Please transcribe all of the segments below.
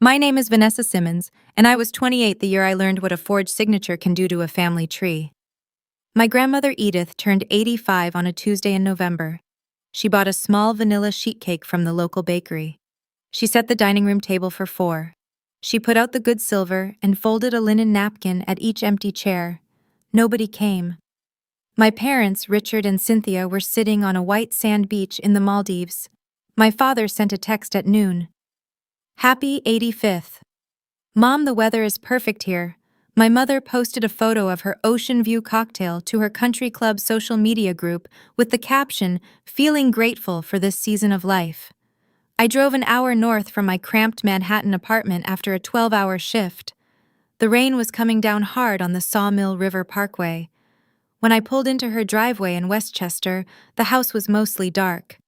My name is Vanessa Simmons, and I was 28 the year I learned what a forged signature can do to a family tree. My grandmother Edith turned 85 on a Tuesday in November. She bought a small vanilla sheet cake from the local bakery. She set the dining room table for 4. She put out the good silver and folded a linen napkin at each empty chair. Nobody came. My parents, Richard and Cynthia, were sitting on a white sand beach in the Maldives. My father sent a text at noon. Happy 85th. Mom, the weather is perfect here. My mother posted a photo of her ocean view cocktail to her country club social media group with the caption, "Feeling grateful for this season of life." I drove an hour north from my cramped Manhattan apartment after a 12-hour shift. The rain was coming down hard on the Sawmill River Parkway. When I pulled into her driveway in Westchester, the house was mostly dark.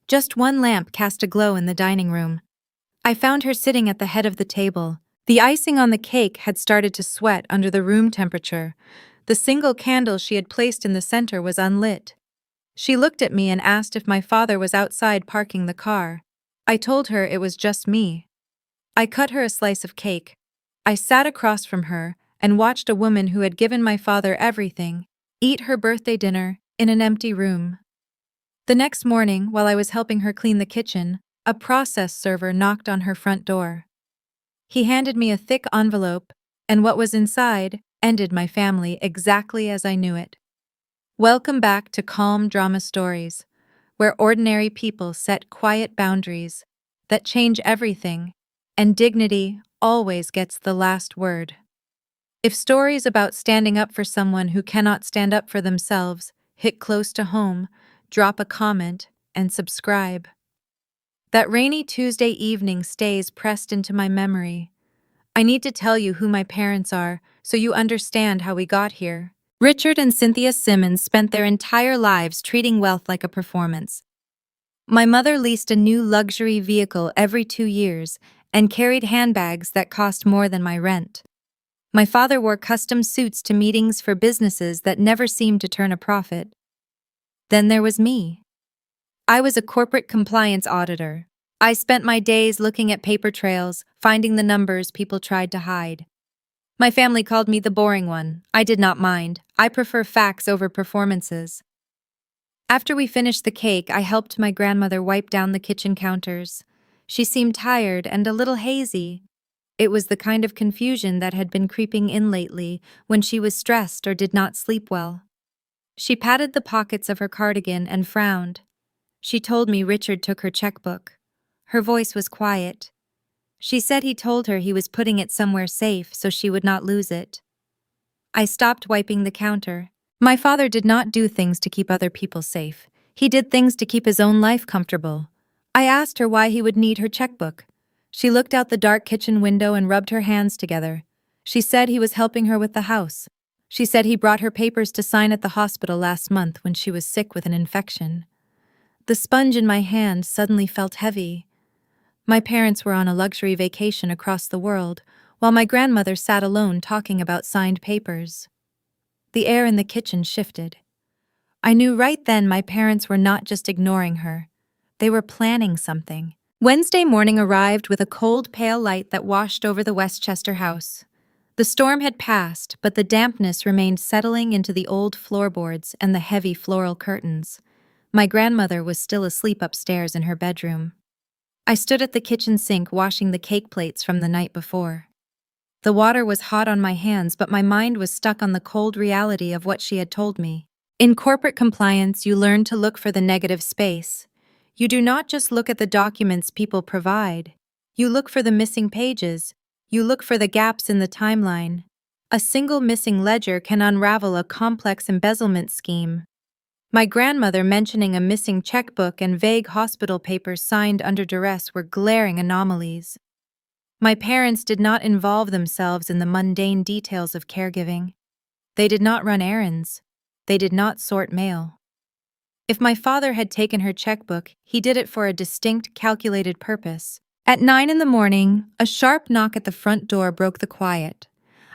Just one lamp cast a glow in the dining room. I found her sitting at the head of the table. The icing on the cake had started to sweat under the room temperature. The single candle she had placed in the center was unlit. She looked at me and asked if my father was outside parking the car. I told her it was just me. I cut her a slice of cake. I sat across from her and watched a woman who had given my father everything eat her birthday dinner in an empty room. The next morning, while I was helping her clean the kitchen, a process server knocked on her front door. He handed me a thick envelope, and what was inside ended my family exactly as I knew it. Welcome back to Calm Drama Stories, where ordinary people set quiet boundaries that change everything, and dignity always gets the last word. If stories about standing up for someone who cannot stand up for themselves hit close to home, drop a comment and subscribe. That rainy Tuesday evening stays pressed into my memory. I need to tell you who my parents are, so you understand how we got here. Richard and Cynthia Simmons spent their entire lives treating wealth like a performance. My mother leased a new luxury vehicle every 2 years and carried handbags that cost more than my rent. My father wore custom suits to meetings for businesses that never seemed to turn a profit. Then there was me. I was a corporate compliance auditor. I spent my days looking at paper trails, finding the numbers people tried to hide. My family called me the boring one. I did not mind. I prefer facts over performances. After we finished the cake, I helped my grandmother wipe down the kitchen counters. She seemed tired and a little hazy. It was the kind of confusion that had been creeping in lately when she was stressed or did not sleep well. She patted the pockets of her cardigan and frowned. She told me Richard took her checkbook. Her voice was quiet. She said he told her he was putting it somewhere safe so she would not lose it. I stopped wiping the counter. My father did not do things to keep other people safe. He did things to keep his own life comfortable. I asked her why he would need her checkbook. She looked out the dark kitchen window and rubbed her hands together. She said he was helping her with the house. She said he brought her papers to sign at the hospital last month when she was sick with an infection. The sponge in my hand suddenly felt heavy. My parents were on a luxury vacation across the world, while my grandmother sat alone talking about signed papers. The air in the kitchen shifted. I knew right then my parents were not just ignoring her. They were planning something. Wednesday morning arrived with a cold, pale light that washed over the Westchester house. The storm had passed, but the dampness remained settling into the old floorboards and the heavy floral curtains. My grandmother was still asleep upstairs in her bedroom. I stood at the kitchen sink washing the cake plates from the night before. The water was hot on my hands, but my mind was stuck on the cold reality of what she had told me. In corporate compliance, you learn to look for the negative space. You do not just look at the documents people provide. You look for the missing pages. You look for the gaps in the timeline. A single missing ledger can unravel a complex embezzlement scheme. My grandmother mentioning a missing checkbook and vague hospital papers signed under duress were glaring anomalies. My parents did not involve themselves in the mundane details of caregiving. They did not run errands. They did not sort mail. If my father had taken her checkbook, he did it for a distinct, calculated purpose. At 9 in the morning, a sharp knock at the front door broke the quiet.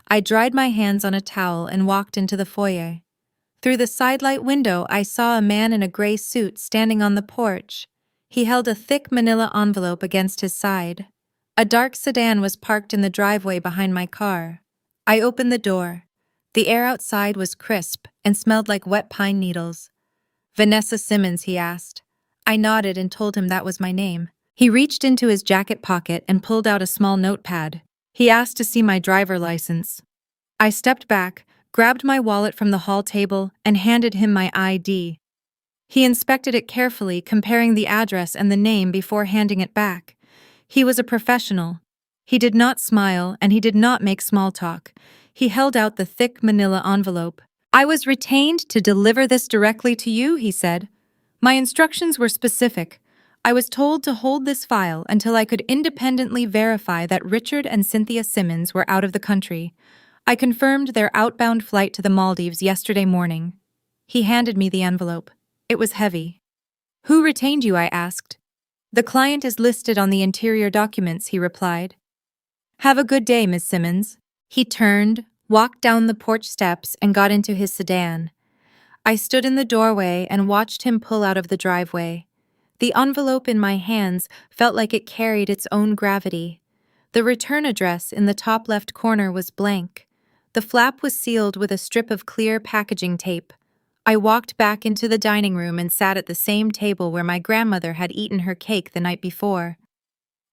I dried my hands on a towel and walked into the foyer. Through the sidelight window, I saw a man in a gray suit standing on the porch. He held a thick manila envelope against his side. A dark sedan was parked in the driveway behind my car. I opened the door. The air outside was crisp and smelled like wet pine needles. "Vanessa Simmons," he asked. I nodded and told him that was my name. He reached into his jacket pocket and pulled out a small notepad. He asked to see my driver license. I stepped back, grabbed my wallet from the hall table, and handed him my ID. He inspected it carefully, comparing the address and the name before handing it back. He was a professional. He did not smile, and he did not make small talk. He held out the thick manila envelope. "I was retained to deliver this directly to you," he said. "My instructions were specific. I was told to hold this file until I could independently verify that Richard and Cynthia Simmons were out of the country. I confirmed their outbound flight to the Maldives yesterday morning." He handed me the envelope. It was heavy. "Who retained you?" I asked. "The client is listed on the interior documents," he replied. "Have a good day, Miss Simmons." He turned, walked down the porch steps, and got into his sedan. I stood in the doorway and watched him pull out of the driveway. The envelope in my hands felt like it carried its own gravity. The return address in the top left corner was blank. The flap was sealed with a strip of clear packaging tape. I walked back into the dining room and sat at the same table where my grandmother had eaten her cake the night before.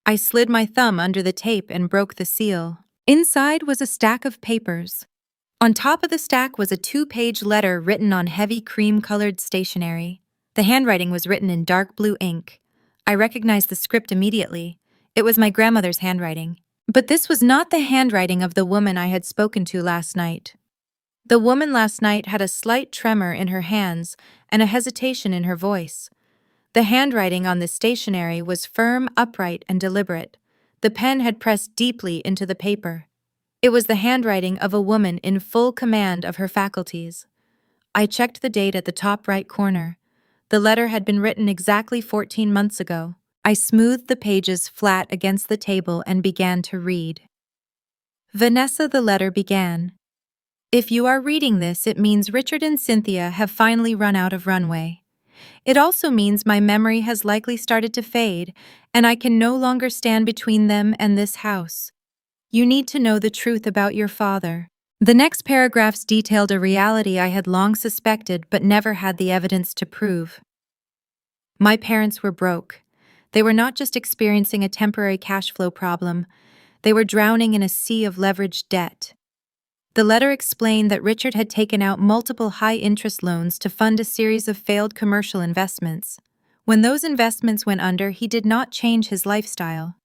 I slid my thumb under the tape and broke the seal. Inside was a stack of papers. On top of the stack was a 2-page letter written on heavy cream-colored stationery. The handwriting was written in dark blue ink. I recognized the script immediately. It was my grandmother's handwriting. But this was not the handwriting of the woman I had spoken to last night. The woman last night had a slight tremor in her hands and a hesitation in her voice. The handwriting on the stationery was firm, upright, and deliberate. The pen had pressed deeply into the paper. It was the handwriting of a woman in full command of her faculties. I checked the date at the top right corner. The letter had been written exactly 14 months ago. I smoothed the pages flat against the table and began to read. "Vanessa," the letter began. "If you are reading this, it means Richard and Cynthia have finally run out of runway. It also means my memory has likely started to fade, and I can no longer stand between them and this house. You need to know the truth about your father." The next paragraphs detailed a reality I had long suspected but never had the evidence to prove. My parents were broke. They were not just experiencing a temporary cash flow problem, they were drowning in a sea of leveraged debt. The letter explained that Richard had taken out multiple high-interest loans to fund a series of failed commercial investments. When those investments went under, he did not change his lifestyle.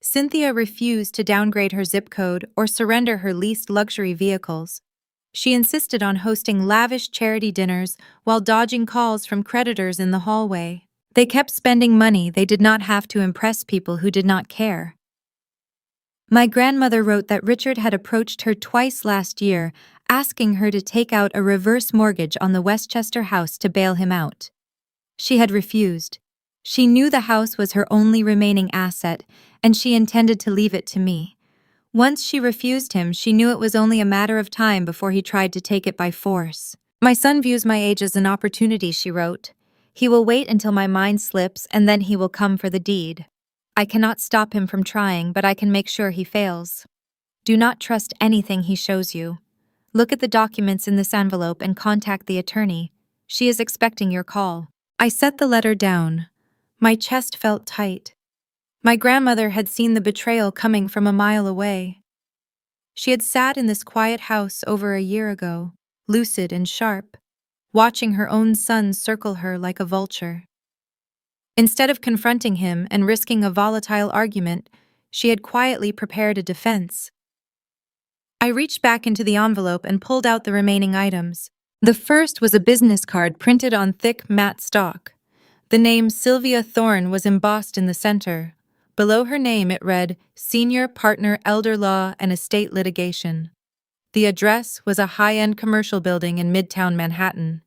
Cynthia refused to downgrade her zip code or surrender her leased luxury vehicles. She insisted on hosting lavish charity dinners while dodging calls from creditors in the hallway. They kept spending money they did not have to impress people who did not care. My grandmother wrote that Richard had approached her twice last year, asking her to take out a reverse mortgage on the Westchester house to bail him out. She had refused. She knew the house was her only remaining asset, and she intended to leave it to me. Once she refused him, she knew it was only a matter of time before he tried to take it by force. "My son views my age as an opportunity," she wrote. "He will wait until my mind slips, and then he will come for the deed. I cannot stop him from trying, but I can make sure he fails. Do not trust anything he shows you. Look at the documents in this envelope and contact the attorney. She is expecting your call." I set the letter down. My chest felt tight. My grandmother had seen the betrayal coming from a mile away. She had sat in this quiet house over a year ago, lucid and sharp, watching her own son circle her like a vulture. Instead of confronting him and risking a volatile argument, she had quietly prepared a defense. I reached back into the envelope and pulled out the remaining items. The first was a business card printed on thick matte stock. The name Sylvia Thorne was embossed in the center. Below her name it read, "Senior Partner Elder Law and Estate Litigation." The address was a high-end commercial building in Midtown Manhattan.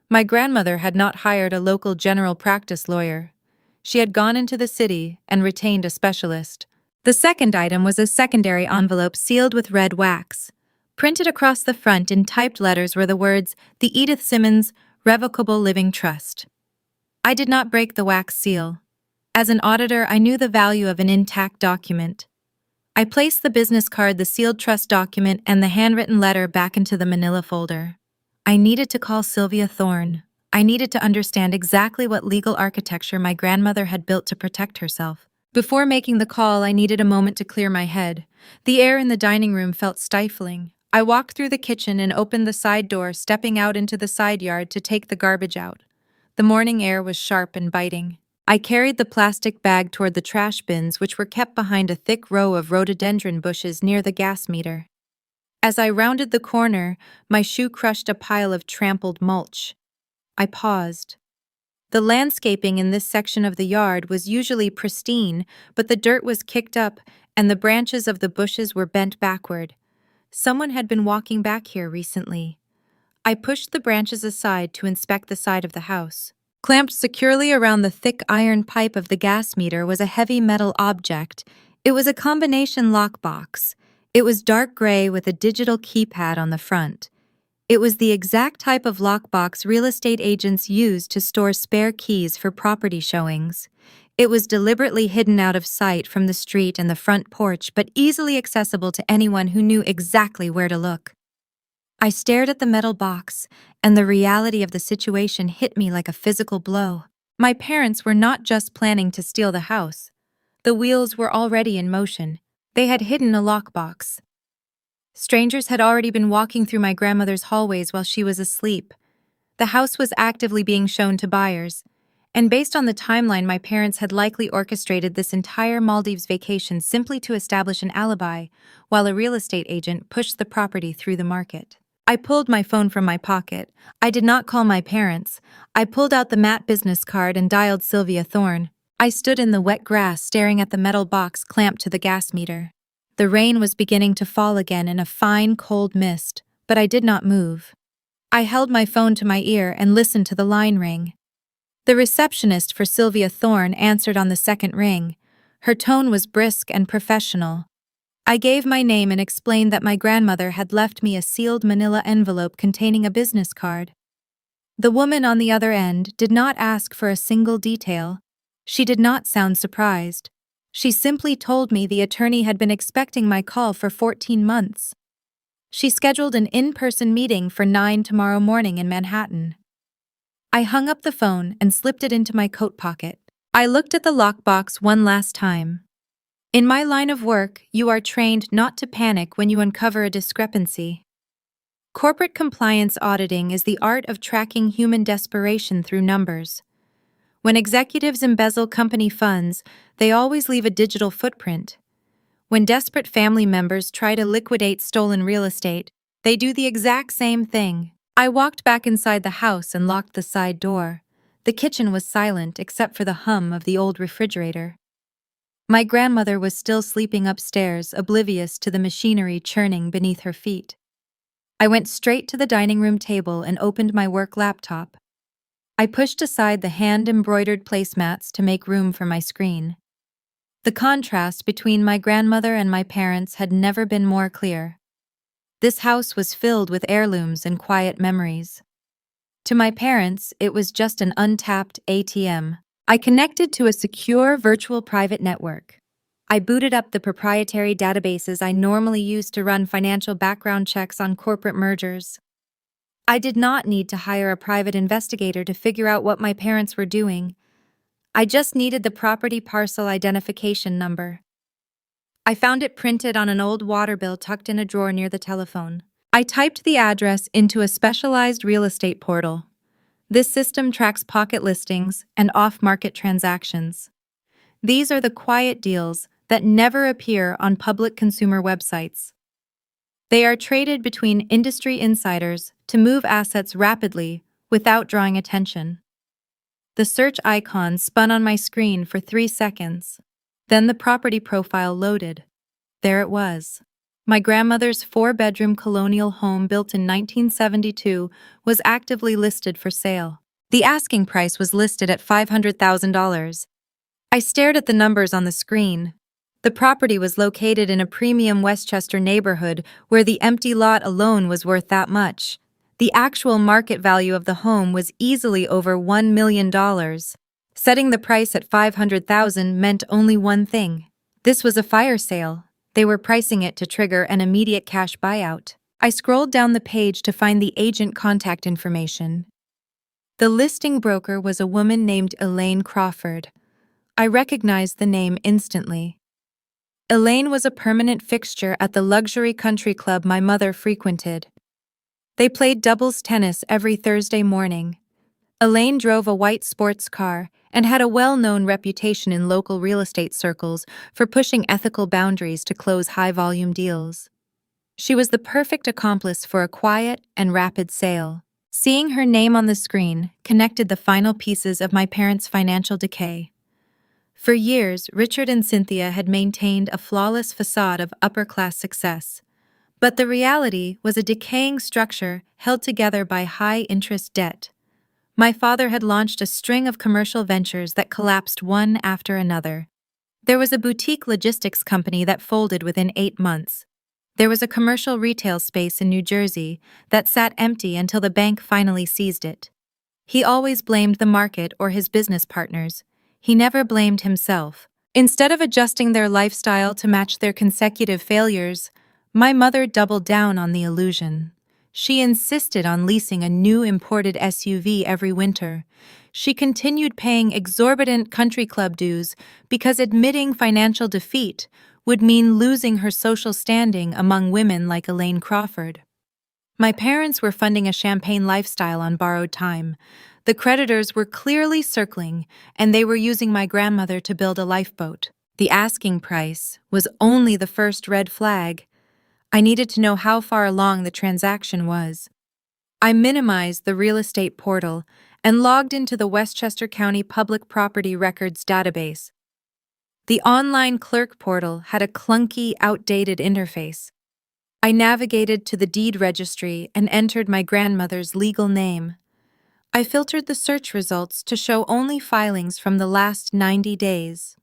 My grandmother had not hired a local general practice lawyer. She had gone into the city and retained a specialist. The second item was a secondary envelope sealed with red wax. Printed across the front in typed letters were the words, "The Edith Simmons Revocable Living Trust." I did not break the wax seal. As an auditor, I knew the value of an intact document. I placed the business card, the sealed trust document, and the handwritten letter back into the manila folder. I needed to call Sylvia Thorne. I needed to understand exactly what legal architecture my grandmother had built to protect herself. Before making the call, I needed a moment to clear my head. The air in the dining room felt stifling. I walked through the kitchen and opened the side door, stepping out into the side yard to take the garbage out. The morning air was sharp and biting. I carried the plastic bag toward the trash bins, which were kept behind a thick row of rhododendron bushes near the gas meter. As I rounded the corner, my shoe crushed a pile of trampled mulch. I paused. The landscaping in this section of the yard was usually pristine, but the dirt was kicked up and the branches of the bushes were bent backward. Someone had been walking back here recently. I pushed the branches aside to inspect the side of the house. Clamped securely around the thick iron pipe of the gas meter was a heavy metal object. It was a combination lockbox. It was dark gray with a digital keypad on the front. It was the exact type of lockbox real estate agents use to store spare keys for property showings. It was deliberately hidden out of sight from the street and the front porch, but easily accessible to anyone who knew exactly where to look. I stared at the metal box, and the reality of the situation hit me like a physical blow. My parents were not just planning to steal the house. The wheels were already in motion. They had hidden a lockbox. Strangers had already been walking through my grandmother's hallways while she was asleep. The house was actively being shown to buyers, and based on the timeline, my parents had likely orchestrated this entire Maldives vacation simply to establish an alibi, while a real estate agent pushed the property through the market. I pulled my phone from my pocket. I did not call my parents. I pulled out the matte business card and dialed Sylvia Thorne. I stood in the wet grass staring at the metal box clamped to the gas meter. The rain was beginning to fall again in a fine, cold mist, but I did not move. I held my phone to my ear and listened to the line ring. The receptionist for Sylvia Thorne answered on the second ring. Her tone was brisk and professional. I gave my name and explained that my grandmother had left me a sealed manila envelope containing a business card. The woman on the other end did not ask for a single detail. She did not sound surprised. She simply told me the attorney had been expecting my call for 14 months. She scheduled an in-person meeting for 9 tomorrow morning in Manhattan. I hung up the phone and slipped it into my coat pocket. I looked at the lockbox one last time. In my line of work, you are trained not to panic when you uncover a discrepancy. Corporate compliance auditing is the art of tracking human desperation through numbers. When executives embezzle company funds, they always leave a digital footprint. When desperate family members try to liquidate stolen real estate, they do the exact same thing. I walked back inside the house and locked the side door. The kitchen was silent except for the hum of the old refrigerator. My grandmother was still sleeping upstairs, oblivious to the machinery churning beneath her feet. I went straight to the dining room table and opened my work laptop. I pushed aside the hand-embroidered placemats to make room for my screen. The contrast between my grandmother and my parents had never been more clear. This house was filled with heirlooms and quiet memories. To my parents, it was just an untapped ATM. I connected to a secure virtual private network. I booted up the proprietary databases I normally use to run financial background checks on corporate mergers. I did not need to hire a private investigator to figure out what my parents were doing. I just needed the property parcel identification number. I found it printed on an old water bill tucked in a drawer near the telephone. I typed the address into a specialized real estate portal. This system tracks pocket listings and off-market transactions. These are the quiet deals that never appear on public consumer websites. They are traded between industry insiders to move assets rapidly without drawing attention. The search icon spun on my screen for 3 seconds. Then the property profile loaded. There it was. My grandmother's 4-bedroom colonial home built in 1972 was actively listed for sale. The asking price was listed at $500,000. I stared at the numbers on the screen. The property was located in a premium Westchester neighborhood where the empty lot alone was worth that much. The actual market value of the home was easily over $1 million. Setting the price at $500,000 meant only one thing. This was a fire sale. They were pricing it to trigger an immediate cash buyout. I scrolled down the page to find the agent contact information. The listing broker was a woman named Elaine Crawford. I recognized the name instantly. Elaine was a permanent fixture at the luxury country club my mother frequented. They played doubles tennis every Thursday morning. Elaine drove a white sports car and had a well-known reputation in local real estate circles for pushing ethical boundaries to close high-volume deals. She was the perfect accomplice for a quiet and rapid sale. Seeing her name on the screen connected the final pieces of my parents' financial decay. For years, Richard and Cynthia had maintained a flawless facade of upper-class success. But the reality was a decaying structure held together by high-interest debt. My father had launched a string of commercial ventures that collapsed one after another. There was a boutique logistics company that folded within 8 months. There was a commercial retail space in New Jersey that sat empty until the bank finally seized it. He always blamed the market or his business partners. He never blamed himself. Instead of adjusting their lifestyle to match their consecutive failures, my mother doubled down on the illusion. She insisted on leasing a new imported SUV every winter. She continued paying exorbitant country club dues because admitting financial defeat would mean losing her social standing among women like Elaine Crawford. My parents were funding a champagne lifestyle on borrowed time. The creditors were clearly circling, and they were using my grandmother to build a lifeboat. The asking price was only the first red flag. I needed to know how far along the transaction was. I minimized the real estate portal and logged into the Westchester County Public Property Records database. The online clerk portal had a clunky, outdated interface. I navigated to the deed registry and entered my grandmother's legal name. I filtered the search results to show only filings from the last 90 days.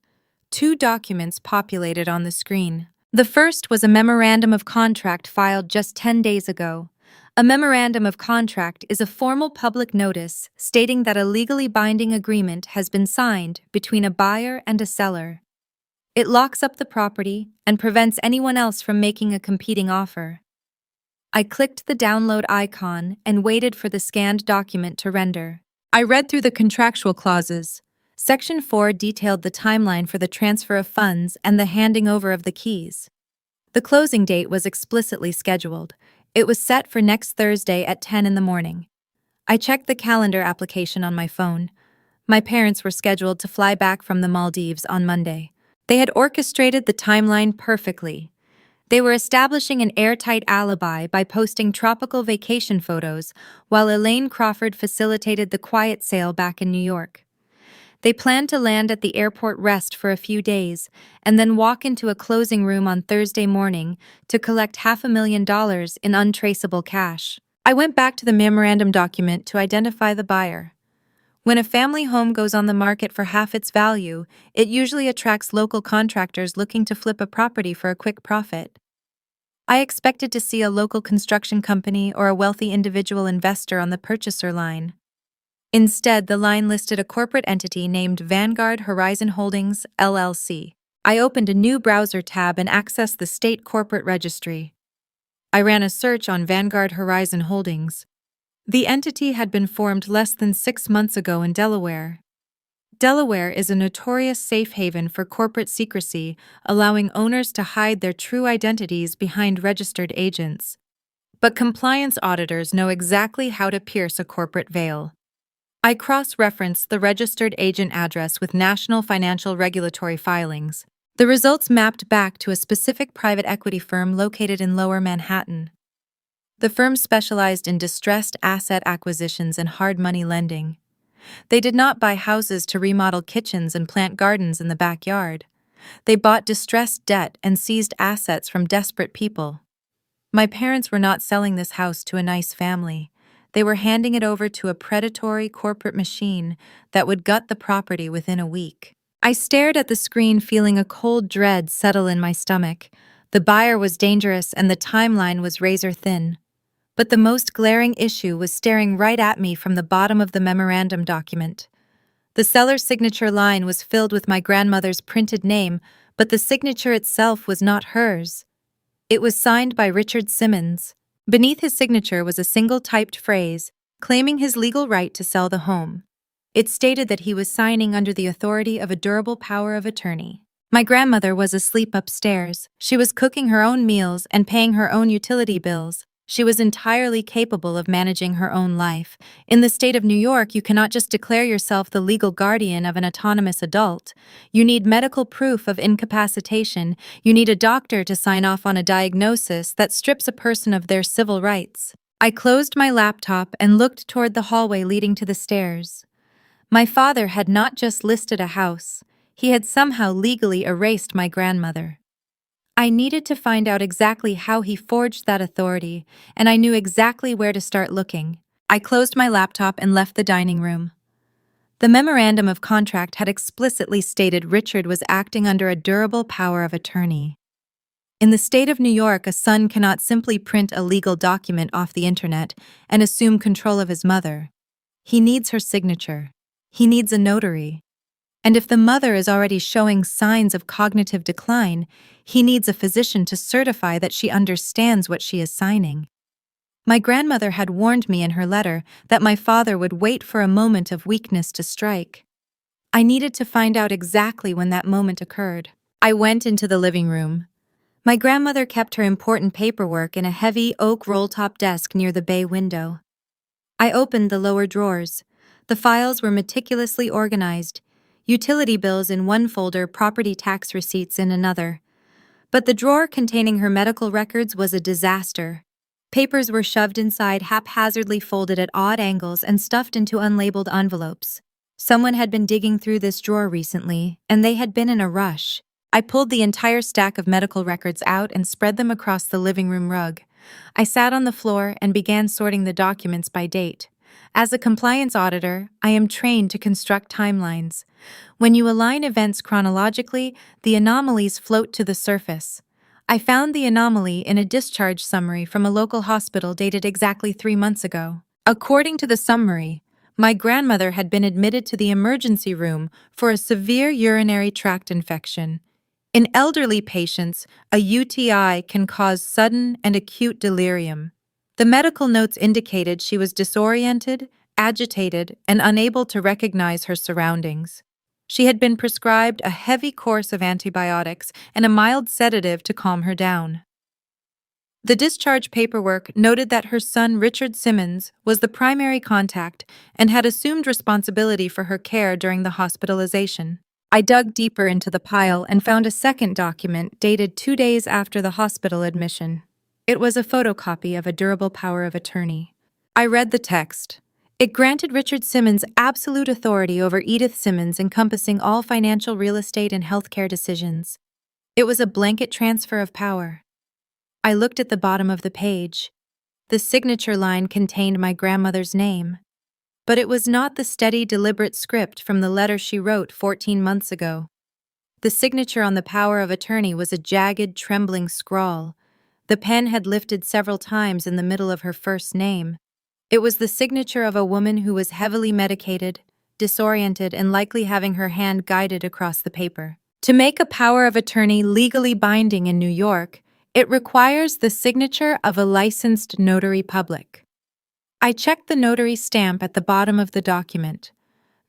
2 documents populated on the screen. The first was a memorandum of contract filed just 10 days ago. A memorandum of contract is a formal public notice stating that a legally binding agreement has been signed between a buyer and a seller. It locks up the property and prevents anyone else from making a competing offer. I clicked the download icon and waited for the scanned document to render. I read through the contractual clauses. Section 4 detailed the timeline for the transfer of funds and the handing over of the keys. The closing date was explicitly scheduled. It was set for next Thursday at 10 in the morning. I checked the calendar application on my phone. My parents were scheduled to fly back from the Maldives on Monday. They had orchestrated the timeline perfectly. They were establishing an airtight alibi by posting tropical vacation photos while Elaine Crawford facilitated the quiet sale back in New York. They planned to land at the airport rest for a few days and then walk into a closing room on Thursday morning to collect $500,000 in untraceable cash. I went back to the memorandum document to identify the buyer. When a family home goes on the market for half its value, it usually attracts local contractors looking to flip a property for a quick profit. I expected to see a local construction company or a wealthy individual investor on the purchaser line. Instead, the line listed a corporate entity named Vanguard Horizon Holdings, LLC. I opened a new browser tab and accessed the state corporate registry. I ran a search on Vanguard Horizon Holdings. The entity had been formed less than 6 months ago in Delaware. Delaware is a notorious safe haven for corporate secrecy, allowing owners to hide their true identities behind registered agents. But compliance auditors know exactly how to pierce a corporate veil. I cross-referenced the registered agent address with national financial regulatory filings. The results mapped back to a specific private equity firm located in Lower Manhattan. The firm specialized in distressed asset acquisitions and hard money lending. They did not buy houses to remodel kitchens and plant gardens in the backyard. They bought distressed debt and seized assets from desperate people. My parents were not selling this house to a nice family. They were handing it over to a predatory corporate machine that would gut the property within a week. I stared at the screen, feeling a cold dread settle in my stomach. The buyer was dangerous and the timeline was razor thin. But the most glaring issue was staring right at me from the bottom of the memorandum document. The seller's signature line was filled with my grandmother's printed name, but the signature itself was not hers. It was signed by Richard Simmons. Beneath his signature was a single typed phrase, claiming his legal right to sell the home. It stated that he was signing under the authority of a durable power of attorney. My grandmother was asleep upstairs. She was cooking her own meals and paying her own utility bills. She was entirely capable of managing her own life. In the state of New York, you cannot just declare yourself the legal guardian of an autonomous adult. You need medical proof of incapacitation. You need a doctor to sign off on a diagnosis that strips a person of their civil rights. I closed my laptop and looked toward the hallway leading to the stairs. My father had not just listed a house. He had somehow legally erased my grandmother. I needed to find out exactly how he forged that authority, and I knew exactly where to start looking. I closed my laptop and left the dining room. The memorandum of contract had explicitly stated Richard was acting under a durable power of attorney. In the state of New York, a son cannot simply print a legal document off the internet and assume control of his mother. He needs her signature. He needs a notary. And if the mother is already showing signs of cognitive decline, he needs a physician to certify that she understands what she is signing. My grandmother had warned me in her letter that my father would wait for a moment of weakness to strike. I needed to find out exactly when that moment occurred. I went into the living room. My grandmother kept her important paperwork in a heavy oak roll-top desk near the bay window. I opened the lower drawers. The files were meticulously organized. Utility bills in one folder, property tax receipts in another. But the drawer containing her medical records was a disaster. Papers were shoved inside, haphazardly folded at odd angles and stuffed into unlabeled envelopes. Someone had been digging through this drawer recently, and they had been in a rush. I pulled the entire stack of medical records out and spread them across the living room rug. I sat on the floor and began sorting the documents by date. As a compliance auditor, I am trained to construct timelines. When you align events chronologically, the anomalies float to the surface. I found the anomaly in a discharge summary from a local hospital dated exactly 3 months ago. According to the summary, my grandmother had been admitted to the emergency room for a severe urinary tract infection. In elderly patients, a UTI can cause sudden and acute delirium. The medical notes indicated she was disoriented, agitated, and unable to recognize her surroundings. She had been prescribed a heavy course of antibiotics and a mild sedative to calm her down. The discharge paperwork noted that her son Richard Simmons was the primary contact and had assumed responsibility for her care during the hospitalization. I dug deeper into the pile and found a second document dated 2 days after the hospital admission. It was a photocopy of a durable power of attorney. I read the text. It granted Richard Simmons absolute authority over Edith Simmons, encompassing all financial, real estate, and healthcare decisions. It was a blanket transfer of power. I looked at the bottom of the page. The signature line contained my grandmother's name. But it was not the steady, deliberate script from the letter she wrote 14 months ago. The signature on the power of attorney was a jagged, trembling scrawl. The pen had lifted several times in the middle of her first name. It was the signature of a woman who was heavily medicated, disoriented, and likely having her hand guided across the paper. To make a power of attorney legally binding in New York, it requires the signature of a licensed notary public. I checked the notary stamp at the bottom of the document.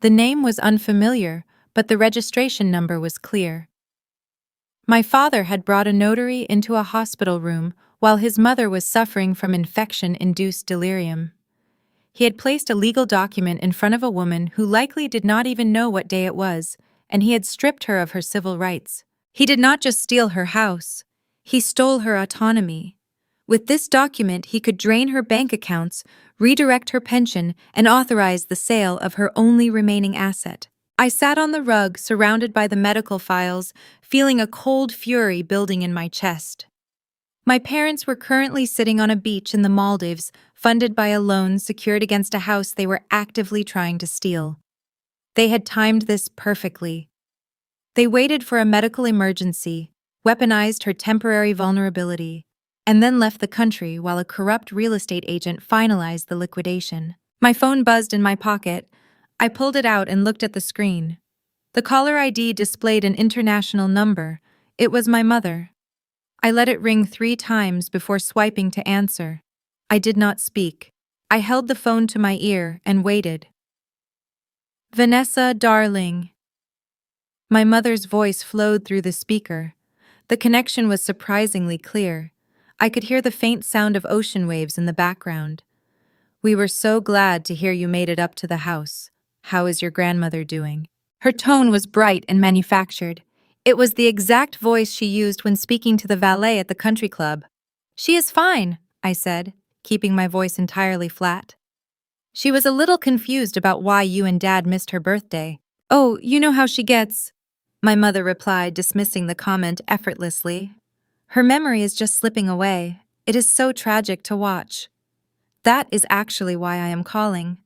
The name was unfamiliar, but the registration number was clear. My father had brought a notary into a hospital room while his mother was suffering from infection-induced delirium. He had placed a legal document in front of a woman who likely did not even know what day it was, and he had stripped her of her civil rights. He did not just steal her house, he stole her autonomy. With this document, he could drain her bank accounts, redirect her pension, and authorize the sale of her only remaining asset. I sat on the rug, surrounded by the medical files, feeling a cold fury building in my chest. My parents were currently sitting on a beach in the Maldives, funded by a loan secured against a house they were actively trying to steal. They had timed this perfectly. They waited for a medical emergency, weaponized her temporary vulnerability, and then left the country while a corrupt real estate agent finalized the liquidation. My phone buzzed in my pocket. I pulled it out and looked at the screen. The caller ID displayed an international number. It was my mother. I let it ring 3 times before swiping to answer. I did not speak. I held the phone to my ear and waited. "Vanessa, darling." My mother's voice flowed through the speaker. The connection was surprisingly clear. I could hear the faint sound of ocean waves in the background. "We were so glad to hear you made it up to the house. How is your grandmother doing?" Her tone was bright and manufactured. It was the exact voice she used when speaking to the valet at the country club. "She is fine," I said, keeping my voice entirely flat. "She was a little confused about why you and Dad missed her birthday." "Oh, you know how she gets," my mother replied, dismissing the comment effortlessly. "Her memory is just slipping away. It is so tragic to watch." "That is actually why I am calling.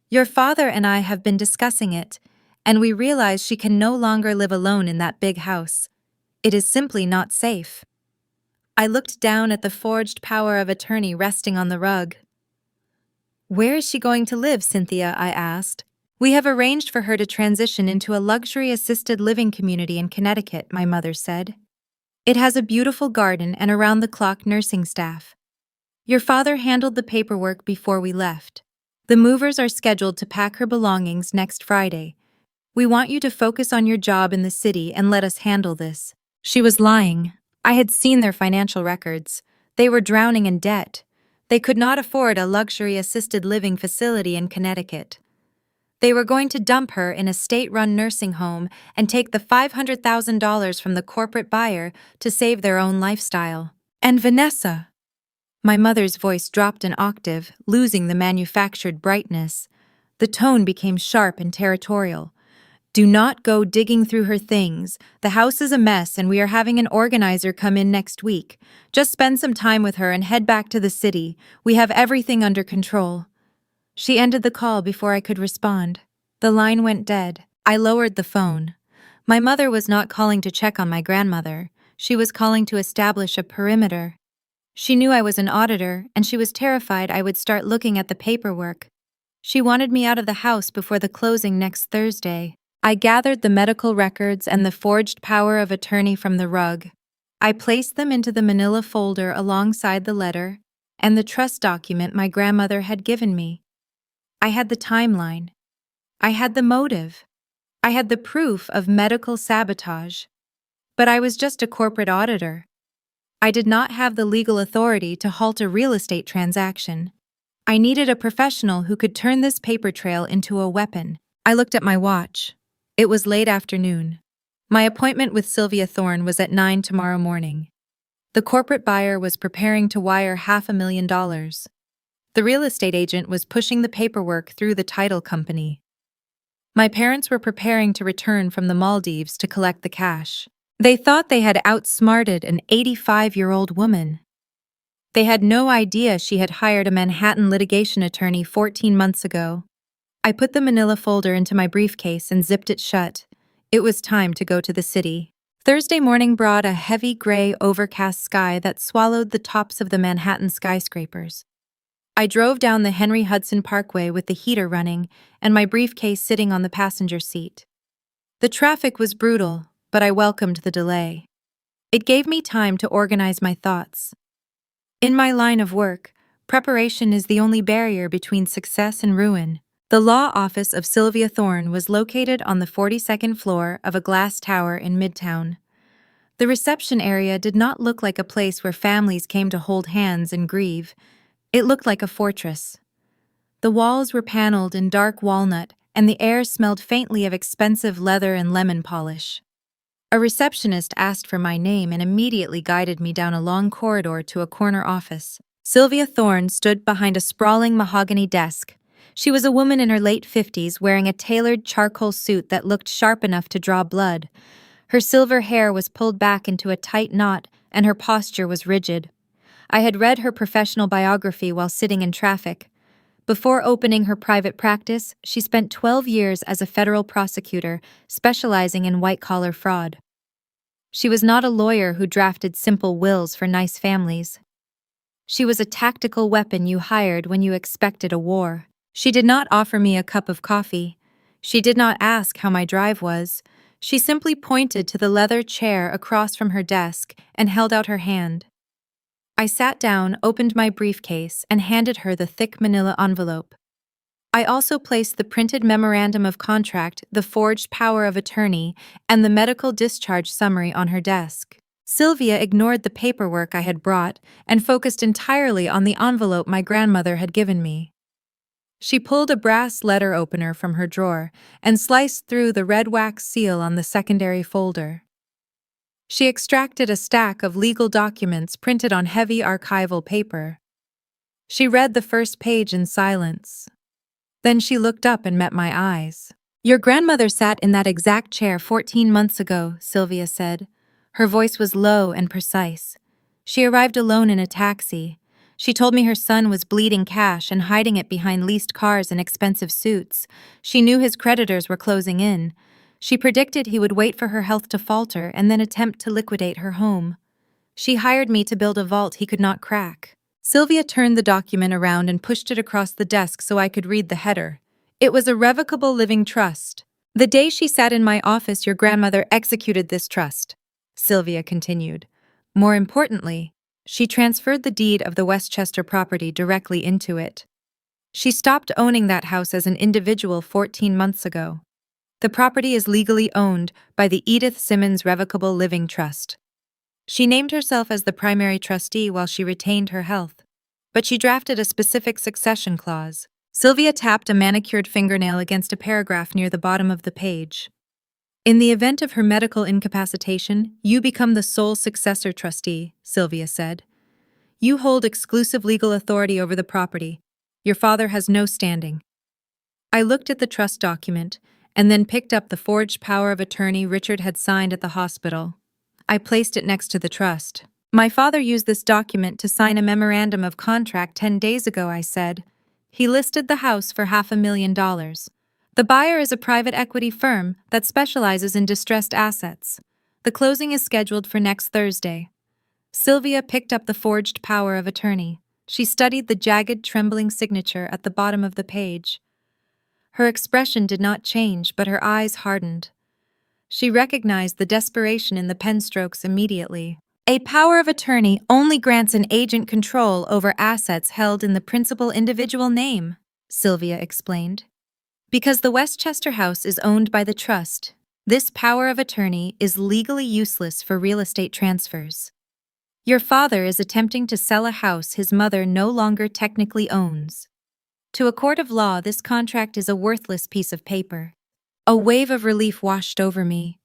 Your father and I have been discussing it, and we realize she can no longer live alone in that big house. It is simply not safe." I looked down at the forged power of attorney resting on the rug. "Where is she going to live, Cynthia?" I asked. "We have arranged for her to transition into a luxury assisted living community in Connecticut," my mother said. "It has a beautiful garden and around-the-clock nursing staff." Your father handled the paperwork before we left. The movers are scheduled to pack her belongings next Friday. "We want you to focus on your job in the city and let us handle this." She was lying. I had seen their financial records. They were drowning in debt. They could not afford a luxury assisted living facility in Connecticut. They were going to dump her in a state-run nursing home and take the $500,000 from the corporate buyer to save their own lifestyle. "And Vanessa!" My mother's voice dropped an octave, losing the manufactured brightness. The tone became sharp and territorial. "Do not go digging through her things. The house is a mess and we are having an organizer come in next week. Just spend some time with her and head back to the city. We have everything under control." She ended the call before I could respond. The line went dead. I lowered the phone. My mother was not calling to check on my grandmother. She was calling to establish a perimeter. She knew I was an auditor, and she was terrified I would start looking at the paperwork. She wanted me out of the house before the closing next Thursday. I gathered the medical records and the forged power of attorney from the rug. I placed them into the manila folder alongside the letter and the trust document my grandmother had given me. I had the timeline. I had the motive. I had the proof of medical sabotage. But I was just a corporate auditor. I did not have the legal authority to halt a real estate transaction. I needed a professional who could turn this paper trail into a weapon. I looked at my watch. It was late afternoon. My appointment with Sylvia Thorne was at 9 tomorrow morning. The corporate buyer was preparing to wire $500,000. The real estate agent was pushing the paperwork through the title company. My parents were preparing to return from the Maldives to collect the cash. They thought they had outsmarted an 85-year-old woman. They had no idea she had hired a Manhattan litigation attorney 14 months ago. I put the manila folder into my briefcase and zipped it shut. It was time to go to the city. Thursday morning brought a heavy gray overcast sky that swallowed the tops of the Manhattan skyscrapers. I drove down the Henry Hudson Parkway with the heater running and my briefcase sitting on the passenger seat. The traffic was brutal, but I welcomed the delay. It gave me time to organize my thoughts. In my line of work, preparation is the only barrier between success and ruin. The law office of Sylvia Thorne was located on the 42nd floor of a glass tower in Midtown. The reception area did not look like a place where families came to hold hands and grieve. It looked like a fortress. The walls were paneled in dark walnut, and the air smelled faintly of expensive leather and lemon polish. A receptionist asked for my name and immediately guided me down a long corridor to a corner office. Sylvia Thorne stood behind a sprawling mahogany desk. She was a woman in her late 50s wearing a tailored charcoal suit that looked sharp enough to draw blood. Her silver hair was pulled back into a tight knot, and her posture was rigid. I had read her professional biography while sitting in traffic. Before opening her private practice, she spent 12 years as a federal prosecutor, specializing in white-collar fraud. She was not a lawyer who drafted simple wills for nice families. She was a tactical weapon you hired when you expected a war. She did not offer me a cup of coffee. She did not ask how my drive was. She simply pointed to the leather chair across from her desk and held out her hand. I sat down, opened my briefcase, and handed her the thick manila envelope. I also placed the printed memorandum of contract, the forged power of attorney, and the medical discharge summary on her desk. Sylvia ignored the paperwork I had brought and focused entirely on the envelope my grandmother had given me. She pulled a brass letter opener from her drawer and sliced through the red wax seal on the secondary folder. She extracted a stack of legal documents printed on heavy archival paper. She read the first page in silence. Then she looked up and met my eyes. "Your grandmother sat in that exact chair 14 months ago," Sylvia said. Her voice was low and precise. She arrived alone in a taxi. She told me her son was bleeding cash and hiding it behind leased cars and expensive suits. She knew his creditors were closing in. She predicted he would wait for her health to falter and then attempt to liquidate her home. She hired me to build a vault he could not crack. Sylvia turned the document around and pushed it across the desk so I could read the header. It was a revocable living trust. "The day she sat in my office, your grandmother executed this trust," Sylvia continued. "More importantly, she transferred the deed of the Westchester property directly into it. She stopped owning that house as an individual 14 months ago. The property is legally owned by the Edith Simmons Revocable Living Trust. She named herself as the primary trustee while she retained her health, but she drafted a specific succession clause." Sylvia tapped a manicured fingernail against a paragraph near the bottom of the page. "In the event of her medical incapacitation, you become the sole successor trustee," Sylvia said. "You hold exclusive legal authority over the property. Your father has no standing." I looked at the trust document and then picked up the forged power of attorney Richard had signed at the hospital. I placed it next to the trust. "My father used this document to sign a memorandum of contract 10 days ago," I said. "He listed the house for $500,000. The buyer is a private equity firm that specializes in distressed assets. The closing is scheduled for next Thursday." Sylvia picked up the forged power of attorney. She studied the jagged, trembling signature at the bottom of the page. Her expression did not change, but her eyes hardened. She recognized the desperation in the pen strokes immediately. "A power of attorney only grants an agent control over assets held in the principal individual name," Sylvia explained. "Because the Westchester house is owned by the trust, this power of attorney is legally useless for real estate transfers. Your father is attempting to sell a house his mother no longer technically owns. To a court of law, this contract is a worthless piece of paper." A wave of relief washed over me.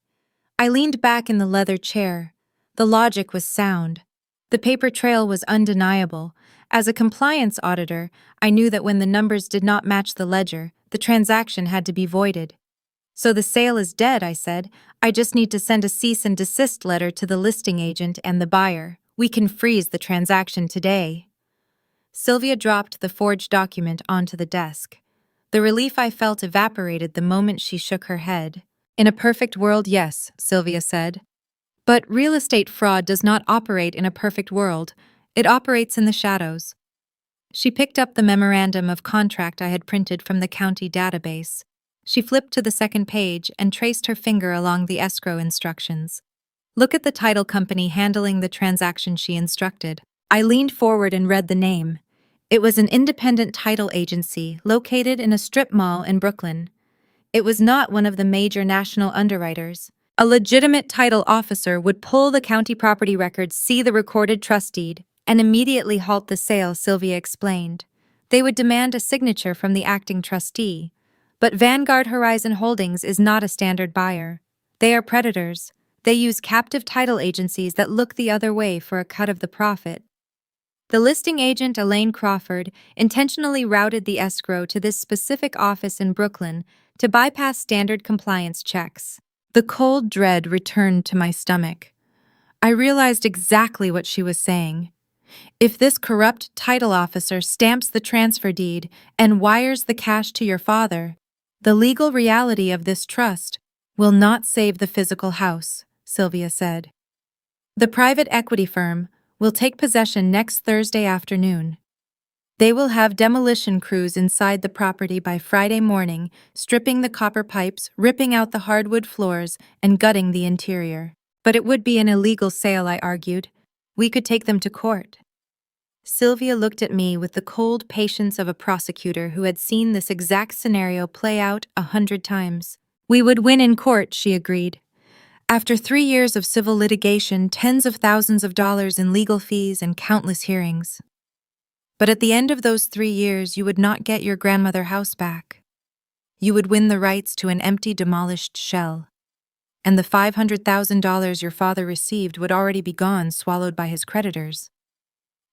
I leaned back in the leather chair. The logic was sound. The paper trail was undeniable. As a compliance auditor, I knew that when the numbers did not match the ledger, the transaction had to be voided. "So the sale is dead," I said. "I just need to send a cease and desist letter to the listing agent and the buyer. We can freeze the transaction today." Sylvia dropped the forged document onto the desk. The relief I felt evaporated the moment she shook her head. "In a perfect world, yes," Sylvia said. "But real estate fraud does not operate in a perfect world. It operates in the shadows." She picked up the memorandum of contract I had printed from the county database. She flipped to the second page and traced her finger along the escrow instructions. "Look at the title company handling the transaction," she instructed. I leaned forward and read the name. It was an independent title agency located in a strip mall in Brooklyn. It was not one of the major national underwriters. A legitimate title officer would pull the county property records, see the recorded trust deed, and immediately halt the sale, Sylvia explained. They would demand a signature from the acting trustee. But Vanguard Horizon Holdings is not a standard buyer. They are predators. They use captive title agencies that look the other way for a cut of the profit. The listing agent, Elaine Crawford, intentionally routed the escrow to this specific office in Brooklyn to bypass standard compliance checks. The cold dread returned to my stomach. I realized exactly what she was saying. If this corrupt title officer stamps the transfer deed and wires the cash to your father, the legal reality of this trust will not save the physical house, Sylvia said. The private equity firm will take possession next Thursday afternoon. They will have demolition crews inside the property by Friday morning, stripping the copper pipes, ripping out the hardwood floors, and gutting the interior. But it would be an illegal sale, I argued. We could take them to court. Sylvia looked at me with the cold patience of a prosecutor who had seen this exact scenario play out 100 times. We would win in court, she agreed. After 3 years of civil litigation, tens of thousands of dollars in legal fees, and countless hearings. But at the end of those 3 years, you would not get your grandmother house back. You would win the rights to an empty, demolished shell. And the $500,000 your father received would already be gone, swallowed by his creditors.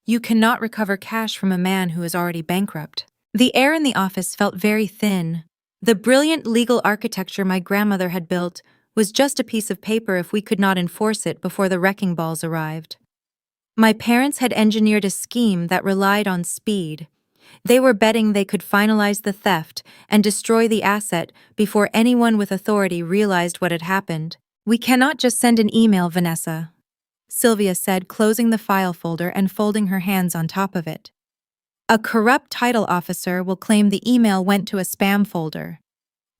You cannot recover cash from a man who is already bankrupt. The air in the office felt very thin. The brilliant legal architecture my grandmother had built was just a piece of paper if we could not enforce it before the wrecking balls arrived. My parents had engineered a scheme that relied on speed. They were betting they could finalize the theft and destroy the asset before anyone with authority realized what had happened. We cannot just send an email, Vanessa, Sylvia said, closing the file folder and folding her hands on top of it. A corrupt title officer will claim the email went to a spam folder.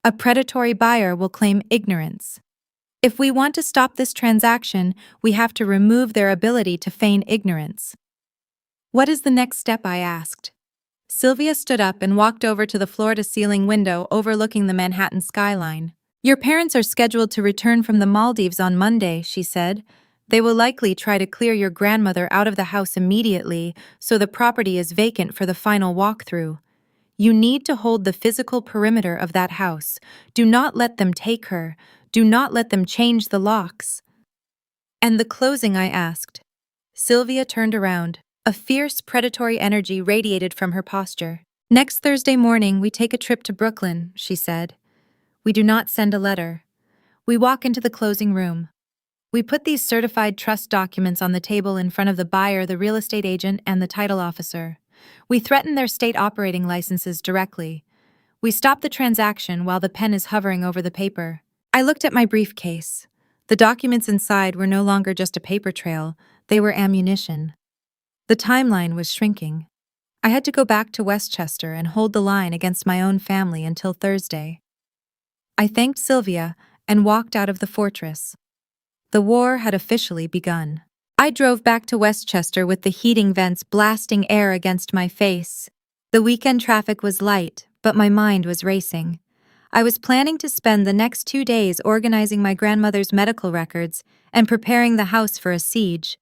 A predatory buyer will claim ignorance. If we want to stop this transaction, we have to remove their ability to feign ignorance. What is the next step? I asked. Sylvia stood up and walked over to the floor-to-ceiling window overlooking the Manhattan skyline. Your parents are scheduled to return from the Maldives on Monday, she said. They will likely try to clear your grandmother out of the house immediately, so the property is vacant for the final walkthrough. You need to hold the physical perimeter of that house. Do not let them take her. Do not let them change the locks. And the closing? I asked. Sylvia turned around. A fierce, predatory energy radiated from her posture. Next Thursday morning, we take a trip to Brooklyn, she said. We do not send a letter. We walk into the closing room. We put these certified trust documents on the table in front of the buyer, the real estate agent, and the title officer. We threaten their state operating licenses directly. We stop the transaction while the pen is hovering over the paper. I looked at my briefcase. The documents inside were no longer just a paper trail, they were ammunition. The timeline was shrinking. I had to go back to Westchester and hold the line against my own family until Thursday. I thanked Sylvia and walked out of the fortress. The war had officially begun. I drove back to Westchester with the heating vents blasting air against my face. The weekend traffic was light, but my mind was racing. I was planning to spend the next 2 days organizing my grandmother's medical records and preparing the house for a siege.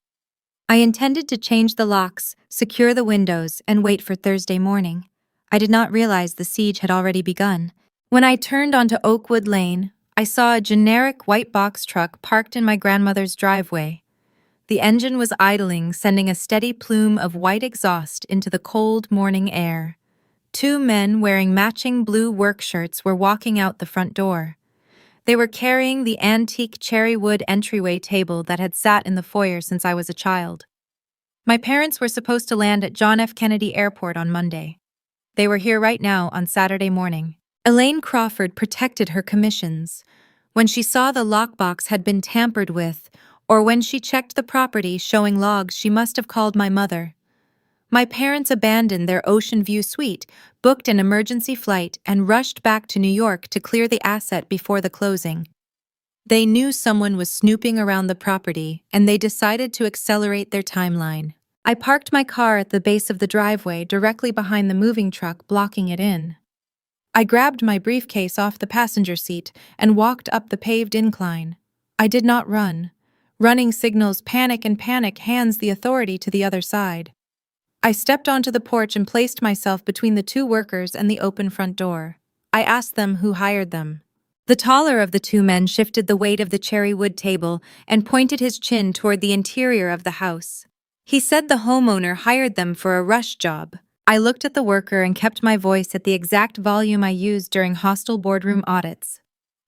I intended to change the locks, secure the windows, and wait for Thursday morning. I did not realize the siege had already begun. When I turned onto Oakwood Lane, I saw a generic white box truck parked in my grandmother's driveway. The engine was idling, sending a steady plume of white exhaust into the cold morning air. 2 men wearing matching blue work shirts were walking out the front door. They were carrying the antique cherry wood entryway table that had sat in the foyer since I was a child. My parents were supposed to land at John F. Kennedy Airport on Monday. They were here right now on Saturday morning. Elaine Crawford protected her commissions. When she saw the lockbox had been tampered with, or when she checked the property showing logs, she must have called my mother. My parents abandoned their Ocean View suite, booked an emergency flight, and rushed back to New York to clear the asset before the closing. They knew someone was snooping around the property, and they decided to accelerate their timeline. I parked my car at the base of the driveway, directly behind the moving truck, blocking it in. I grabbed my briefcase off the passenger seat and walked up the paved incline. I did not run. Running signals panic, and panic hands the authority to the other side. I stepped onto the porch and placed myself between the 2 workers and the open front door. I asked them who hired them. The taller of the 2 men shifted the weight of the cherry wood table and pointed his chin toward the interior of the house. He said the homeowner hired them for a rush job. I looked at the worker and kept my voice at the exact volume I used during hostile boardroom audits.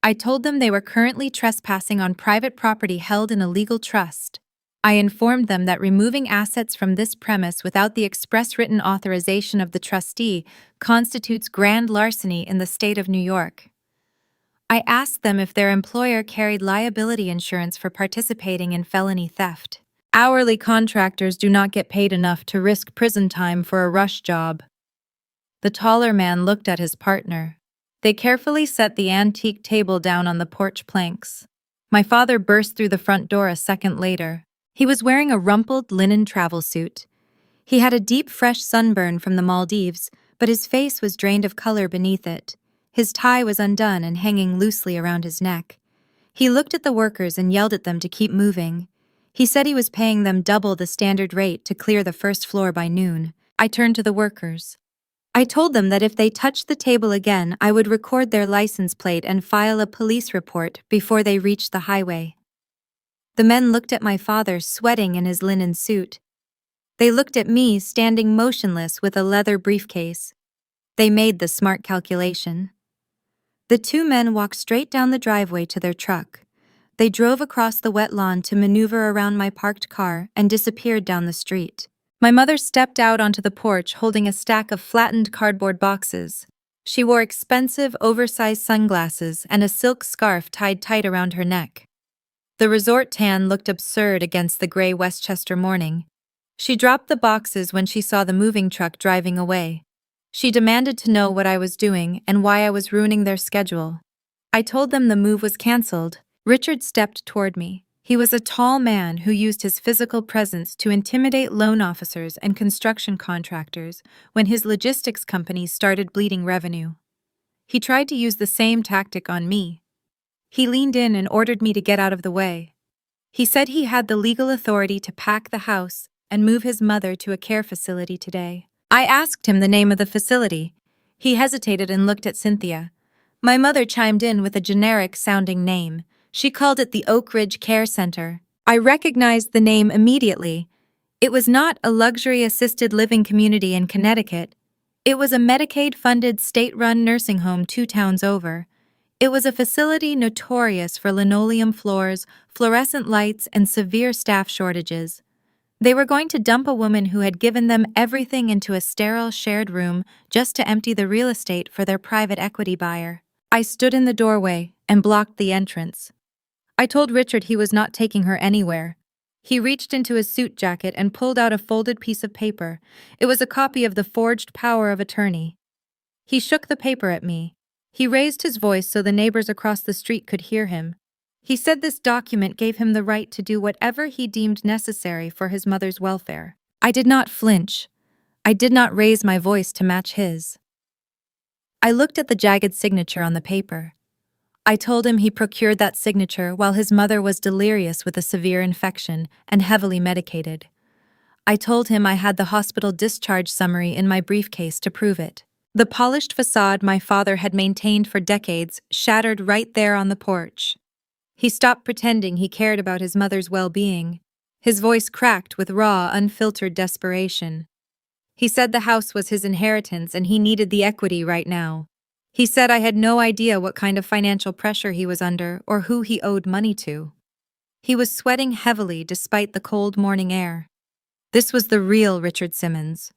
I told them they were currently trespassing on private property held in a legal trust. I informed them that removing assets from this premise without the express written authorization of the trustee constitutes grand larceny in the state of New York. I asked them if their employer carried liability insurance for participating in felony theft. Hourly contractors do not get paid enough to risk prison time for a rush job. The taller man looked at his partner. They carefully set the antique table down on the porch planks. My father burst through the front door a second later. He was wearing a rumpled linen travel suit. He had a deep, fresh sunburn from the Maldives, but his face was drained of color beneath it. His tie was undone and hanging loosely around his neck. He looked at the workers and yelled at them to keep moving. He said he was paying them double the standard rate to clear the first floor by noon. I turned to the workers. I told them that if they touched the table again, I would record their license plate and file a police report before they reached the highway. The men looked at my father sweating in his linen suit. They looked at me standing motionless with a leather briefcase. They made the smart calculation. The two men walked straight down the driveway to their truck. They drove across the wet lawn to maneuver around my parked car and disappeared down the street. My mother stepped out onto the porch holding a stack of flattened cardboard boxes. She wore expensive, oversized sunglasses and a silk scarf tied tight around her neck. The resort tan looked absurd against the gray Westchester morning. She dropped the boxes when she saw the moving truck driving away. She demanded to know what I was doing and why I was ruining their schedule. I told them the move was canceled. Richard stepped toward me. He was a tall man who used his physical presence to intimidate loan officers and construction contractors when his logistics company started bleeding revenue. He tried to use the same tactic on me. He leaned in and ordered me to get out of the way. He said he had the legal authority to pack the house and move his mother to a care facility today. I asked him the name of the facility. He hesitated and looked at Cynthia. My mother chimed in with a generic-sounding name. She called it the Oak Ridge Care Center. I recognized the name immediately. It was not a luxury assisted living community in Connecticut. It was a Medicaid-funded state-run nursing home 2 towns over. It was a facility notorious for linoleum floors, fluorescent lights, and severe staff shortages. They were going to dump a woman who had given them everything into a sterile shared room just to empty the real estate for their private equity buyer. I stood in the doorway and blocked the entrance. I told Richard he was not taking her anywhere. He reached into his suit jacket and pulled out a folded piece of paper. It was a copy of the forged power of attorney. He shook the paper at me. He raised his voice so the neighbors across the street could hear him. He said this document gave him the right to do whatever he deemed necessary for his mother's welfare. I did not flinch. I did not raise my voice to match his. I looked at the jagged signature on the paper. I told him he procured that signature while his mother was delirious with a severe infection and heavily medicated. I told him I had the hospital discharge summary in my briefcase to prove it. The polished facade my father had maintained for decades shattered right there on the porch. He stopped pretending he cared about his mother's well-being. His voice cracked with raw, unfiltered desperation. He said the house was his inheritance and he needed the equity right now. He said I had no idea what kind of financial pressure he was under or who he owed money to. He was sweating heavily despite the cold morning air. This was the real Richard Simmons.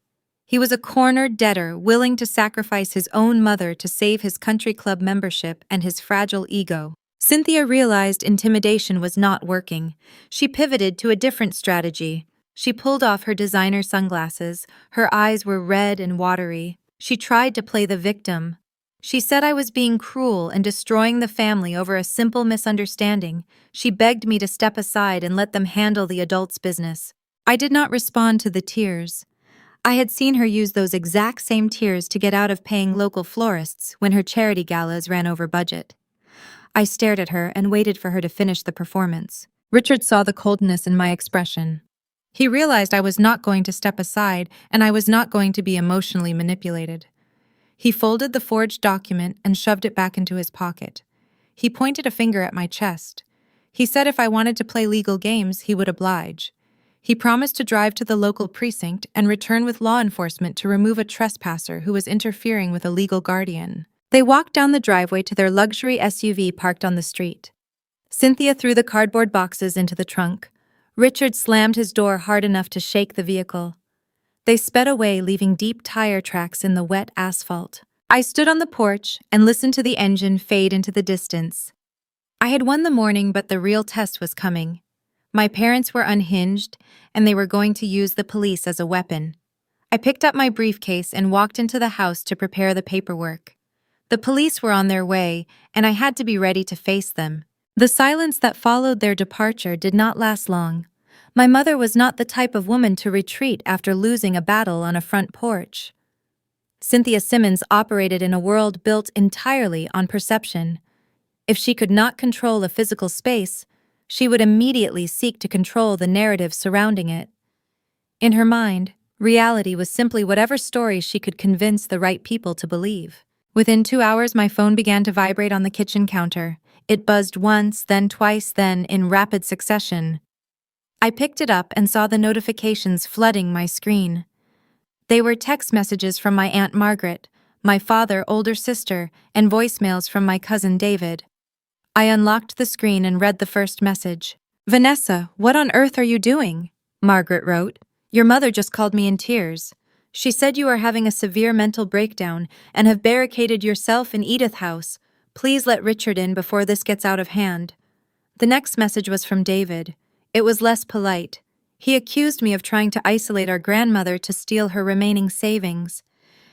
He was a cornered debtor willing to sacrifice his own mother to save his country club membership and his fragile ego. Cynthia realized intimidation was not working. She pivoted to a different strategy. She pulled off her designer sunglasses. Her eyes were red and watery. She tried to play the victim. She said I was being cruel and destroying the family over a simple misunderstanding. She begged me to step aside and let them handle the adults' business. I did not respond to the tears. I had seen her use those exact same tears to get out of paying local florists when her charity galas ran over budget. I stared at her and waited for her to finish the performance. Richard saw the coldness in my expression. He realized I was not going to step aside and I was not going to be emotionally manipulated. He folded the forged document and shoved it back into his pocket. He pointed a finger at my chest. He said if I wanted to play legal games, he would oblige. He promised to drive to the local precinct and return with law enforcement to remove a trespasser who was interfering with a legal guardian. They walked down the driveway to their luxury SUV parked on the street. Cynthia threw the cardboard boxes into the trunk. Richard slammed his door hard enough to shake the vehicle. They sped away, leaving deep tire tracks in the wet asphalt. I stood on the porch and listened to the engine fade into the distance. I had won the morning, but the real test was coming. My parents were unhinged, and they were going to use the police as a weapon. I picked up my briefcase and walked into the house to prepare the paperwork. The police were on their way, and I had to be ready to face them. The silence that followed their departure did not last long. My mother was not the type of woman to retreat after losing a battle on a front porch. Cynthia Simmons operated in a world built entirely on perception. If she could not control a physical space, she would immediately seek to control the narrative surrounding it. In her mind, reality was simply whatever stories she could convince the right people to believe. Within 2 hours, my phone began to vibrate on the kitchen counter. It buzzed once, then twice, then in rapid succession. I picked it up and saw the notifications flooding my screen. They were text messages from my Aunt Margaret, my father, older sister, and voicemails from my cousin David. I unlocked the screen and read the first message. "Vanessa, what on earth are you doing?" Margaret wrote. "Your mother just called me in tears. She said you are having a severe mental breakdown and have barricaded yourself in Edith House. Please let Richard in before this gets out of hand." The next message was from David. It was less polite. He accused me of trying to isolate our grandmother to steal her remaining savings.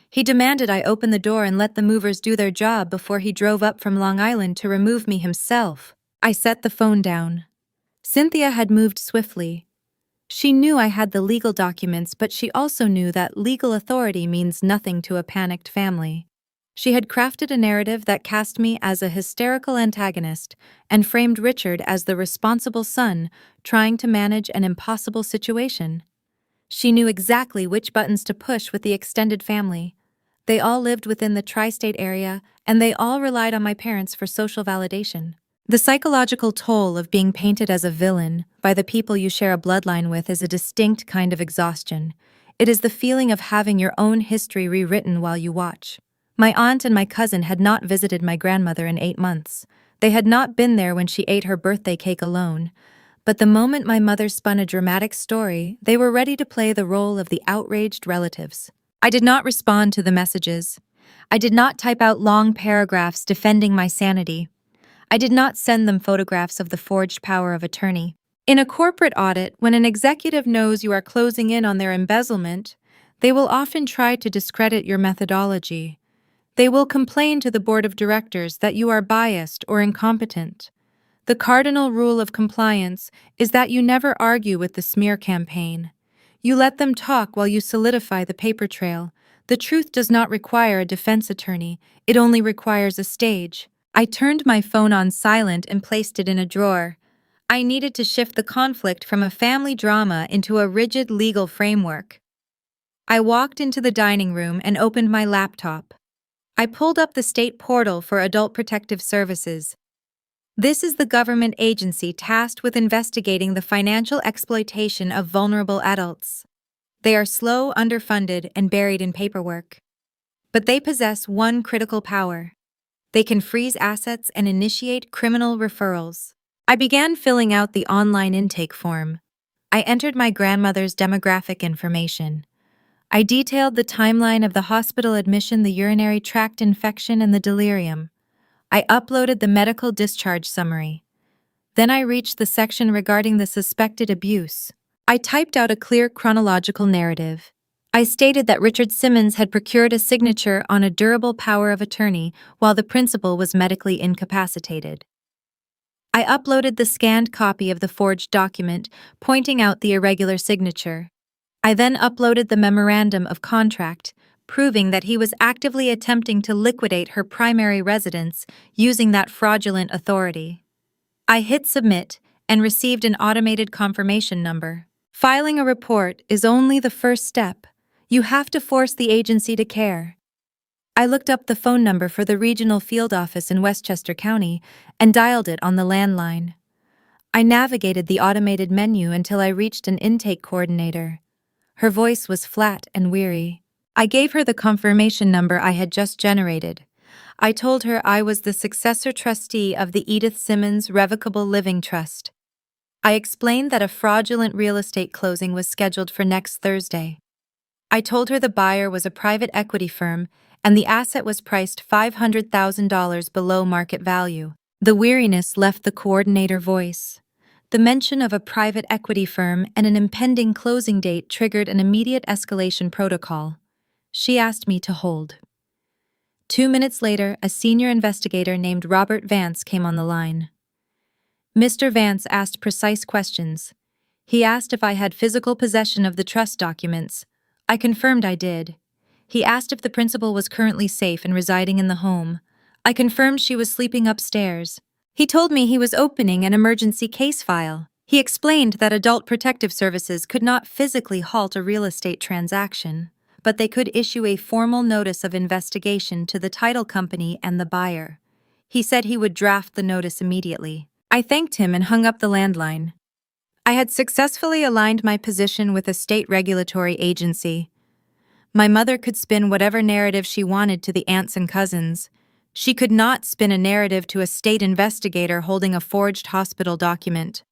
He demanded I open the door and let the movers do their job before he drove up from Long Island to remove me himself. I set the phone down. Cynthia had moved swiftly. She knew I had the legal documents, but she also knew that legal authority means nothing to a panicked family. She had crafted a narrative that cast me as a hysterical antagonist and framed Richard as the responsible son trying to manage an impossible situation. She knew exactly which buttons to push with the extended family. They all lived within the tri-state area, and they all relied on my parents for social validation. The psychological toll of being painted as a villain by the people you share a bloodline with is a distinct kind of exhaustion. It is the feeling of having your own history rewritten while you watch. My aunt and my cousin had not visited my grandmother in 8 months. They had not been there when she ate her birthday cake alone. But the moment my mother spun a dramatic story, they were ready to play the role of the outraged relatives. I did not respond to the messages. I did not type out long paragraphs defending my sanity. I did not send them photographs of the forged power of attorney. In a corporate audit, when an executive knows you are closing in on their embezzlement, they will often try to discredit your methodology. They will complain to the board of directors that you are biased or incompetent. The cardinal rule of compliance is that you never argue with the smear campaign. You let them talk while you solidify the paper trail. The truth does not require a defense attorney, it only requires a stage. I turned my phone on silent and placed it in a drawer. I needed to shift the conflict from a family drama into a rigid legal framework. I walked into the dining room and opened my laptop. I pulled up the state portal for Adult Protective Services. This is the government agency tasked with investigating the financial exploitation of vulnerable adults. They are slow, underfunded, and buried in paperwork. But they possess one critical power. They can freeze assets and initiate criminal referrals. I began filling out the online intake form. I entered my grandmother's demographic information. I detailed the timeline of the hospital admission, the urinary tract infection, and the delirium. I uploaded the medical discharge summary. Then I reached the section regarding the suspected abuse. I typed out a clear chronological narrative. I stated that Richard Simmons had procured a signature on a durable power of attorney while the principal was medically incapacitated. I uploaded the scanned copy of the forged document, pointing out the irregular signature. I then uploaded the memorandum of contract, proving that he was actively attempting to liquidate her primary residence using that fraudulent authority. I hit submit and received an automated confirmation number. Filing a report is only the first step. You have to force the agency to care. I looked up the phone number for the regional field office in Westchester County and dialed it on the landline. I navigated the automated menu until I reached an intake coordinator. Her voice was flat and weary. I gave her the confirmation number I had just generated. I told her I was the successor trustee of the Edith Simmons Revocable Living Trust. I explained that a fraudulent real estate closing was scheduled for next Thursday. I told her the buyer was a private equity firm and the asset was priced $500,000 below market value. The weariness left the coordinator voice. The mention of a private equity firm and an impending closing date triggered an immediate escalation protocol. She asked me to hold. 2 minutes later, a senior investigator named Robert Vance came on the line. Mr. Vance asked precise questions. He asked if I had physical possession of the trust documents. I confirmed I did. He asked if the principal was currently safe and residing in the home. I confirmed she was sleeping upstairs. He told me he was opening an emergency case file. He explained that Adult Protective Services could not physically halt a real estate transaction, but they could issue a formal notice of investigation to the title company and the buyer. He said he would draft the notice immediately. I thanked him and hung up the landline. I had successfully aligned my position with a state regulatory agency. My mother could spin whatever narrative she wanted to the aunts and cousins. She could not spin a narrative to a state investigator holding a forged hospital document.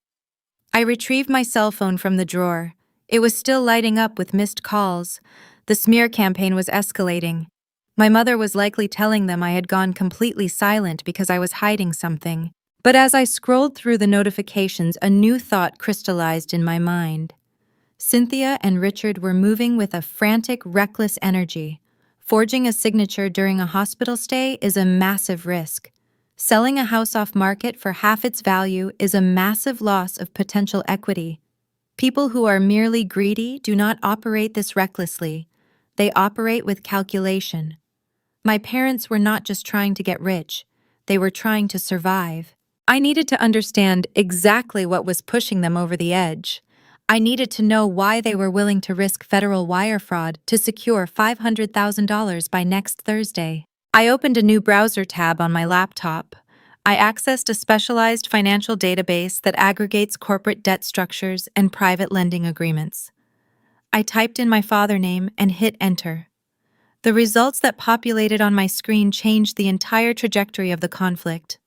I retrieved my cell phone from the drawer. It was still lighting up with missed calls. The smear campaign was escalating. My mother was likely telling them I had gone completely silent because I was hiding something. But as I scrolled through the notifications, a new thought crystallized in my mind. Cynthia and Richard were moving with a frantic, reckless energy. Forging a signature during a hospital stay is a massive risk. Selling a house off market for half its value is a massive loss of potential equity. People who are merely greedy do not operate this recklessly. They operate with calculation. My parents were not just trying to get rich. They were trying to survive. I needed to understand exactly what was pushing them over the edge. I needed to know why they were willing to risk federal wire fraud to secure $500,000 by next Thursday. I opened a new browser tab on my laptop. I accessed a specialized financial database that aggregates corporate debt structures and private lending agreements. I typed in my father name and hit enter. The results that populated on my screen changed the entire trajectory of the conflict.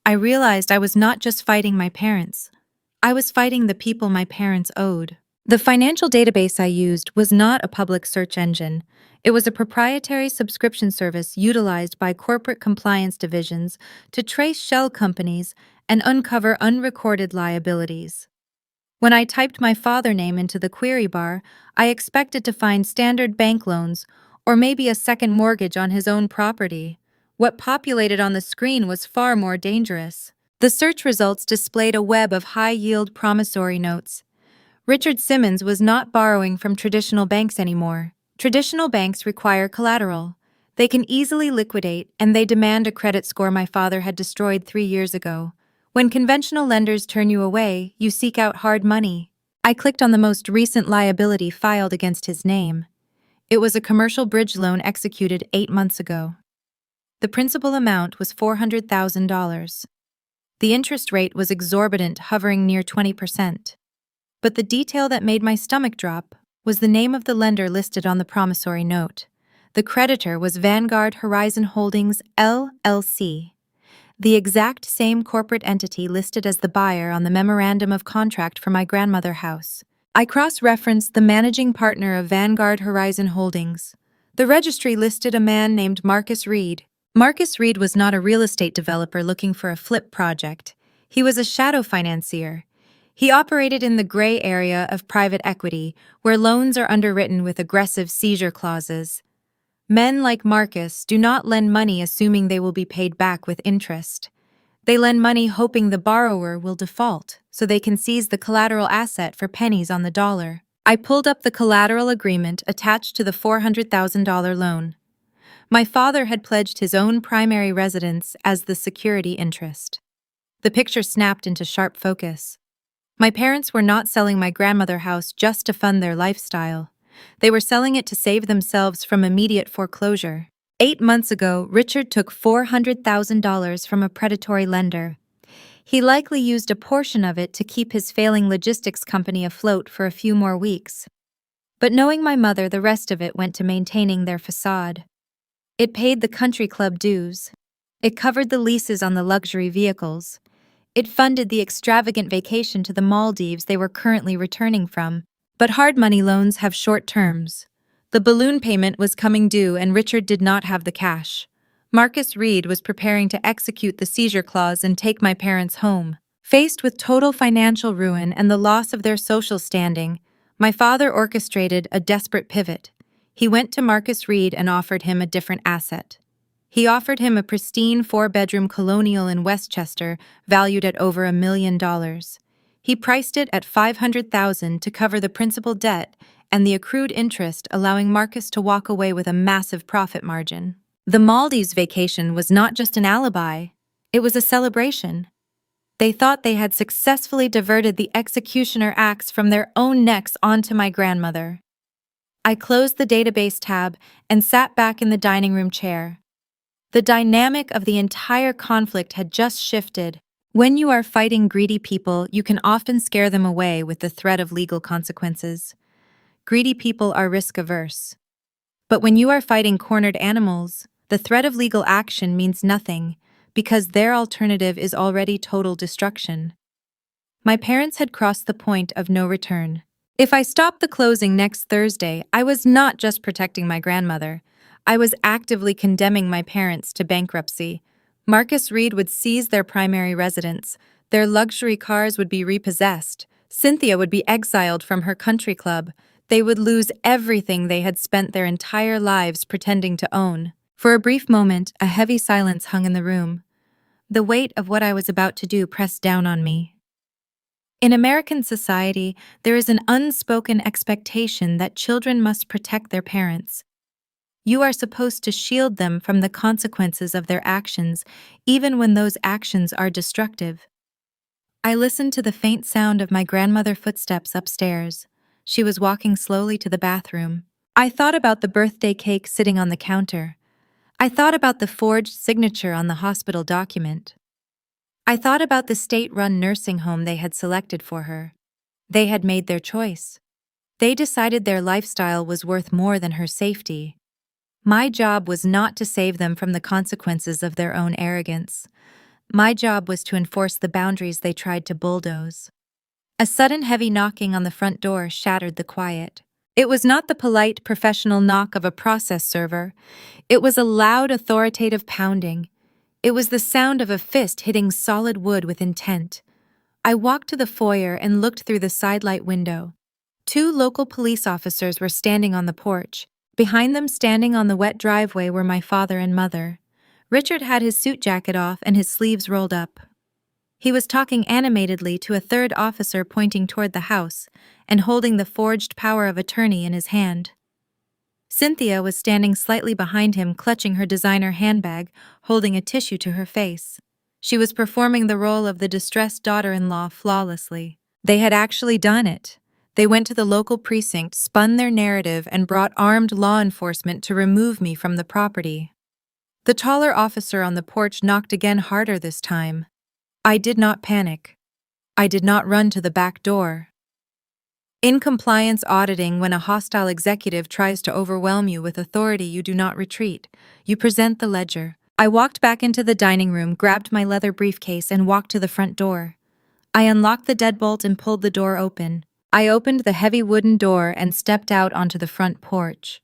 I realized I was not just fighting my parents. I was fighting the people my parents owed. The financial database I used was not a public search engine. It was a proprietary subscription service utilized by corporate compliance divisions to trace shell companies and uncover unrecorded liabilities. When I typed my father name into the query bar, I expected to find standard bank loans or maybe a second mortgage on his own property. What populated on the screen was far more dangerous. The search results displayed a web of high-yield promissory notes. Richard Simmons was not borrowing from traditional banks anymore. Traditional banks require collateral. They can easily liquidate, and they demand a credit score my father had destroyed 3 years ago. When conventional lenders turn you away, you seek out hard money. I clicked on the most recent liability filed against his name. It was a commercial bridge loan executed 8 months ago. The principal amount was $400,000. The interest rate was exorbitant, hovering near 20%. But the detail that made my stomach drop was the name of the lender listed on the promissory note. The creditor was Vanguard Horizon Holdings, LLC, the exact same corporate entity listed as the buyer on the memorandum of contract for my grandmother's house. I cross-referenced the managing partner of Vanguard Horizon Holdings. The registry listed a man named Marcus Reed. Marcus Reed was not a real estate developer looking for a flip project. He was a shadow financier. He operated in the gray area of private equity, where loans are underwritten with aggressive seizure clauses. Men like Marcus do not lend money assuming they will be paid back with interest. They lend money hoping the borrower will default, so they can seize the collateral asset for pennies on the dollar. I pulled up the collateral agreement attached to the $400,000 loan. My father had pledged his own primary residence as the security interest. The picture snapped into sharp focus. My parents were not selling my grandmother's house just to fund their lifestyle. They were selling it to save themselves from immediate foreclosure. 8 months ago, Richard took $400,000 from a predatory lender. He likely used a portion of it to keep his failing logistics company afloat for a few more weeks. But knowing my mother, the rest of it went to maintaining their facade. It paid the country club dues. It covered the leases on the luxury vehicles. It funded the extravagant vacation to the Maldives they were currently returning from. But hard money loans have short terms. The balloon payment was coming due and Richard did not have the cash. Marcus Reed was preparing to execute the seizure clause and take my parents home. Faced with total financial ruin and the loss of their social standing, my father orchestrated a desperate pivot. He went to Marcus Reed and offered him a different asset. He offered him a pristine four-bedroom colonial in Westchester valued at over $1 million. He priced it at $500,000 to cover the principal debt and the accrued interest, allowing Marcus to walk away with a massive profit margin. The Maldives vacation was not just an alibi, it was a celebration. They thought they had successfully diverted the executioner axe from their own necks onto my grandmother. I closed the database tab and sat back in the dining room chair. The dynamic of the entire conflict had just shifted. When you are fighting greedy people, you can often scare them away with the threat of legal consequences. Greedy people are risk-averse. But when you are fighting cornered animals, the threat of legal action means nothing, because their alternative is already total destruction. My parents had crossed the point of no return. If I stopped the closing next Thursday, I was not just protecting my grandmother. I was actively condemning my parents to bankruptcy. Marcus Reed would seize their primary residence. Their luxury cars would be repossessed. Cynthia would be exiled from her country club. They would lose everything they had spent their entire lives pretending to own. For a brief moment, a heavy silence hung in the room. The weight of what I was about to do pressed down on me. In American society, there is an unspoken expectation that children must protect their parents. You are supposed to shield them from the consequences of their actions, even when those actions are destructive. I listened to the faint sound of my grandmother's footsteps upstairs. She was walking slowly to the bathroom. I thought about the birthday cake sitting on the counter. I thought about the forged signature on the hospital document. I thought about the state-run nursing home they had selected for her. They had made their choice. They decided their lifestyle was worth more than her safety. My job was not to save them from the consequences of their own arrogance. My job was to enforce the boundaries they tried to bulldoze. A sudden heavy knocking on the front door shattered the quiet. It was not the polite, professional knock of a process server. It was a loud, authoritative pounding. It was the sound of a fist hitting solid wood with intent. I walked to the foyer and looked through the sidelight window. 2 local police officers were standing on the porch. Behind them, standing on the wet driveway, were my father and mother. Richard had his suit jacket off and his sleeves rolled up. He was talking animatedly to a third officer pointing toward the house and holding the forged power of attorney in his hand. Cynthia was standing slightly behind him, clutching her designer handbag, holding a tissue to her face. She was performing the role of the distressed daughter-in-law flawlessly. They had actually done it. They went to the local precinct, spun their narrative, and brought armed law enforcement to remove me from the property. The taller officer on the porch knocked again, harder this time. I did not panic. I did not run to the back door. In compliance auditing, when a hostile executive tries to overwhelm you with authority, you do not retreat. You present the ledger. I walked back into the dining room, grabbed my leather briefcase, and walked to the front door. I unlocked the deadbolt and pulled the door open. I opened the heavy wooden door and stepped out onto the front porch.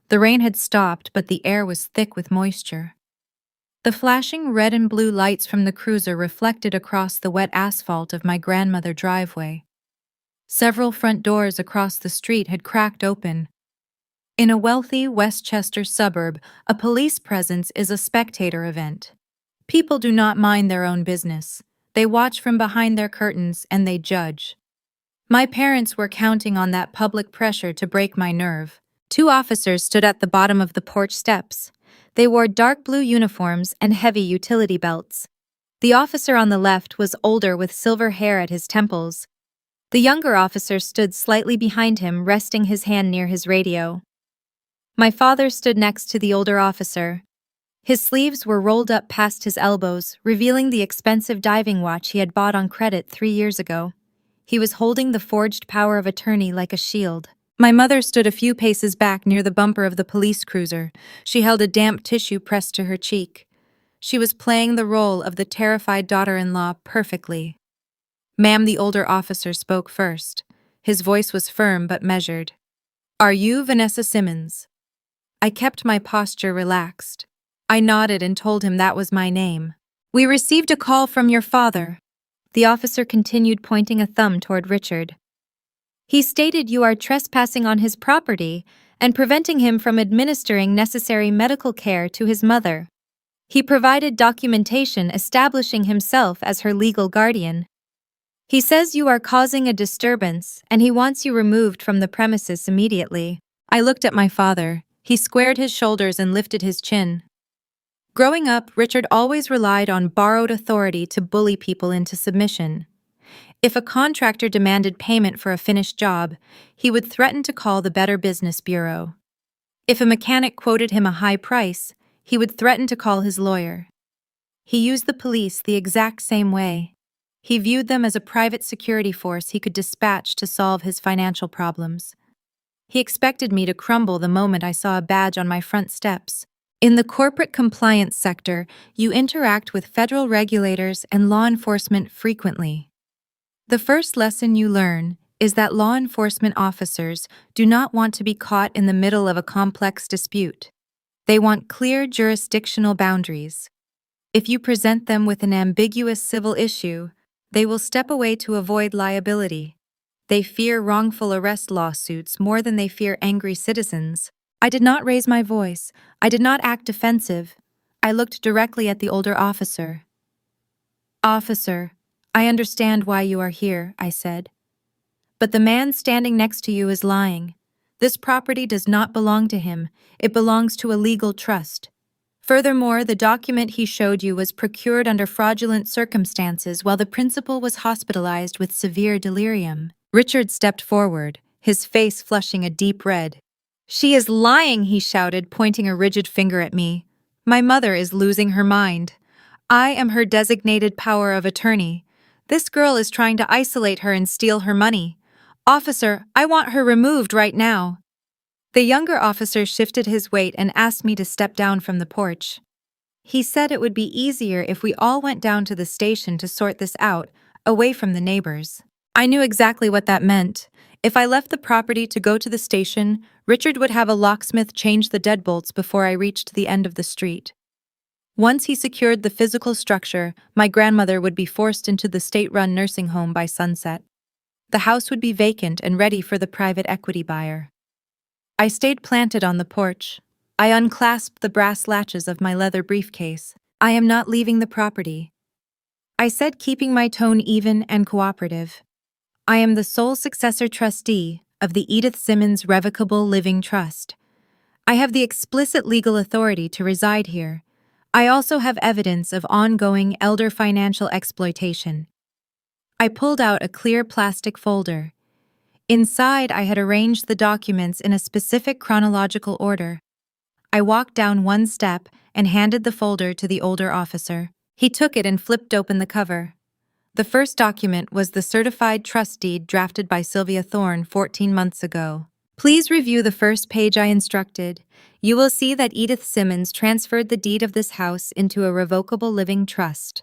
The rain had stopped, but the air was thick with moisture. The flashing red and blue lights from the cruiser reflected across the wet asphalt of my grandmother's driveway. Several front doors across the street had cracked open. In a wealthy Westchester suburb, a police presence is a spectator event. People do not mind their own business. They watch from behind their curtains and they judge. My parents were counting on that public pressure to break my nerve. 2 officers stood at the bottom of the porch steps. They wore dark blue uniforms and heavy utility belts. The officer on the left was older, with silver hair at his temples. The younger officer stood slightly behind him, resting his hand near his radio. My father stood next to the older officer. His sleeves were rolled up past his elbows, revealing the expensive diving watch he had bought on credit 3 years ago. He was holding the forged power of attorney like a shield. My mother stood a few paces back near the bumper of the police cruiser. She held a damp tissue pressed to her cheek. She was playing the role of the terrified daughter-in-law perfectly. "Ma'am," the older officer spoke first. His voice was firm but measured. "Are you Vanessa Simmons?" I kept my posture relaxed. I nodded and told him that was my name. "We received a call from your father." The officer continued, pointing a thumb toward Richard. He stated you are trespassing on his property and preventing him from administering necessary medical care to his mother. He provided documentation establishing himself as her legal guardian. He says you are causing a disturbance and he wants you removed from the premises immediately. I looked at my father. He squared his shoulders and lifted his chin. Growing up, Richard always relied on borrowed authority to bully people into submission. If a contractor demanded payment for a finished job, he would threaten to call the Better Business Bureau. If a mechanic quoted him a high price, he would threaten to call his lawyer. He used the police the exact same way. He viewed them as a private security force he could dispatch to solve his financial problems. He expected me to crumble the moment I saw a badge on my front steps. In the corporate compliance sector, you interact with federal regulators and law enforcement frequently. The first lesson you learn is that law enforcement officers do not want to be caught in the middle of a complex dispute. They want clear jurisdictional boundaries. If you present them with an ambiguous civil issue, they will step away to avoid liability. They fear wrongful arrest lawsuits more than they fear angry citizens. I did not raise my voice. I did not act defensive. I looked directly at the older officer. "Officer, I understand why you are here," I said. "But the man standing next to you is lying. This property does not belong to him. It belongs to a legal trust. Furthermore, the document he showed you was procured under fraudulent circumstances while the principal was hospitalized with severe delirium." Richard stepped forward, his face flushing a deep red. "She is lying," he shouted, pointing a rigid finger at me. "My mother is losing her mind. I am her designated power of attorney. This girl is trying to isolate her and steal her money. Officer, I want her removed right now." The younger officer shifted his weight and asked me to step down from the porch. He said it would be easier if we all went down to the station to sort this out, away from the neighbors. I knew exactly what that meant. If I left the property to go to the station, Richard would have a locksmith change the deadbolts before I reached the end of the street. Once he secured the physical structure, my grandmother would be forced into the state-run nursing home by sunset. The house would be vacant and ready for the private equity buyer. I stayed planted on the porch. I unclasped the brass latches of my leather briefcase. "I am not leaving the property," I said, keeping my tone even and cooperative. "I am the sole successor trustee of the Edith Simmons Revocable Living Trust. I have the explicit legal authority to reside here. I also have evidence of ongoing elder financial exploitation." I pulled out a clear plastic folder. Inside, I had arranged the documents in a specific chronological order. I walked down one step and handed the folder to the older officer. He took it and flipped open the cover. The first document was the certified trust deed drafted by Sylvia Thorne 14 months ago. "Please review the first page," I instructed. "You will see that Edith Simmons transferred the deed of this house into a revocable living trust.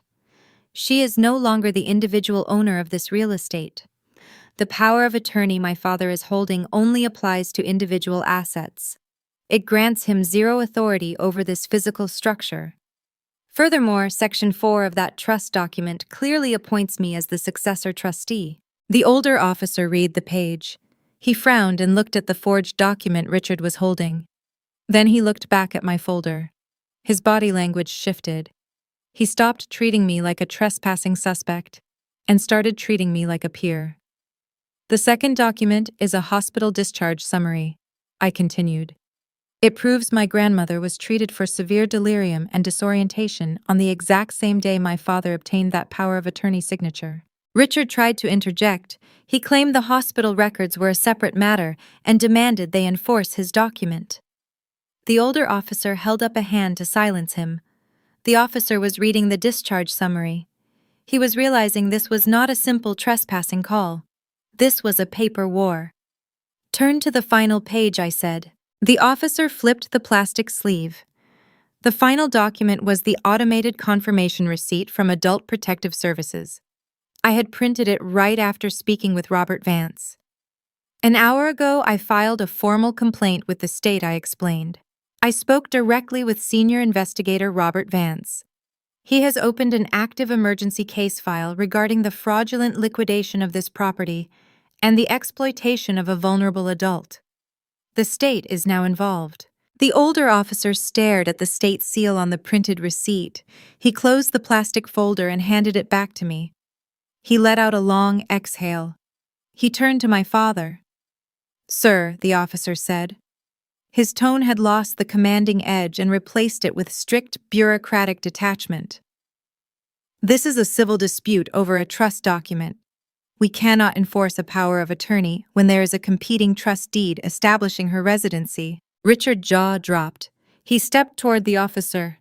She is no longer the individual owner of this real estate. The power of attorney my father is holding only applies to individual assets. It grants him zero authority over this physical structure. Furthermore, Section 4 of that trust document clearly appoints me as the successor trustee." The older officer read the page. He frowned and looked at the forged document Richard was holding. Then he looked back at my folder. His body language shifted. He stopped treating me like a trespassing suspect and started treating me like a peer. "The second document is a hospital discharge summary," I continued. "It proves my grandmother was treated for severe delirium and disorientation on the exact same day my father obtained that power of attorney signature." Richard tried to interject. He claimed the hospital records were a separate matter and demanded they enforce his document. The older officer held up a hand to silence him. The officer was reading the discharge summary. He was realizing this was not a simple trespassing call. This was a paper war. "Turn to the final page," I said. The officer flipped the plastic sleeve. The final document was the automated confirmation receipt from Adult Protective Services. I had printed it right after speaking with Robert Vance. "An hour ago, I filed a formal complaint with the state," I explained. "I spoke directly with senior investigator Robert Vance. He has opened an active emergency case file regarding the fraudulent liquidation of this property and the exploitation of a vulnerable adult. The state is now involved. The older officer stared at the state seal on the printed receipt. He closed the plastic folder and handed it back to me. He let out a long exhale. He turned to my father. "Sir," the officer said. His tone had lost the commanding edge and replaced it with strict bureaucratic detachment. "This is a civil dispute over a trust document. We cannot enforce a power of attorney when there is a competing trust deed establishing her residency." Richard's jaw dropped. He stepped toward the officer.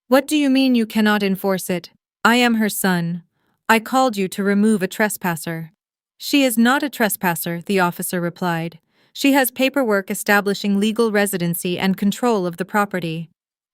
"What do you mean you cannot enforce it? I am her son. I called you to remove a trespasser." "She is not a trespasser," the officer replied. "She has paperwork establishing legal residency and control of the property.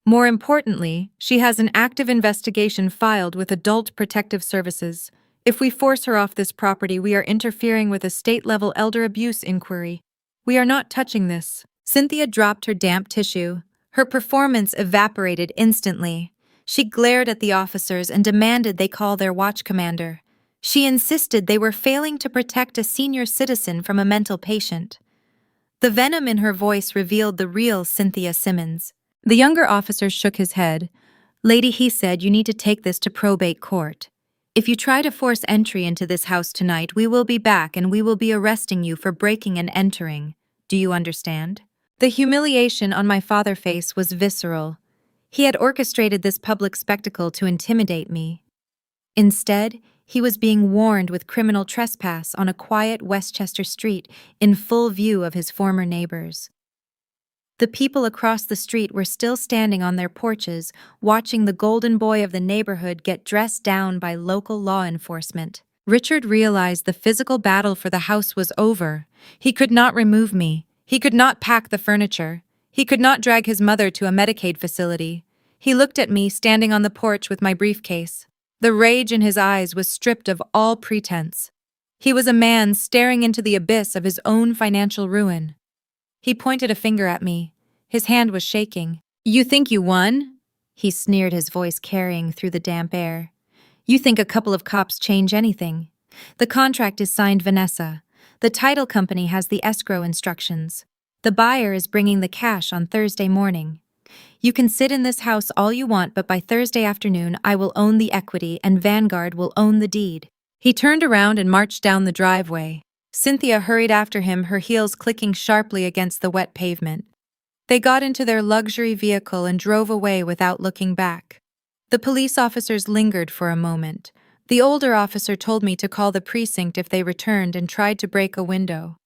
More importantly, she has an active investigation filed with Adult Protective Services. If we force her off this property, we are interfering with a state-level elder abuse inquiry. We are not touching this." Cynthia dropped her damp tissue. Her performance evaporated instantly. She glared at the officers and demanded they call their watch commander. She insisted they were failing to protect a senior citizen from a mental patient. The venom in her voice revealed the real Cynthia Simmons. The younger officer shook his head. "Lady," he said, "you need to take this to probate court. If you try to force entry into this house tonight, we will be back and we will be arresting you for breaking and entering. Do you understand?" The humiliation on my father's face was visceral. He had orchestrated this public spectacle to intimidate me. Instead, he was being warned with criminal trespass on a quiet Westchester street in full view of his former neighbors. The people across the street were still standing on their porches, watching the golden boy of the neighborhood get dressed down by local law enforcement. Richard realized the physical battle for the house was over. He could not remove me. He could not pack the furniture. He could not drag his mother to a Medicaid facility. He looked at me standing on the porch with my briefcase. The rage in his eyes was stripped of all pretense. He was a man staring into the abyss of his own financial ruin. He pointed a finger at me. His hand was shaking. "You think you won?" He sneered, his voice carrying through the damp air. "You think a couple of cops change anything? The contract is signed, Vanessa. The title company has the escrow instructions. The buyer is bringing the cash on Thursday morning. You can sit in this house all you want, but by Thursday afternoon I will own the equity and Vanguard will own the deed." He turned around and marched down the driveway. Cynthia hurried after him, her heels clicking sharply against the wet pavement. They got into their luxury vehicle and drove away without looking back. The police officers lingered for a moment. The older officer told me to call the precinct if they returned and tried to break a window.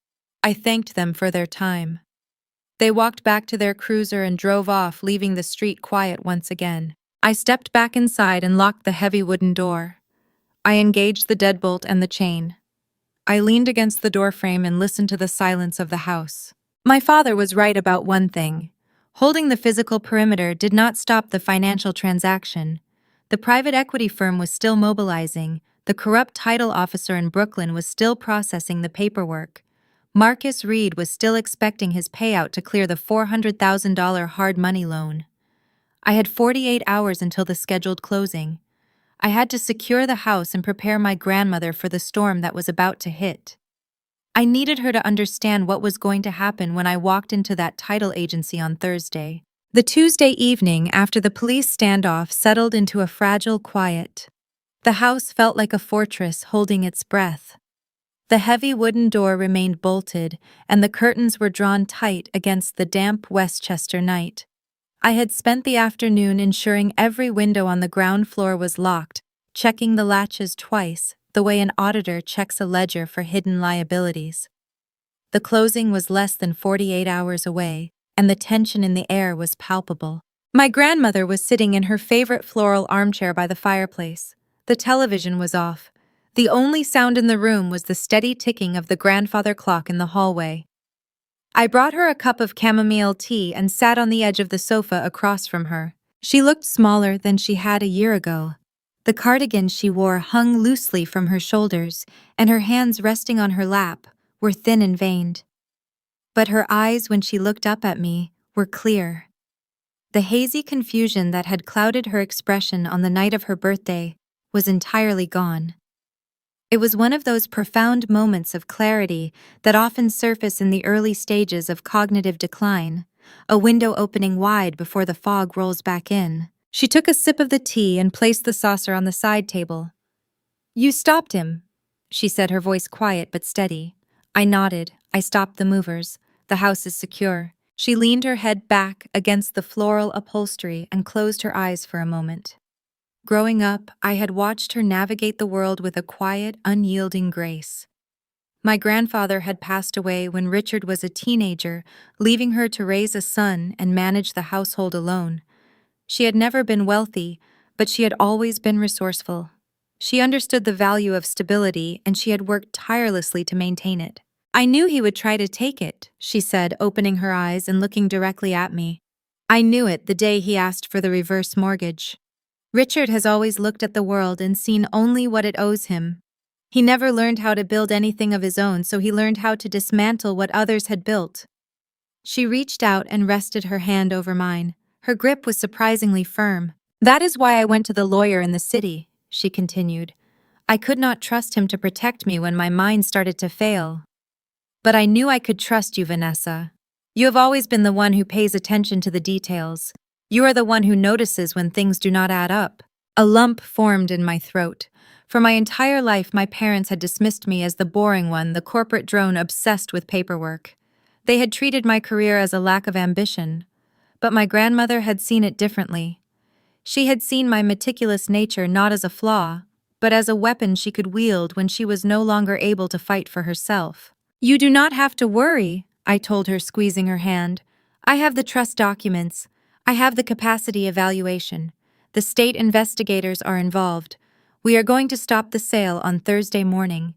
I thanked them for their time. They walked back to their cruiser and drove off, leaving the street quiet once again. I stepped back inside and locked the heavy wooden door. I engaged the deadbolt and the chain. I leaned against the doorframe and listened to the silence of the house. My father was right about one thing. Holding the physical perimeter did not stop the financial transaction. The private equity firm was still mobilizing. The corrupt title officer in Brooklyn was still processing the paperwork. Marcus Reed was still expecting his payout to clear the $400,000 hard money loan. I had 48 hours until the scheduled closing. I had to secure the house and prepare my grandmother for the storm that was about to hit. I needed her to understand what was going to happen when I walked into that title agency on Thursday. The Tuesday evening after the police standoff settled into a fragile quiet. The house felt like a fortress holding its breath. The heavy wooden door remained bolted, and the curtains were drawn tight against the damp Westchester night. I had spent the afternoon ensuring every window on the ground floor was locked, checking the latches twice, the way an auditor checks a ledger for hidden liabilities. The closing was less than 48 hours away, and the tension in the air was palpable. My grandmother was sitting in her favorite floral armchair by the fireplace. The television was off. The only sound in the room was the steady ticking of the grandfather clock in the hallway. I brought her a cup of chamomile tea and sat on the edge of the sofa across from her. She looked smaller than she had a year ago. The cardigan she wore hung loosely from her shoulders, and her hands resting on her lap were thin and veined. But her eyes, when she looked up at me, were clear. The hazy confusion that had clouded her expression on the night of her birthday was entirely gone. It was one of those profound moments of clarity that often surface in the early stages of cognitive decline, a window opening wide before the fog rolls back in. She took a sip of the tea and placed the saucer on the side table. "You stopped him," she said, her voice quiet but steady. I nodded. I stopped the movers. The house is secure. She leaned her head back against the floral upholstery and closed her eyes for a moment. Growing up, I had watched her navigate the world with a quiet, unyielding grace. My grandfather had passed away when Richard was a teenager, leaving her to raise a son and manage the household alone. She had never been wealthy, but she had always been resourceful. She understood the value of stability, and she had worked tirelessly to maintain it. "I knew he would try to take it," she said, opening her eyes and looking directly at me. "I knew it the day he asked for the reverse mortgage. Richard has always looked at the world and seen only what it owes him. He never learned how to build anything of his own, so he learned how to dismantle what others had built." She reached out and rested her hand over mine. Her grip was surprisingly firm. "That is why I went to the lawyer in the city," she continued. "I could not trust him to protect me when my mind started to fail. But I knew I could trust you, Vanessa. You have always been the one who pays attention to the details. You are the one who notices when things do not add up." A lump formed in my throat. For my entire life, my parents had dismissed me as the boring one, the corporate drone obsessed with paperwork. They had treated my career as a lack of ambition. But my grandmother had seen it differently. She had seen my meticulous nature not as a flaw, but as a weapon she could wield when she was no longer able to fight for herself. "You do not have to worry," I told her, squeezing her hand. "I have the trust documents. I have the capacity evaluation. The state investigators are involved. We are going to stop the sale on Thursday morning."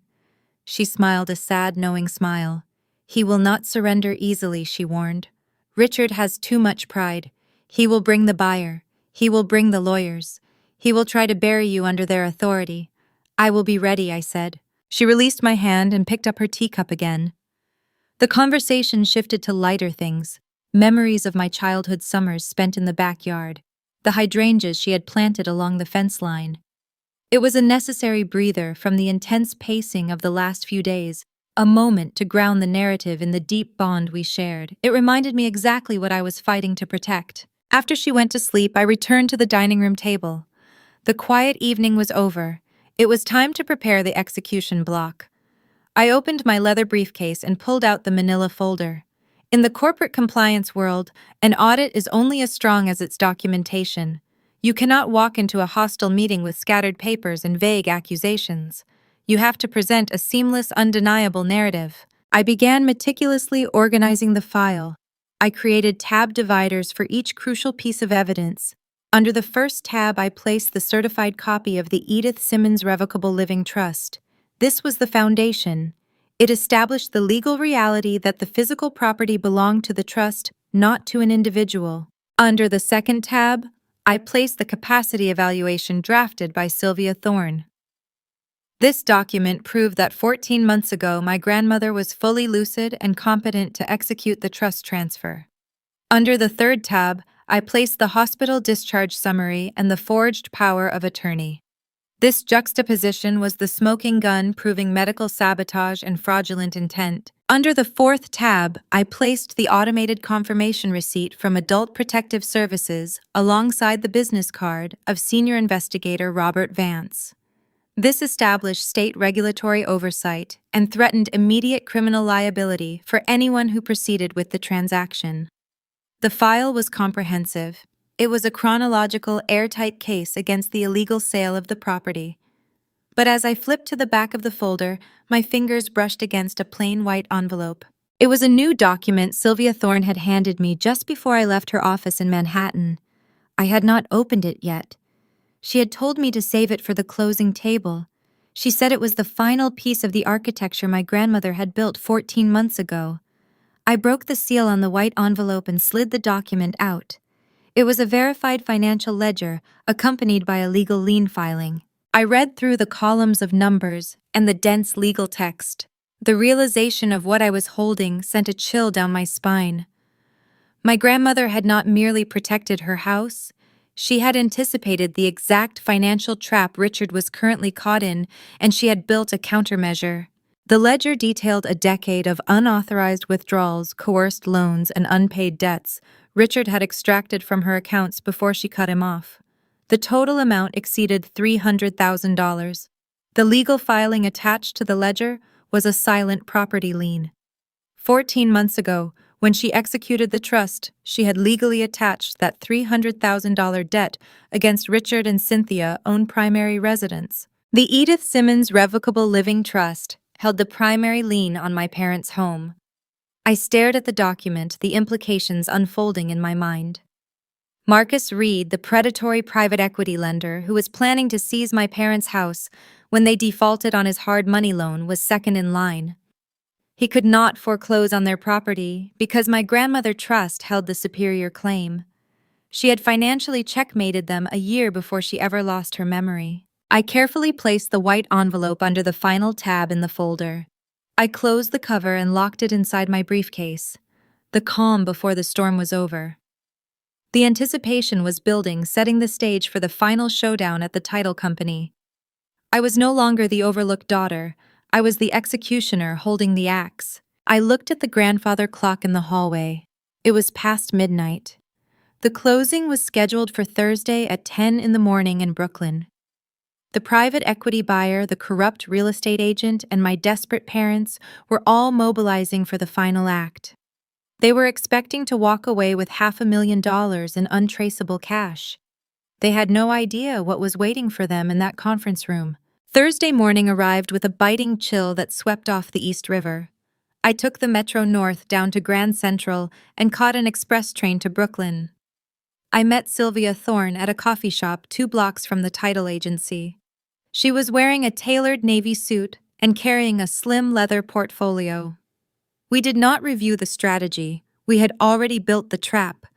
She smiled a sad, knowing smile. "He will not surrender easily," she warned. "Richard has too much pride. He will bring the buyer. He will bring the lawyers. He will try to bury you under their authority." "I will be ready," I said. She released my hand and picked up her teacup again. The conversation shifted to lighter things, memories of my childhood summers spent in the backyard, the hydrangeas she had planted along the fence line. It was a necessary breather from the intense pacing of the last few days, a moment to ground the narrative in the deep bond we shared. It reminded me exactly what I was fighting to protect. After she went to sleep, I returned to the dining room table. The quiet evening was over. It was time to prepare the execution block. I opened my leather briefcase and pulled out the manila folder. In the corporate compliance world, an audit is only as strong as its documentation. You cannot walk into a hostile meeting with scattered papers and vague accusations. You have to present a seamless, undeniable narrative. I began meticulously organizing the file. I created tab dividers for each crucial piece of evidence. Under the first tab, I placed the certified copy of the Edith Simmons Revocable Living Trust. This was the foundation. It established the legal reality that the physical property belonged to the trust, not to an individual. Under the second tab, I placed the capacity evaluation drafted by Sylvia Thorne. This document proved that 14 months ago my grandmother was fully lucid and competent to execute the trust transfer. Under the third tab, I placed the hospital discharge summary and the forged power of attorney. This juxtaposition was the smoking gun proving medical sabotage and fraudulent intent. Under the fourth tab, I placed the automated confirmation receipt from Adult Protective Services alongside the business card of Senior Investigator Robert Vance. This established state regulatory oversight and threatened immediate criminal liability for anyone who proceeded with the transaction. The file was comprehensive. It was a chronological, airtight case against the illegal sale of the property. But as I flipped to the back of the folder, my fingers brushed against a plain white envelope. It was a new document Sylvia Thorne had handed me just before I left her office in Manhattan. I had not opened it yet. She had told me to save it for the closing table. She said it was the final piece of the architecture my grandmother had built 14 months ago. I broke the seal on the white envelope and slid the document out. It was a verified financial ledger, accompanied by a legal lien filing. I read through the columns of numbers and the dense legal text. The realization of what I was holding sent a chill down my spine. My grandmother had not merely protected her house, she had anticipated the exact financial trap Richard was currently caught in, and she had built a countermeasure. The ledger detailed a decade of unauthorized withdrawals, coerced loans, and unpaid debts Richard had extracted from her accounts before she cut him off. The total amount exceeded $300,000. The legal filing attached to the ledger was a silent property lien. 14 months ago, when she executed the trust, she had legally attached that $300,000 debt against Richard and Cynthia, own primary residence. The Edith Simmons Revocable Living Trust held the primary lien on my parents' home. I stared at the document, the implications unfolding in my mind. Marcus Reed, the predatory private equity lender who was planning to seize my parents' house when they defaulted on his hard money loan, was second in line. He could not foreclose on their property because my grandmother trust held the superior claim. She had financially checkmated them a year before she ever lost her memory. I carefully placed the white envelope under the final tab in the folder. I closed the cover and locked it inside my briefcase. The calm before the storm was over. The anticipation was building, setting the stage for the final showdown at the title company. I was no longer the overlooked daughter. I was the executioner holding the axe. I looked at the grandfather clock in the hallway. It was past midnight. The closing was scheduled for Thursday at 10 in the morning in Brooklyn. The private equity buyer, the corrupt real estate agent, and my desperate parents were all mobilizing for the final act. They were expecting to walk away with $500,000 in untraceable cash. They had no idea what was waiting for them in that conference room. Thursday morning arrived with a biting chill that swept off the East River. I took the Metro North down to Grand Central and caught an express train to Brooklyn. I met Sylvia Thorne at a coffee shop 2 blocks from the title agency. She was wearing a tailored navy suit and carrying a slim leather portfolio. We did not review the strategy. We had already built the trap.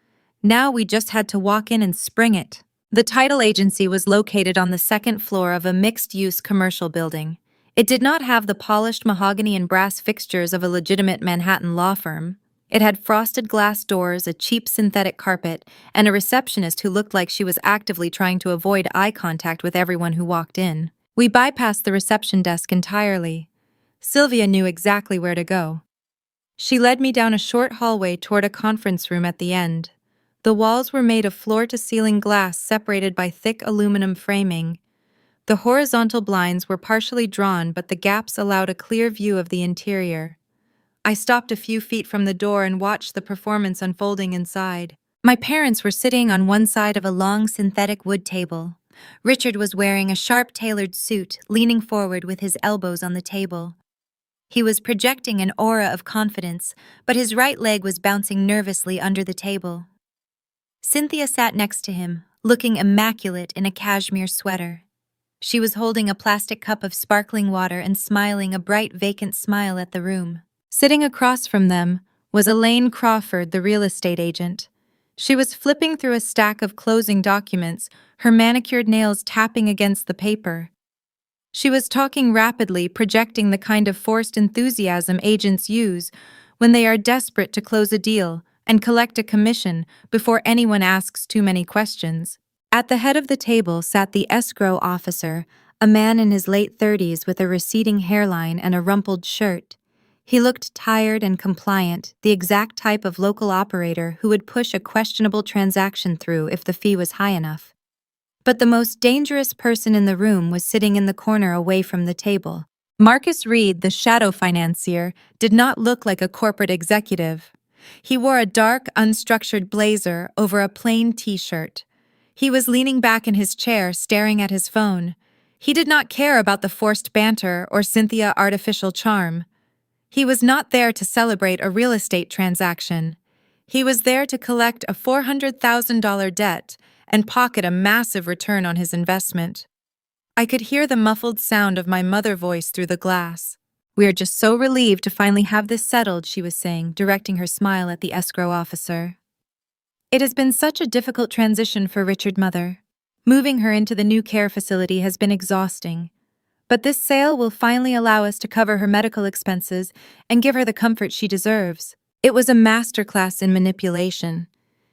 Now we just had to walk in and spring it. The title agency was located on the second floor of a mixed-use commercial building. It did not have the polished mahogany and brass fixtures of a legitimate Manhattan law firm. It had frosted glass doors, a cheap synthetic carpet, and a receptionist who looked like she was actively trying to avoid eye contact with everyone who walked in. We bypassed the reception desk entirely. Sylvia knew exactly where to go. She led me down a short hallway toward a conference room at the end. The walls were made of floor-to-ceiling glass separated by thick aluminum framing. The horizontal blinds were partially drawn, but the gaps allowed a clear view of the interior. I stopped a few feet from the door and watched the performance unfolding inside. My parents were sitting on one side of a long synthetic wood table. Richard was wearing a sharp-tailored suit, leaning forward with his elbows on the table. He was projecting an aura of confidence, but his right leg was bouncing nervously under the table. Cynthia sat next to him, looking immaculate in a cashmere sweater. She was holding a plastic cup of sparkling water and smiling a bright, vacant smile at the room. Sitting across from them was Elaine Crawford, the real estate agent. She was flipping through a stack of closing documents, her manicured nails tapping against the paper. She was talking rapidly, projecting the kind of forced enthusiasm agents use when they are desperate to close a deal and collect a commission before anyone asks too many questions. At the head of the table sat the escrow officer, a man in his late 30s with a receding hairline and a rumpled shirt. He looked tired and compliant, the exact type of local operator who would push a questionable transaction through if the fee was high enough. But the most dangerous person in the room was sitting in the corner away from the table. Marcus Reed, the shadow financier, did not look like a corporate executive. He wore a dark, unstructured blazer over a plain t-shirt. He was leaning back in his chair, staring at his phone. He did not care about the forced banter or Cynthia's artificial charm. He was not there to celebrate a real estate transaction. He was there to collect a $400,000 debt and pocket a massive return on his investment. I could hear the muffled sound of my mother's voice through the glass. "We are just so relieved to finally have this settled," she was saying, directing her smile at the escrow officer. "It has been such a difficult transition for Richard, Mother. Moving her into the new care facility has been exhausting. But this sale will finally allow us to cover her medical expenses and give her the comfort she deserves. It was a masterclass in manipulation.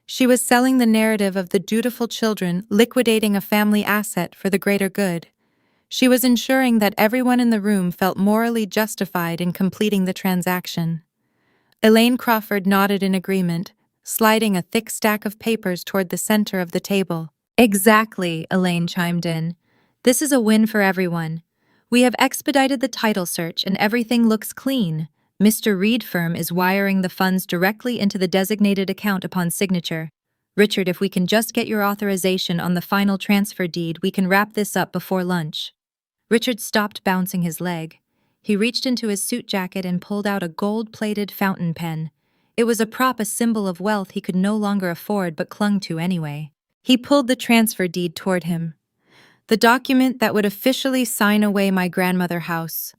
She was selling the narrative of the dutiful children liquidating a family asset for the greater good. She was ensuring that everyone in the room felt morally justified in completing the transaction. Elaine Crawford nodded in agreement, sliding a thick stack of papers toward the center of the table. Exactly, Elaine chimed in. This is a win for everyone. We have expedited the title search and everything looks clean. Mr. Reed firm is wiring the funds directly into the designated account upon signature. Richard, if we can just get your authorization on the final transfer deed, we can wrap this up before lunch. Richard stopped bouncing his leg. He reached into his suit jacket and pulled out a gold-plated fountain pen. It was a symbol of wealth he could no longer afford but clung to anyway. He pulled the transfer deed toward him. The document that would officially sign away my grandmother's house.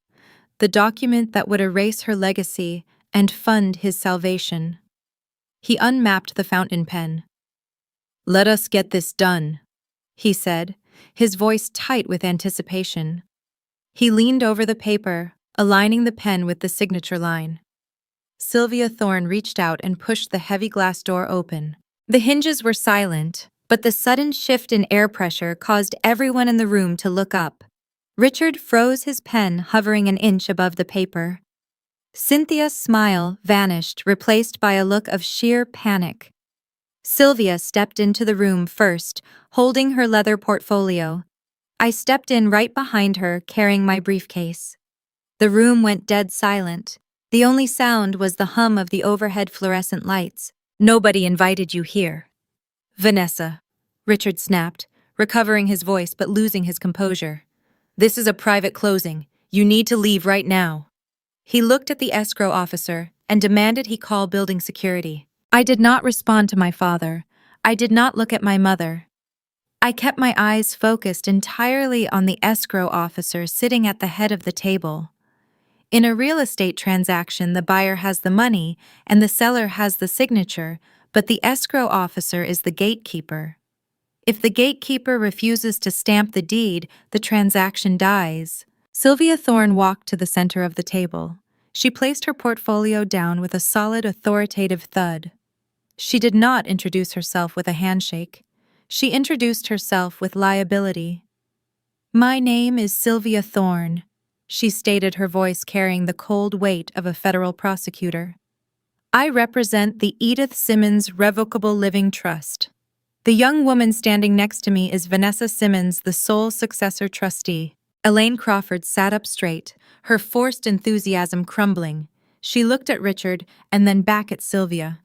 The document that would erase her legacy and fund his salvation. He unmapped the fountain pen. "Let us get this done," he said, his voice tight with anticipation. He leaned over the paper, aligning the pen with the signature line. Sylvia Thorne reached out and pushed the heavy glass door open. The hinges were silent, but the sudden shift in air pressure caused everyone in the room to look up. Richard froze his pen, hovering an inch above the paper. Cynthia's smile vanished, replaced by a look of sheer panic. Sylvia stepped into the room first, holding her leather portfolio. I stepped in right behind her, carrying my briefcase. The room went dead silent. The only sound was the hum of the overhead fluorescent lights. "Nobody invited you here." "Vanessa," Richard snapped, recovering his voice but losing his composure. "This is a private closing. You need to leave right now." He looked at the escrow officer and demanded he call building security. I did not respond to my father. I did not look at my mother. I kept my eyes focused entirely on the escrow officer sitting at the head of the table. In a real estate transaction, the buyer has the money and the seller has the signature, but the escrow officer is the gatekeeper. If the gatekeeper refuses to stamp the deed, the transaction dies. Sylvia Thorne walked to the center of the table. She placed her portfolio down with a solid, authoritative thud. She did not introduce herself with a handshake. She introduced herself with liability. "My name is Sylvia Thorne," she stated, her voice carrying the cold weight of a federal prosecutor. "I represent the Edith Simmons Revocable Living Trust. The young woman standing next to me is Vanessa Simmons, the sole successor trustee." Elaine Crawford sat up straight, her forced enthusiasm crumbling. She looked at Richard and then back at Sylvia.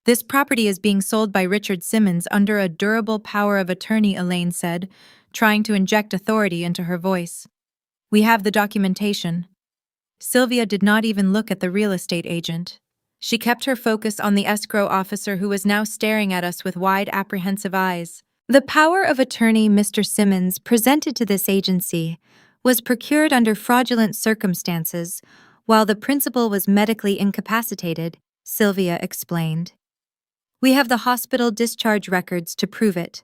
"This property is being sold by Richard Simmons under a durable power of attorney," Elaine said, trying to inject authority into her voice. "We have the documentation." Sylvia did not even look at the real estate agent. She kept her focus on the escrow officer, who was now staring at us with wide, apprehensive eyes. "The power of attorney Mr. Simmons presented to this agency was procured under fraudulent circumstances while the principal was medically incapacitated," Sylvia explained. "We have the hospital discharge records to prove it.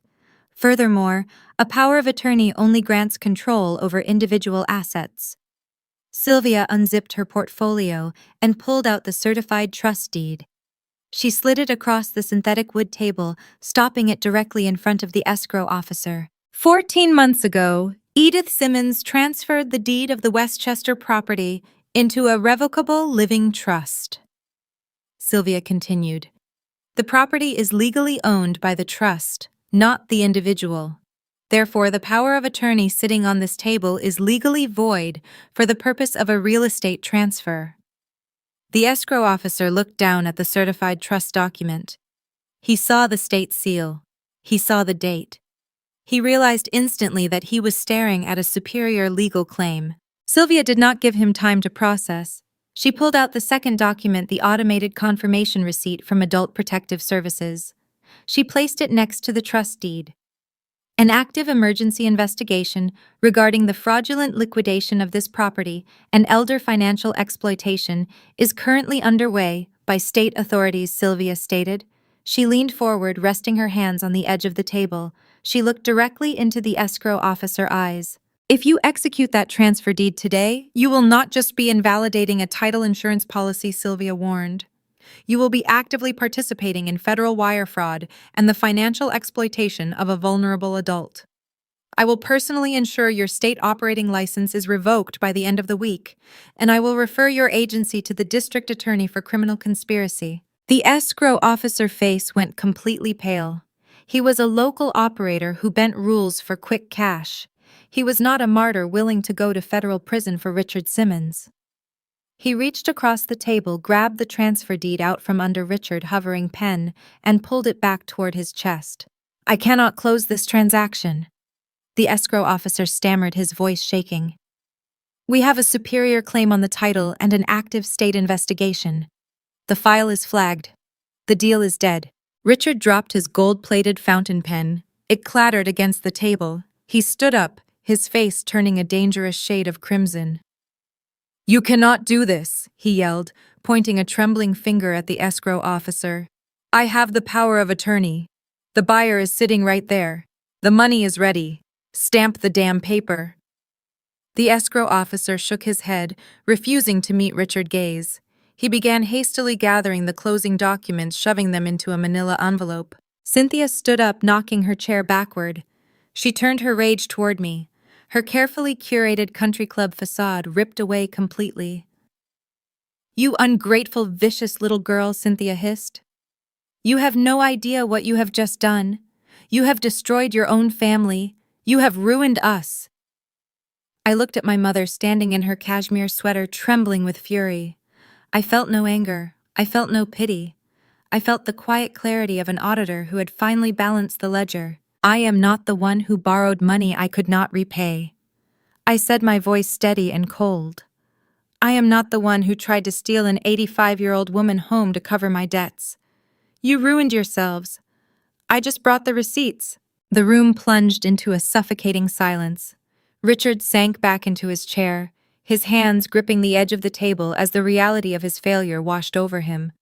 Furthermore, a power of attorney only grants control over individual assets." Sylvia unzipped her portfolio and pulled out the certified trust deed. She slid it across the synthetic wood table, stopping it directly in front of the escrow officer. 14 months ago, Edith Simmons transferred the deed of the Westchester property into a revocable living trust. Sylvia continued. "The property is legally owned by the trust, not the individual. Therefore, the power of attorney sitting on this table is legally void for the purpose of a real estate transfer." The escrow officer looked down at the certified trust document. He saw the state seal. He saw the date. He realized instantly that he was staring at a superior legal claim. Sylvia did not give him time to process. She pulled out the second document, the automated confirmation receipt from Adult Protective Services. She placed it next to the trust deed. "An active emergency investigation regarding the fraudulent liquidation of this property and elder financial exploitation is currently underway by state authorities," Sylvia stated. She leaned forward, resting her hands on the edge of the table. She looked directly into the escrow officer's eyes. "If you execute that transfer deed today, you will not just be invalidating a title insurance policy," Sylvia warned. You will be actively participating in federal wire fraud and the financial exploitation of a vulnerable adult. I will personally ensure your state operating license is revoked by the end of the week, and I will refer your agency to the district attorney for criminal conspiracy. The escrow officer's face went completely pale. He was a local operator who bent rules for quick cash. He was not a martyr willing to go to federal prison for Richard Simmons. He reached across the table, grabbed the transfer deed out from under Richard's hovering pen, and pulled it back toward his chest. I cannot close this transaction. The escrow officer stammered, his voice shaking. We have a superior claim on the title and an active state investigation. The file is flagged. The deal is dead. Richard dropped his gold-plated fountain pen. It clattered against the table. He stood up, his face turning a dangerous shade of crimson. You cannot do this, he yelled, pointing a trembling finger at the escrow officer. I have the power of attorney. The buyer is sitting right there. The money is ready. Stamp the damn paper. The escrow officer shook his head, refusing to meet Richard's gaze. He began hastily gathering the closing documents, shoving them into a manila envelope. Cynthia stood up, knocking her chair backward. She turned her rage toward me. Her carefully curated country club facade ripped away completely. You ungrateful, vicious little girl, Cynthia hissed. You have no idea what you have just done. You have destroyed your own family. You have ruined us. I looked at my mother standing in her cashmere sweater, trembling with fury. I felt no anger. I felt no pity. I felt the quiet clarity of an auditor who had finally balanced the ledger. I am not the one who borrowed money I could not repay. I said, my voice steady and cold. I am not the one who tried to steal an 85-year-old woman home to cover my debts. You ruined yourselves. I just brought the receipts. The room plunged into a suffocating silence. Richard sank back into his chair, his hands gripping the edge of the table as the reality of his failure washed over him.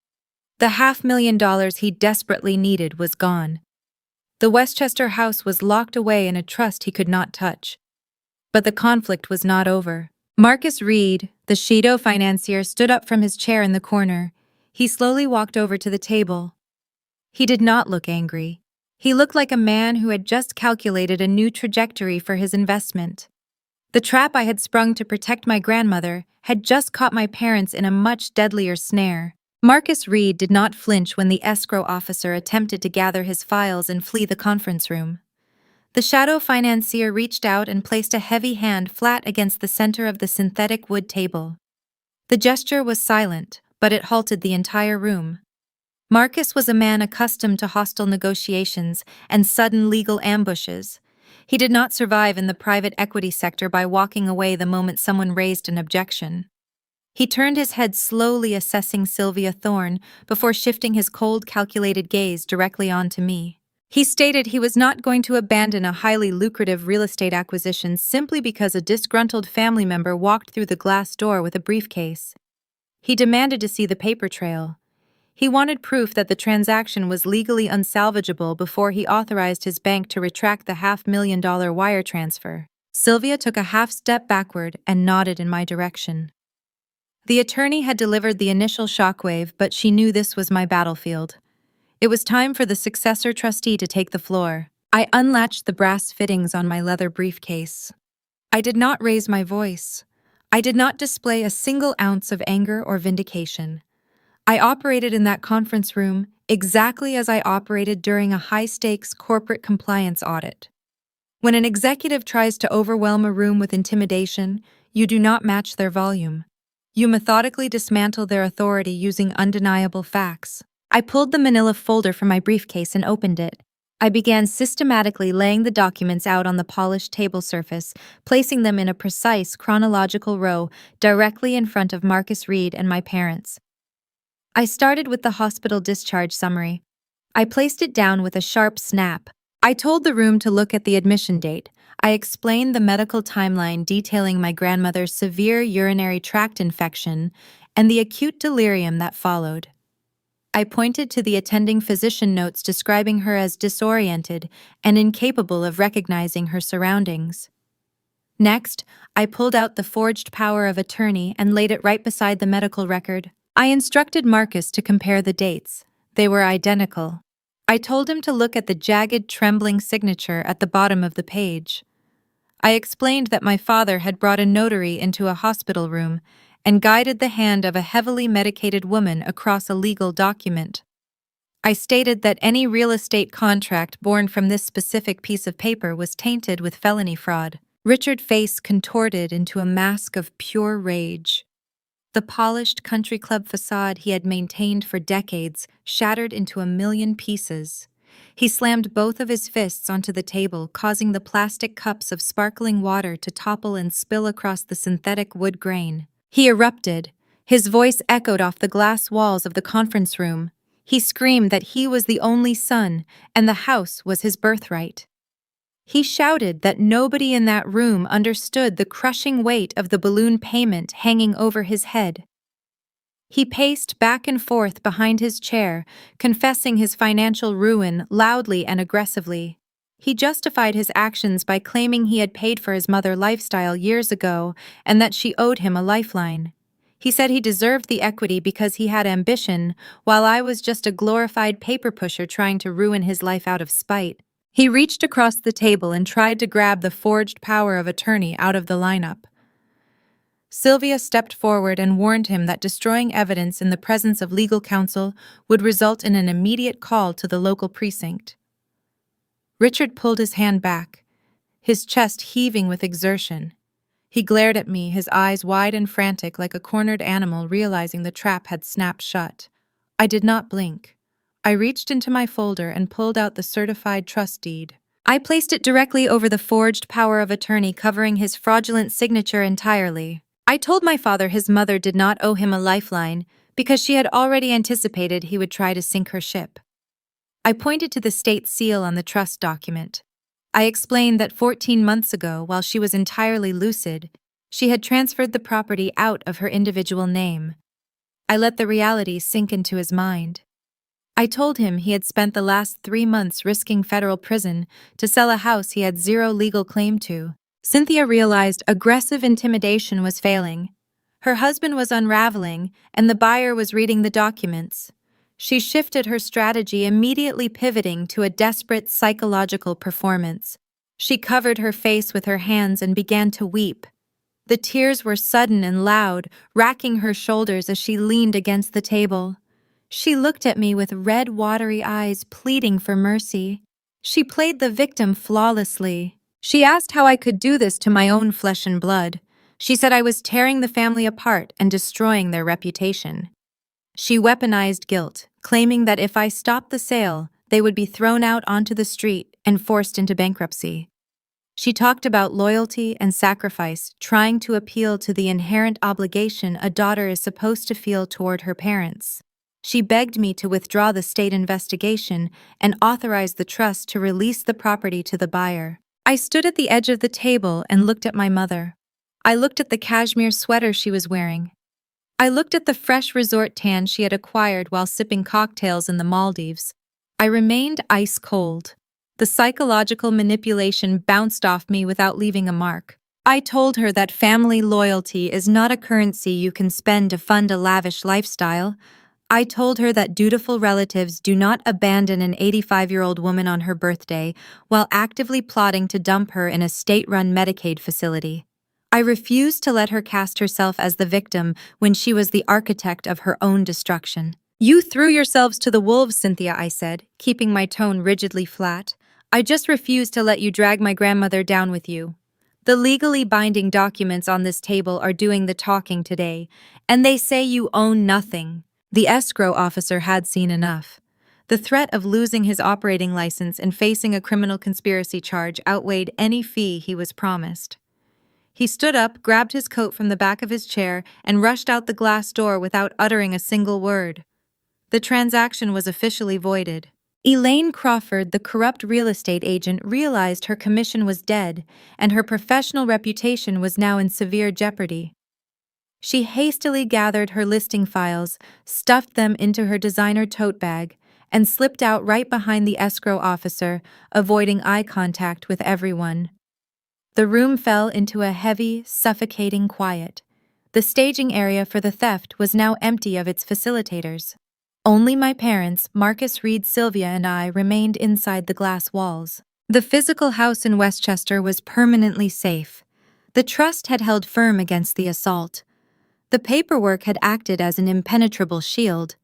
The $500,000 he desperately needed was gone. The Westchester house was locked away in a trust he could not touch. But the conflict was not over. Marcus Reed, the shadow financier, stood up from his chair in the corner. He slowly walked over to the table. He did not look angry. He looked like a man who had just calculated a new trajectory for his investment. The trap I had sprung to protect my grandmother had just caught my parents in a much deadlier snare. Marcus Reed did not flinch when the escrow officer attempted to gather his files and flee the conference room. The shadow financier reached out and placed a heavy hand flat against the center of the synthetic wood table. The gesture was silent, but it halted the entire room. Marcus was a man accustomed to hostile negotiations and sudden legal ambushes. He did not survive in the private equity sector by walking away the moment someone raised an objection. He turned his head, slowly assessing Sylvia Thorne before shifting his cold, calculated gaze directly onto me. He stated he was not going to abandon a highly lucrative real estate acquisition simply because a disgruntled family member walked through the glass door with a briefcase. He demanded to see the paper trail. He wanted proof that the transaction was legally unsalvageable before he authorized his bank to retract the $500,000 wire transfer. Sylvia took a half step backward and nodded in my direction. The attorney had delivered the initial shockwave, but she knew this was my battlefield. It was time for the successor trustee to take the floor. I unlatched the brass fittings on my leather briefcase. I did not raise my voice. I did not display a single ounce of anger or vindication. I operated in that conference room exactly as I operated during a high-stakes corporate compliance audit. When an executive tries to overwhelm a room with intimidation, you do not match their volume. You methodically dismantle their authority using undeniable facts. I pulled the manila folder from my briefcase and opened it. I began systematically laying the documents out on the polished table surface, placing them in a precise chronological row directly in front of Marcus Reed and my parents. I started with the hospital discharge summary. I placed it down with a sharp snap. I told the room to look at the admission date. I explained the medical timeline detailing my grandmother's severe urinary tract infection and the acute delirium that followed. I pointed to the attending physician notes describing her as disoriented and incapable of recognizing her surroundings. Next, I pulled out the forged power of attorney and laid it right beside the medical record. I instructed Marcus to compare the dates. They were identical. I told him to look at the jagged, trembling signature at the bottom of the page. I explained that my father had brought a notary into a hospital room and guided the hand of a heavily medicated woman across a legal document. I stated that any real estate contract born from this specific piece of paper was tainted with felony fraud. Richard's face contorted into a mask of pure rage. The polished country club facade he had maintained for decades shattered into a million pieces. He slammed both of his fists onto the table, causing the plastic cups of sparkling water to topple and spill across the synthetic wood grain. He erupted. His voice echoed off the glass walls of the conference room. He screamed that he was the only son, and the house was his birthright. He shouted that nobody in that room understood the crushing weight of the balloon payment hanging over his head. He paced back and forth behind his chair, confessing his financial ruin loudly and aggressively. He justified his actions by claiming he had paid for his mother's lifestyle years ago and that she owed him a lifeline. He said he deserved the equity because he had ambition, while I was just a glorified paper pusher trying to ruin his life out of spite. He reached across the table and tried to grab the forged power of attorney out of the lineup. Sylvia stepped forward and warned him that destroying evidence in the presence of legal counsel would result in an immediate call to the local precinct. Richard pulled his hand back, his chest heaving with exertion. He glared at me, his eyes wide and frantic like a cornered animal realizing the trap had snapped shut. I did not blink. I reached into my folder and pulled out the certified trust deed. I placed it directly over the forged power of attorney, covering his fraudulent signature entirely. I told my father his mother did not owe him a lifeline because she had already anticipated he would try to sink her ship. I pointed to the state seal on the trust document. I explained that 14 months ago, while she was entirely lucid, she had transferred the property out of her individual name. I let the reality sink into his mind. I told him he had spent the last 3 months risking federal prison to sell a house he had zero legal claim to. Cynthia realized aggressive intimidation was failing. Her husband was unraveling, and the buyer was reading the documents. She shifted her strategy, immediately pivoting to a desperate psychological performance. She covered her face with her hands and began to weep. The tears were sudden and loud, racking her shoulders as she leaned against the table. She looked at me with red, watery eyes, pleading for mercy. She played the victim flawlessly. She asked how I could do this to my own flesh and blood. She said I was tearing the family apart and destroying their reputation. She weaponized guilt, claiming that if I stopped the sale, they would be thrown out onto the street and forced into bankruptcy. She talked about loyalty and sacrifice, trying to appeal to the inherent obligation a daughter is supposed to feel toward her parents. She begged me to withdraw the state investigation and authorize the trust to release the property to the buyer. I stood at the edge of the table and looked at my mother. I looked at the cashmere sweater she was wearing. I looked at the fresh resort tan she had acquired while sipping cocktails in the Maldives. I remained ice cold. The psychological manipulation bounced off me without leaving a mark. I told her that family loyalty is not a currency you can spend to fund a lavish lifestyle. I told her that dutiful relatives do not abandon an 85-year-old woman on her birthday while actively plotting to dump her in a state-run Medicaid facility. I refused to let her cast herself as the victim when she was the architect of her own destruction. "You threw yourselves to the wolves, Cynthia," I said, keeping my tone rigidly flat. "I just refuse to let you drag my grandmother down with you. The legally binding documents on this table are doing the talking today, and they say you own nothing." The escrow officer had seen enough. The threat of losing his operating license and facing a criminal conspiracy charge outweighed any fee he was promised. He stood up, grabbed his coat from the back of his chair, and rushed out the glass door without uttering a single word. The transaction was officially voided. Elaine Crawford, the corrupt real estate agent, realized her commission was dead, and her professional reputation was now in severe jeopardy. She hastily gathered her listing files, stuffed them into her designer tote bag, and slipped out right behind the escrow officer, avoiding eye contact with everyone. The room fell into a heavy, suffocating quiet. The staging area for the theft was now empty of its facilitators. Only my parents, Marcus Reed, Sylvia, and I remained inside the glass walls. The physical house in Westchester was permanently safe. The trust had held firm against the assault. The paperwork had acted as an impenetrable shield.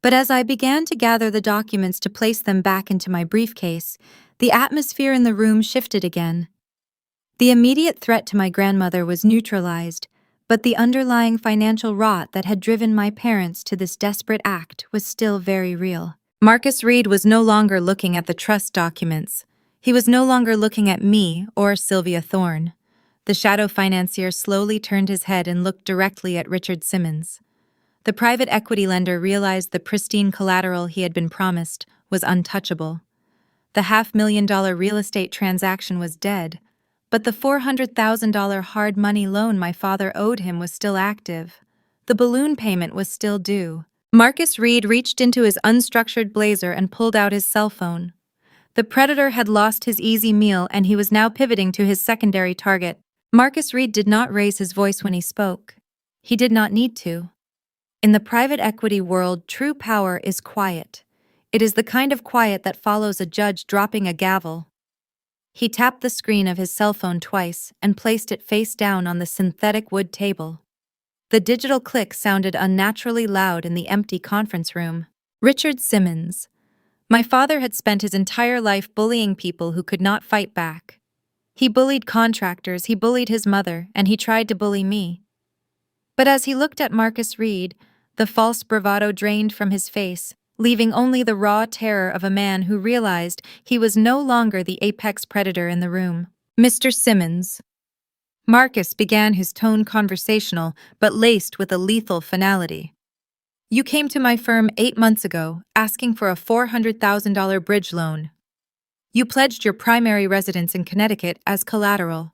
But as I began to gather the documents to place them back into my briefcase, the atmosphere in the room shifted again. The immediate threat to my grandmother was neutralized, but the underlying financial rot that had driven my parents to this desperate act was still very real. Marcus Reed was no longer looking at the trust documents. He was no longer looking at me or Sylvia Thorne. The shadow financier slowly turned his head and looked directly at Richard Simmons. The private equity lender realized the pristine collateral he had been promised was untouchable. The $500,000 real estate transaction was dead, but the $400,000 hard money loan my father owed him was still active. The balloon payment was still due. Marcus Reed reached into his unstructured blazer and pulled out his cell phone. The predator had lost his easy meal and he was now pivoting to his secondary target. Marcus Reed did not raise his voice when he spoke. He did not need to. In the private equity world, true power is quiet. It is the kind of quiet that follows a judge dropping a gavel. He tapped the screen of his cell phone twice and placed it face down on the synthetic wood table. The digital click sounded unnaturally loud in the empty conference room. Richard Simmons. My father had spent his entire life bullying people who could not fight back. He bullied contractors, he bullied his mother, and he tried to bully me. But as he looked at Marcus Reed, the false bravado drained from his face, leaving only the raw terror of a man who realized he was no longer the apex predator in the room. Mr. Simmons. Marcus began his tone conversational, but laced with a lethal finality. You came to my firm 8 months ago, asking for a $400,000 bridge loan. You pledged your primary residence in Connecticut as collateral.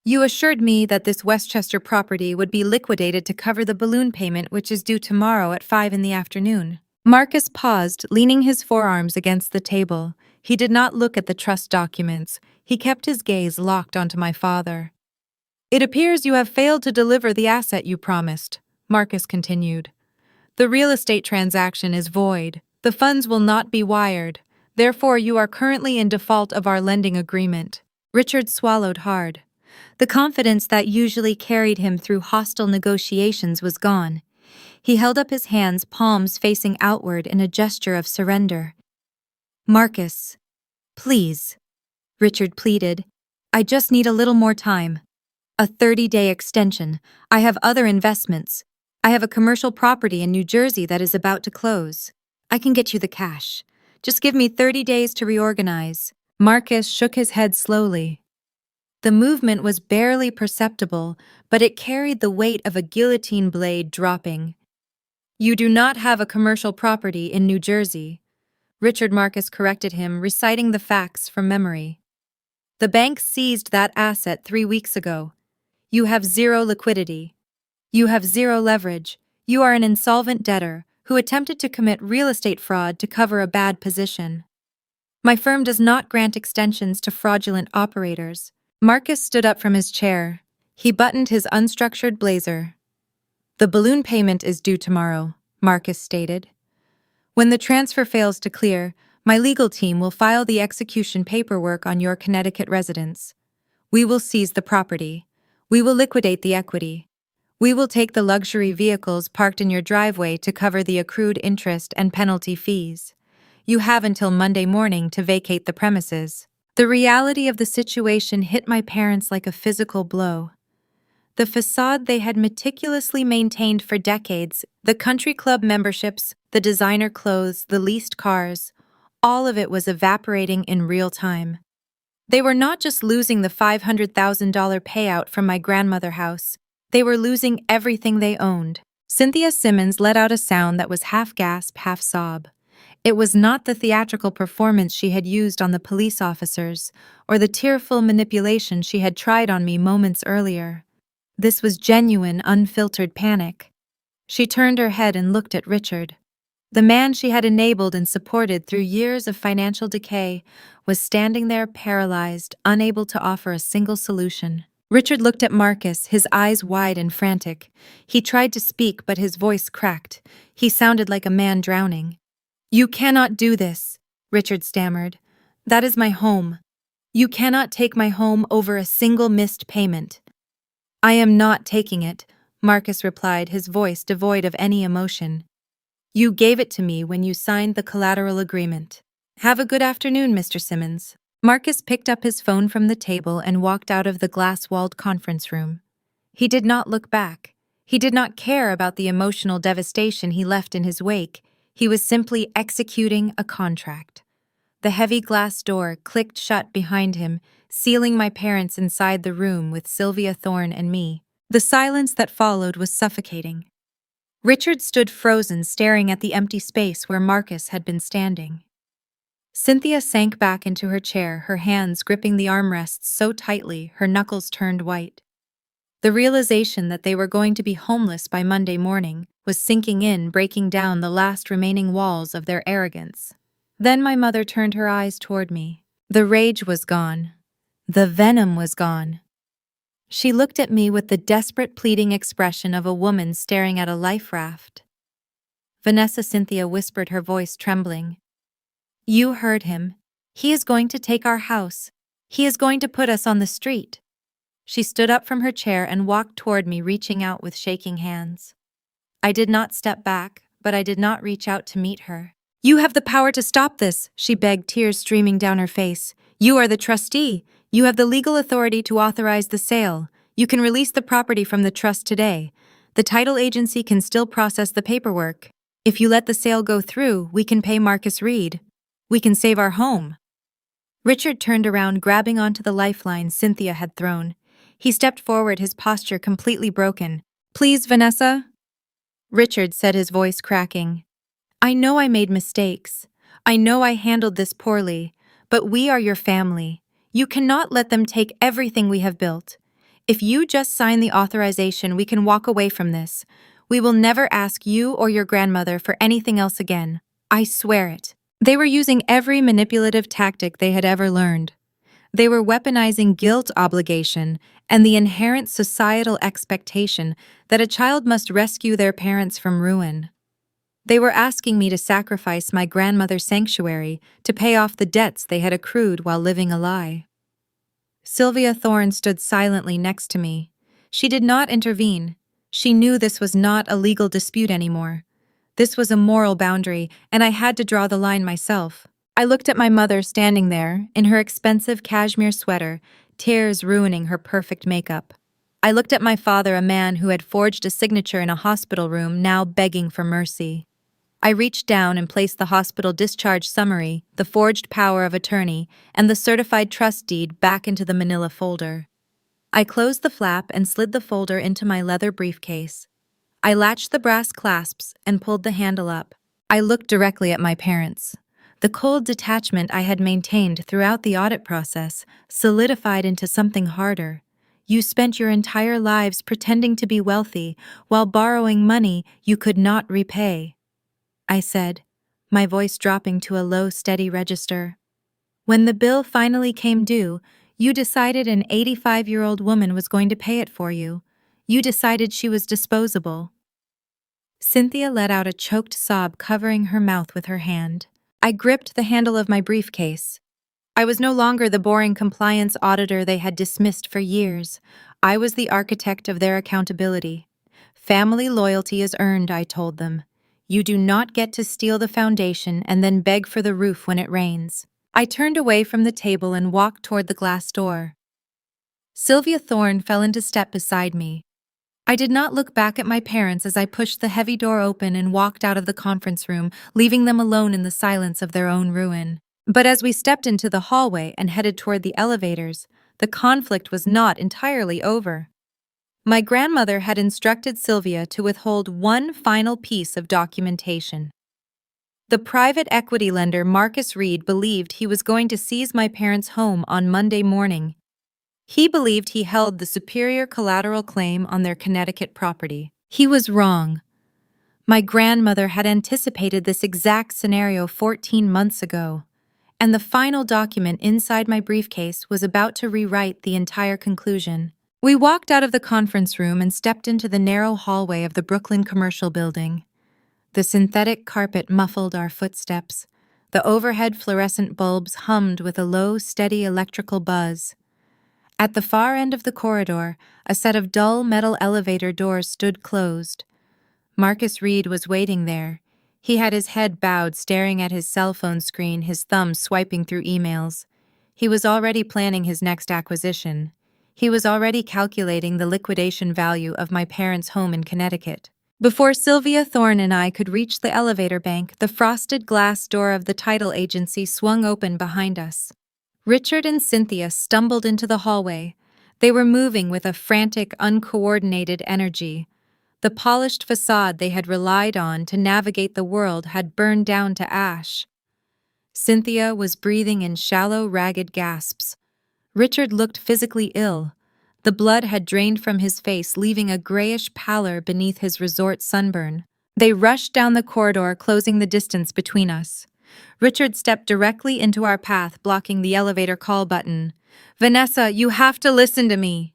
You assured me that this Westchester property would be liquidated to cover the balloon payment which is due tomorrow at 5 in the afternoon. Marcus paused, leaning his forearms against the table. He did not look at the trust documents. He kept his gaze locked onto my father. It appears you have failed to deliver the asset you promised, Marcus continued. The real estate transaction is void. The funds will not be wired. Therefore, you are currently in default of our lending agreement. Richard swallowed hard. The confidence that usually carried him through hostile negotiations was gone. He held up his hands, palms facing outward in a gesture of surrender. Marcus, please, Richard pleaded. I just need a little more time. A 30-day extension. I have other investments. I have a commercial property in New Jersey that is about to close. I can get you the cash. Just give me 30 days to reorganize. Marcus shook his head slowly. The movement was barely perceptible, but it carried the weight of a guillotine blade dropping. You do not have a commercial property in New Jersey. Richard Marcus corrected him, reciting the facts from memory. The bank seized that asset 3 weeks ago. You have zero liquidity. You have zero leverage. You are an insolvent debtor who attempted to commit real estate fraud to cover a bad position. My firm does not grant extensions to fraudulent operators. Marcus stood up from his chair. He buttoned his unstructured blazer. The balloon payment is due tomorrow, Marcus stated. When the transfer fails to clear, my legal team will file the execution paperwork on your Connecticut residence. We will seize the property. We will liquidate the equity. We will take the luxury vehicles parked in your driveway to cover the accrued interest and penalty fees. You have until Monday morning to vacate the premises. The reality of the situation hit my parents like a physical blow. The facade they had meticulously maintained for decades, the country club memberships, the designer clothes, the leased cars, all of it was evaporating in real time. They were not just losing the $500,000 payout from my grandmother house, they were losing everything they owned. Cynthia Simmons let out a sound that was half gasp, half sob. It was not the theatrical performance she had used on the police officers, or the tearful manipulation she had tried on me moments earlier. This was genuine, unfiltered panic. She turned her head and looked at Richard. The man she had enabled and supported through years of financial decay was standing there paralyzed, unable to offer a single solution. Richard looked at Marcus, his eyes wide and frantic. He tried to speak, but his voice cracked. He sounded like a man drowning. "You cannot do this," Richard stammered. "That is my home. You cannot take my home over a single missed payment." "I am not taking it," Marcus replied, his voice devoid of any emotion. "You gave it to me when you signed the collateral agreement. Have a good afternoon, Mr. Simmons." Marcus picked up his phone from the table and walked out of the glass-walled conference room. He did not look back. He did not care about the emotional devastation he left in his wake. He was simply executing a contract. The heavy glass door clicked shut behind him, sealing my parents inside the room with Sylvia Thorne and me. The silence that followed was suffocating. Richard stood frozen, staring at the empty space where Marcus had been standing. Cynthia sank back into her chair, her hands gripping the armrests so tightly her knuckles turned white. The realization that they were going to be homeless by Monday morning was sinking in, breaking down the last remaining walls of their arrogance. Then my mother turned her eyes toward me. The rage was gone. The venom was gone. She looked at me with the desperate, pleading expression of a woman staring at a life raft. "Vanessa," Cynthia whispered, her voice trembling. "You heard him. He is going to take our house. He is going to put us on the street." She stood up from her chair and walked toward me, reaching out with shaking hands. I did not step back, but I did not reach out to meet her. "You have the power to stop this," she begged, tears streaming down her face. "You are the trustee. You have the legal authority to authorize the sale. You can release the property from the trust today. The title agency can still process the paperwork. If you let the sale go through, we can pay Marcus Reed. We can save our home." Richard turned around, grabbing onto the lifeline Cynthia had thrown. He stepped forward, his posture completely broken. "Please, Vanessa," Richard said, his voice cracking. "I know I made mistakes. I know I handled this poorly, but we are your family. You cannot let them take everything we have built. If you just sign the authorization, we can walk away from this. We will never ask you or your grandmother for anything else again. I swear it." They were using every manipulative tactic they had ever learned. They were weaponizing guilt, obligation, and the inherent societal expectation that a child must rescue their parents from ruin. They were asking me to sacrifice my grandmother's sanctuary to pay off the debts they had accrued while living a lie. Sylvia Thorne stood silently next to me. She did not intervene. She knew this was not a legal dispute anymore. This was a moral boundary, and I had to draw the line myself. I looked at my mother standing there, in her expensive cashmere sweater, tears ruining her perfect makeup. I looked at my father, a man who had forged a signature in a hospital room, now begging for mercy. I reached down and placed the hospital discharge summary, the forged power of attorney, and the certified trust deed back into the manila folder. I closed the flap and slid the folder into my leather briefcase. I latched the brass clasps and pulled the handle up. I looked directly at my parents. The cold detachment I had maintained throughout the audit process solidified into something harder. "You spent your entire lives pretending to be wealthy while borrowing money you could not repay," I said, my voice dropping to a low, steady register. "When the bill finally came due, you decided an 85-year-old woman was going to pay it for you. You decided she was disposable." Cynthia let out a choked sob, covering her mouth with her hand. I gripped the handle of my briefcase. I was no longer the boring compliance auditor they had dismissed for years. I was the architect of their accountability. "Family loyalty is earned," I told them. "You do not get to steal the foundation and then beg for the roof when it rains." I turned away from the table and walked toward the glass door. Sylvia Thorne fell into step beside me. I did not look back at my parents as I pushed the heavy door open and walked out of the conference room, leaving them alone in the silence of their own ruin. But as we stepped into the hallway and headed toward the elevators, the conflict was not entirely over. My grandmother had instructed Sylvia to withhold one final piece of documentation. The private equity lender Marcus Reed believed he was going to seize my parents' home on Monday morning. He believed he held the superior collateral claim on their Connecticut property. He was wrong. My grandmother had anticipated this exact scenario 14 months ago, and the final document inside my briefcase was about to rewrite the entire conclusion. We walked out of the conference room and stepped into the narrow hallway of the Brooklyn Commercial Building. The synthetic carpet muffled our footsteps. The overhead fluorescent bulbs hummed with a low, steady electrical buzz. At the far end of the corridor, a set of dull metal elevator doors stood closed. Marcus Reed was waiting there. He had his head bowed, staring at his cell phone screen, his thumb swiping through emails. He was already planning his next acquisition. He was already calculating the liquidation value of my parents' home in Connecticut. Before Sylvia Thorne and I could reach the elevator bank, the frosted glass door of the title agency swung open behind us. Richard and Cynthia stumbled into the hallway. They were moving with a frantic, uncoordinated energy. The polished facade they had relied on to navigate the world had burned down to ash. Cynthia was breathing in shallow, ragged gasps. Richard looked physically ill. The blood had drained from his face, leaving a grayish pallor beneath his resort sunburn. They rushed down the corridor, closing the distance between us. Richard stepped directly into our path, blocking the elevator call button. "Vanessa, you have to listen to me!"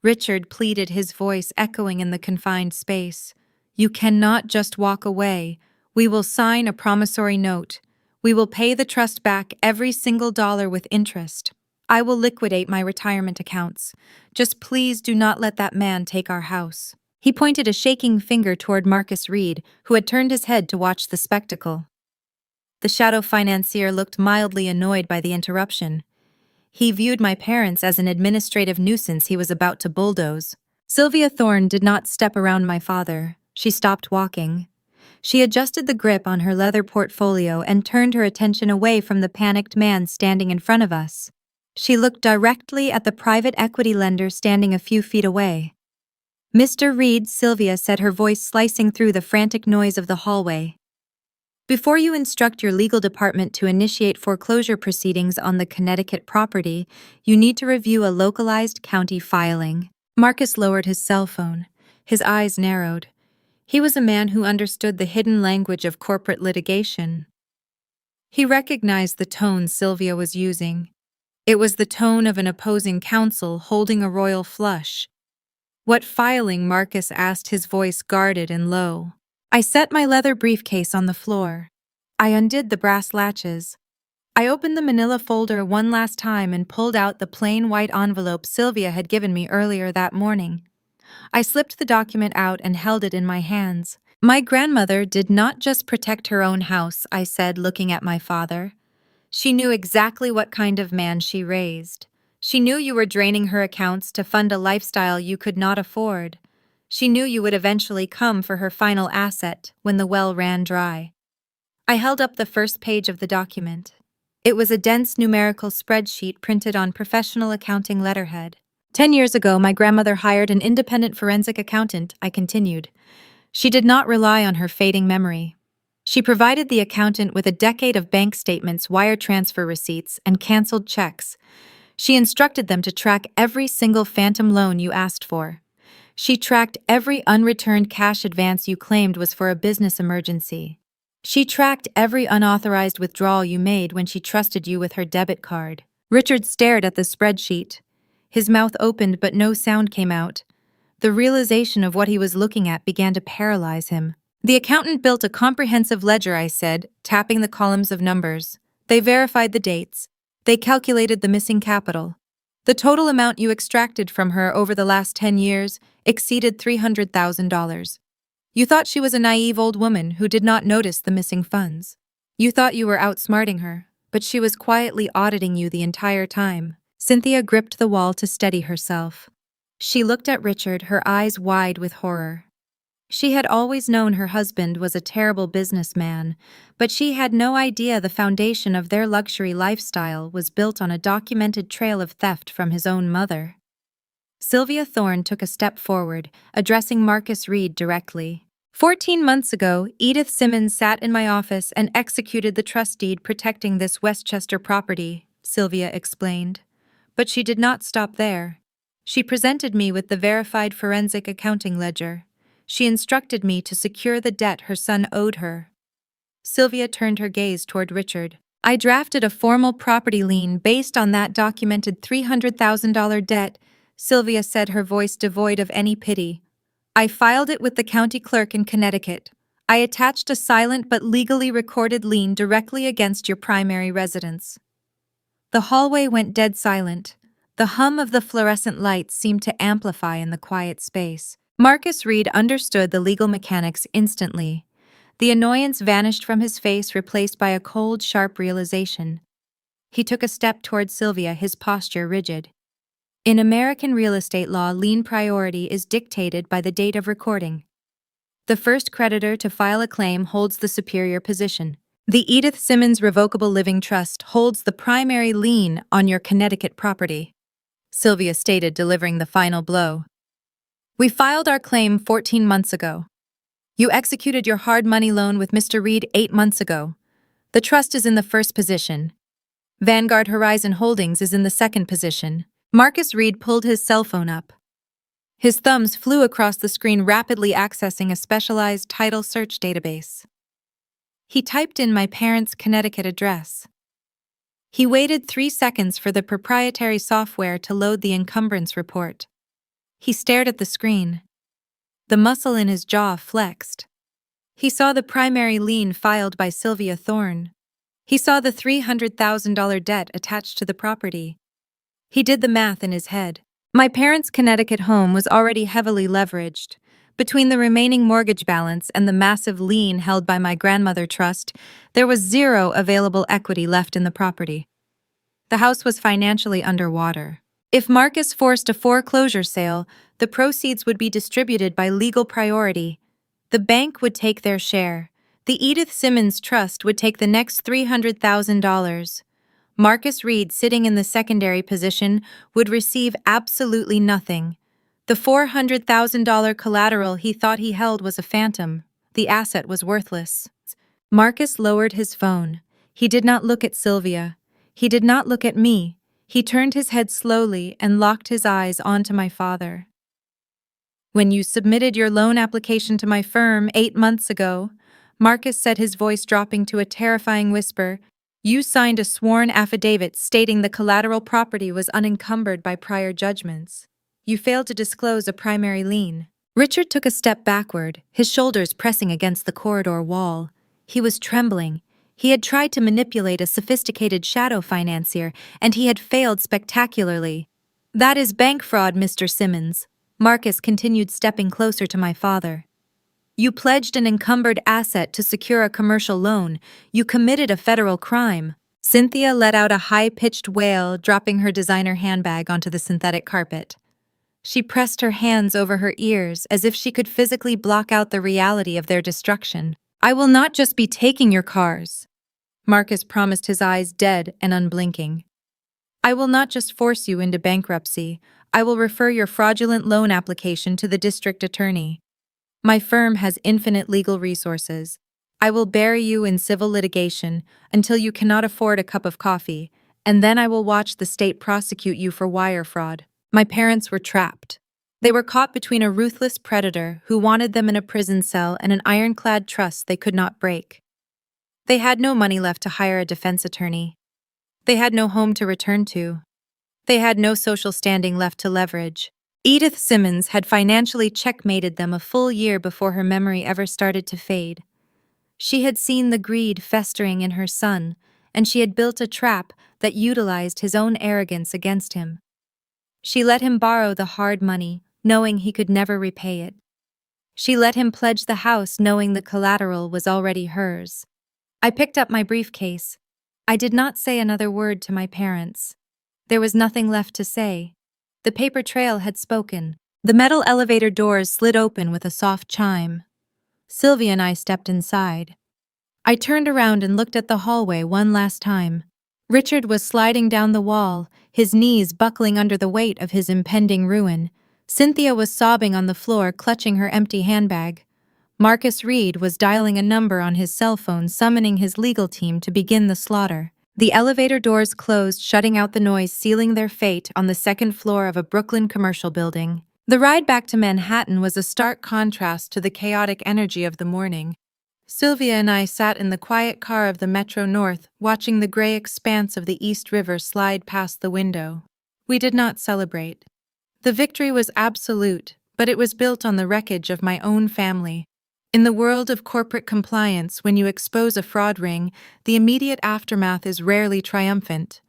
Richard pleaded, his voice echoing in the confined space. "You cannot just walk away. We will sign a promissory note. We will pay the trust back, every single dollar with interest. I will liquidate my retirement accounts. Just please do not let that man take our house." He pointed a shaking finger toward Marcus Reed, who had turned his head to watch the spectacle. The shadow financier looked mildly annoyed by the interruption. He viewed my parents as an administrative nuisance he was about to bulldoze. Sylvia Thorne did not step around my father. She stopped walking. She adjusted the grip on her leather portfolio and turned her attention away from the panicked man standing in front of us. She looked directly at the private equity lender standing a few feet away. "Mr. Reed," Sylvia said, her voice slicing through the frantic noise of the hallway. "Before you instruct your legal department to initiate foreclosure proceedings on the Connecticut property, you need to review a localized county filing." Marcus lowered his cell phone. His eyes narrowed. He was a man who understood the hidden language of corporate litigation. He recognized the tone Sylvia was using. It was the tone of an opposing counsel holding a royal flush. "What filing?" Marcus asked, his voice guarded and low. I set my leather briefcase on the floor. I undid the brass latches. I opened the manila folder one last time and pulled out the plain white envelope Sylvia had given me earlier that morning. I slipped the document out and held it in my hands. "My grandmother did not just protect her own house," I said, looking at my father. "She knew exactly what kind of man she raised. She knew you were draining her accounts to fund a lifestyle you could not afford. She knew you would eventually come for her final asset when the well ran dry." I held up the first page of the document. It was a dense numerical spreadsheet printed on professional accounting letterhead. 10 years ago, my grandmother hired an independent forensic accountant," I continued. "She did not rely on her fading memory. She provided the accountant with a decade of bank statements, wire transfer receipts, and canceled checks. She instructed them to track every single phantom loan you asked for. She tracked every unreturned cash advance you claimed was for a business emergency. She tracked every unauthorized withdrawal you made when she trusted you with her debit card." Richard stared at the spreadsheet. His mouth opened but no sound came out. The realization of what he was looking at began to paralyze him. "The accountant built a comprehensive ledger," I said, tapping the columns of numbers. "They verified the dates. They calculated the missing capital. The total amount you extracted from her over the last 10 years exceeded $300,000. You thought she was a naive old woman who did not notice the missing funds. You thought you were outsmarting her, but she was quietly auditing you the entire time." Cynthia gripped the wall to steady herself. She looked at Richard, her eyes wide with horror. She had always known her husband was a terrible businessman, but she had no idea the foundation of their luxury lifestyle was built on a documented trail of theft from his own mother. Sylvia Thorne took a step forward, addressing Marcus Reed directly. 14 months ago, Edith Simmons sat in my office and executed the trust deed protecting this Westchester property," Sylvia explained. "But she did not stop there. She presented me with the verified forensic accounting ledger. She instructed me to secure the debt her son owed her." Sylvia turned her gaze toward Richard. "I drafted a formal property lien based on that documented $300,000 debt," Sylvia said, her voice devoid of any pity. "I filed it with the county clerk in Connecticut. I attached a silent but legally recorded lien directly against your primary residence." The hallway went dead silent. The hum of the fluorescent lights seemed to amplify in the quiet space. Marcus Reed understood the legal mechanics instantly. The annoyance vanished from his face, replaced by a cold, sharp realization. He took a step toward Sylvia, his posture rigid. In American real estate law, lien priority is dictated by the date of recording. The first creditor to file a claim holds the superior position. The Edith Simmons Revocable Living Trust holds the primary lien on your Connecticut property, Sylvia stated, delivering the final blow. "We filed our claim 14 months ago. You executed your hard money loan with Mr. Reed 8 months ago. The trust is in the first position. Vanguard Horizon Holdings is in the second position." Marcus Reed pulled his cell phone up. His thumbs flew across the screen, rapidly accessing a specialized title search database. He typed in my parents' Connecticut address. He waited 3 seconds for the proprietary software to load the encumbrance report. He stared at the screen. The muscle in his jaw flexed. He saw the primary lien filed by Sylvia Thorne. He saw the $300,000 debt attached to the property. He did the math in his head. My parents' Connecticut home was already heavily leveraged. Between the remaining mortgage balance and the massive lien held by my grandmother trust, there was zero available equity left in the property. The house was financially underwater. If Marcus forced a foreclosure sale, the proceeds would be distributed by legal priority. The bank would take their share. The Edith Simmons Trust would take the next $300,000. Marcus Reed, sitting in the secondary position, would receive absolutely nothing. The $400,000 collateral he thought he held was a phantom. The asset was worthless. Marcus lowered his phone. He did not look at Sylvia. He did not look at me. He turned his head slowly and locked his eyes onto my father. "When you submitted your loan application to my firm 8 months ago," Marcus said, his voice dropping to a terrifying whisper, "you signed a sworn affidavit stating the collateral property was unencumbered by prior judgments. You failed to disclose a primary lien." Richard took a step backward, his shoulders pressing against the corridor wall. He was trembling. He had tried to manipulate a sophisticated shadow financier, and he had failed spectacularly. "That is bank fraud, Mr. Simmons." Marcus continued, stepping closer to my father. "You pledged an encumbered asset to secure a commercial loan. You committed a federal crime." Cynthia let out a high-pitched wail, dropping her designer handbag onto the synthetic carpet. She pressed her hands over her ears as if she could physically block out the reality of their destruction. "I will not just be taking your cars," Marcus promised, his eyes dead and unblinking. "I will not just force you into bankruptcy. I will refer your fraudulent loan application to the district attorney. My firm has infinite legal resources. I will bury you in civil litigation until you cannot afford a cup of coffee, and then I will watch the state prosecute you for wire fraud." My parents were trapped. They were caught between a ruthless predator who wanted them in a prison cell and an ironclad trust they could not break. They had no money left to hire a defense attorney. They had no home to return to. They had no social standing left to leverage. Edith Simmons had financially checkmated them a full year before her memory ever started to fade. She had seen the greed festering in her son, and she had built a trap that utilized his own arrogance against him. She let him borrow the hard money, knowing he could never repay it. She let him pledge the house, knowing the collateral was already hers. I picked up my briefcase. I did not say another word to my parents. There was nothing left to say. The paper trail had spoken. The metal elevator doors slid open with a soft chime. Sylvia and I stepped inside. I turned around and looked at the hallway one last time. Richard was sliding down the wall, his knees buckling under the weight of his impending ruin. Cynthia was sobbing on the floor, clutching her empty handbag. Marcus Reed was dialing a number on his cell phone, summoning his legal team to begin the slaughter. The elevator doors closed, shutting out the noise, sealing their fate on the second floor of a Brooklyn commercial building. The ride back to Manhattan was a stark contrast to the chaotic energy of the morning. Sylvia and I sat in the quiet car of the Metro North, watching the gray expanse of the East River slide past the window. We did not celebrate. The victory was absolute, but it was built on the wreckage of my own family. In the world of corporate compliance, when you expose a fraud ring, the immediate aftermath is rarely triumphant.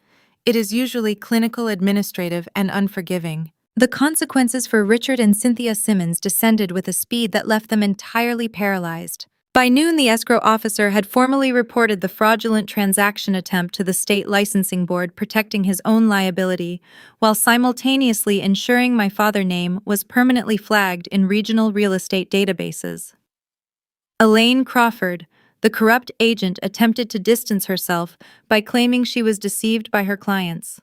It is usually clinical, administrative, and unforgiving. The consequences for Richard and Cynthia Simmons descended with a speed that left them entirely paralyzed. By noon, the escrow officer had formally reported the fraudulent transaction attempt to the state licensing board, protecting his own liability, while simultaneously ensuring my father's name was permanently flagged in regional real estate databases. Elaine Crawford, the corrupt agent, attempted to distance herself by claiming she was deceived by her clients.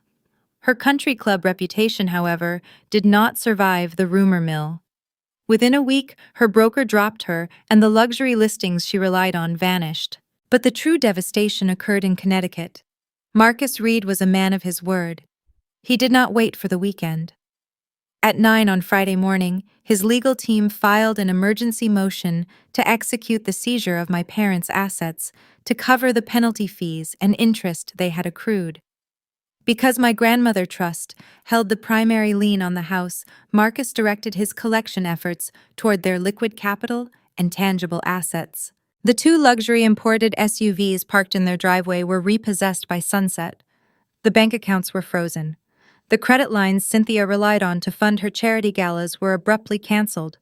Her country club reputation, however, did not survive the rumor mill. Within a week, her broker dropped her, and the luxury listings she relied on vanished. But the true devastation occurred in Connecticut. Marcus Reed was a man of his word. He did not wait for the weekend. At 9 on Friday morning, his legal team filed an emergency motion to execute the seizure of my parents' assets to cover the penalty fees and interest they had accrued. Because my grandmother trust held the primary lien on the house, Marcus directed his collection efforts toward their liquid capital and tangible assets. The two luxury imported SUVs parked in their driveway were repossessed by sunset. The bank accounts were frozen. The credit lines Cynthia relied on to fund her charity galas were abruptly canceled.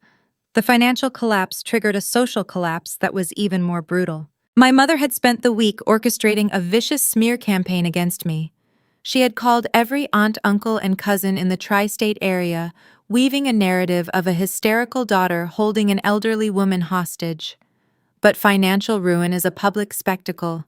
The financial collapse triggered a social collapse that was even more brutal. My mother had spent the week orchestrating a vicious smear campaign against me. She had called every aunt, uncle, and cousin in the tri-state area, weaving a narrative of a hysterical daughter holding an elderly woman hostage. But financial ruin is a public spectacle.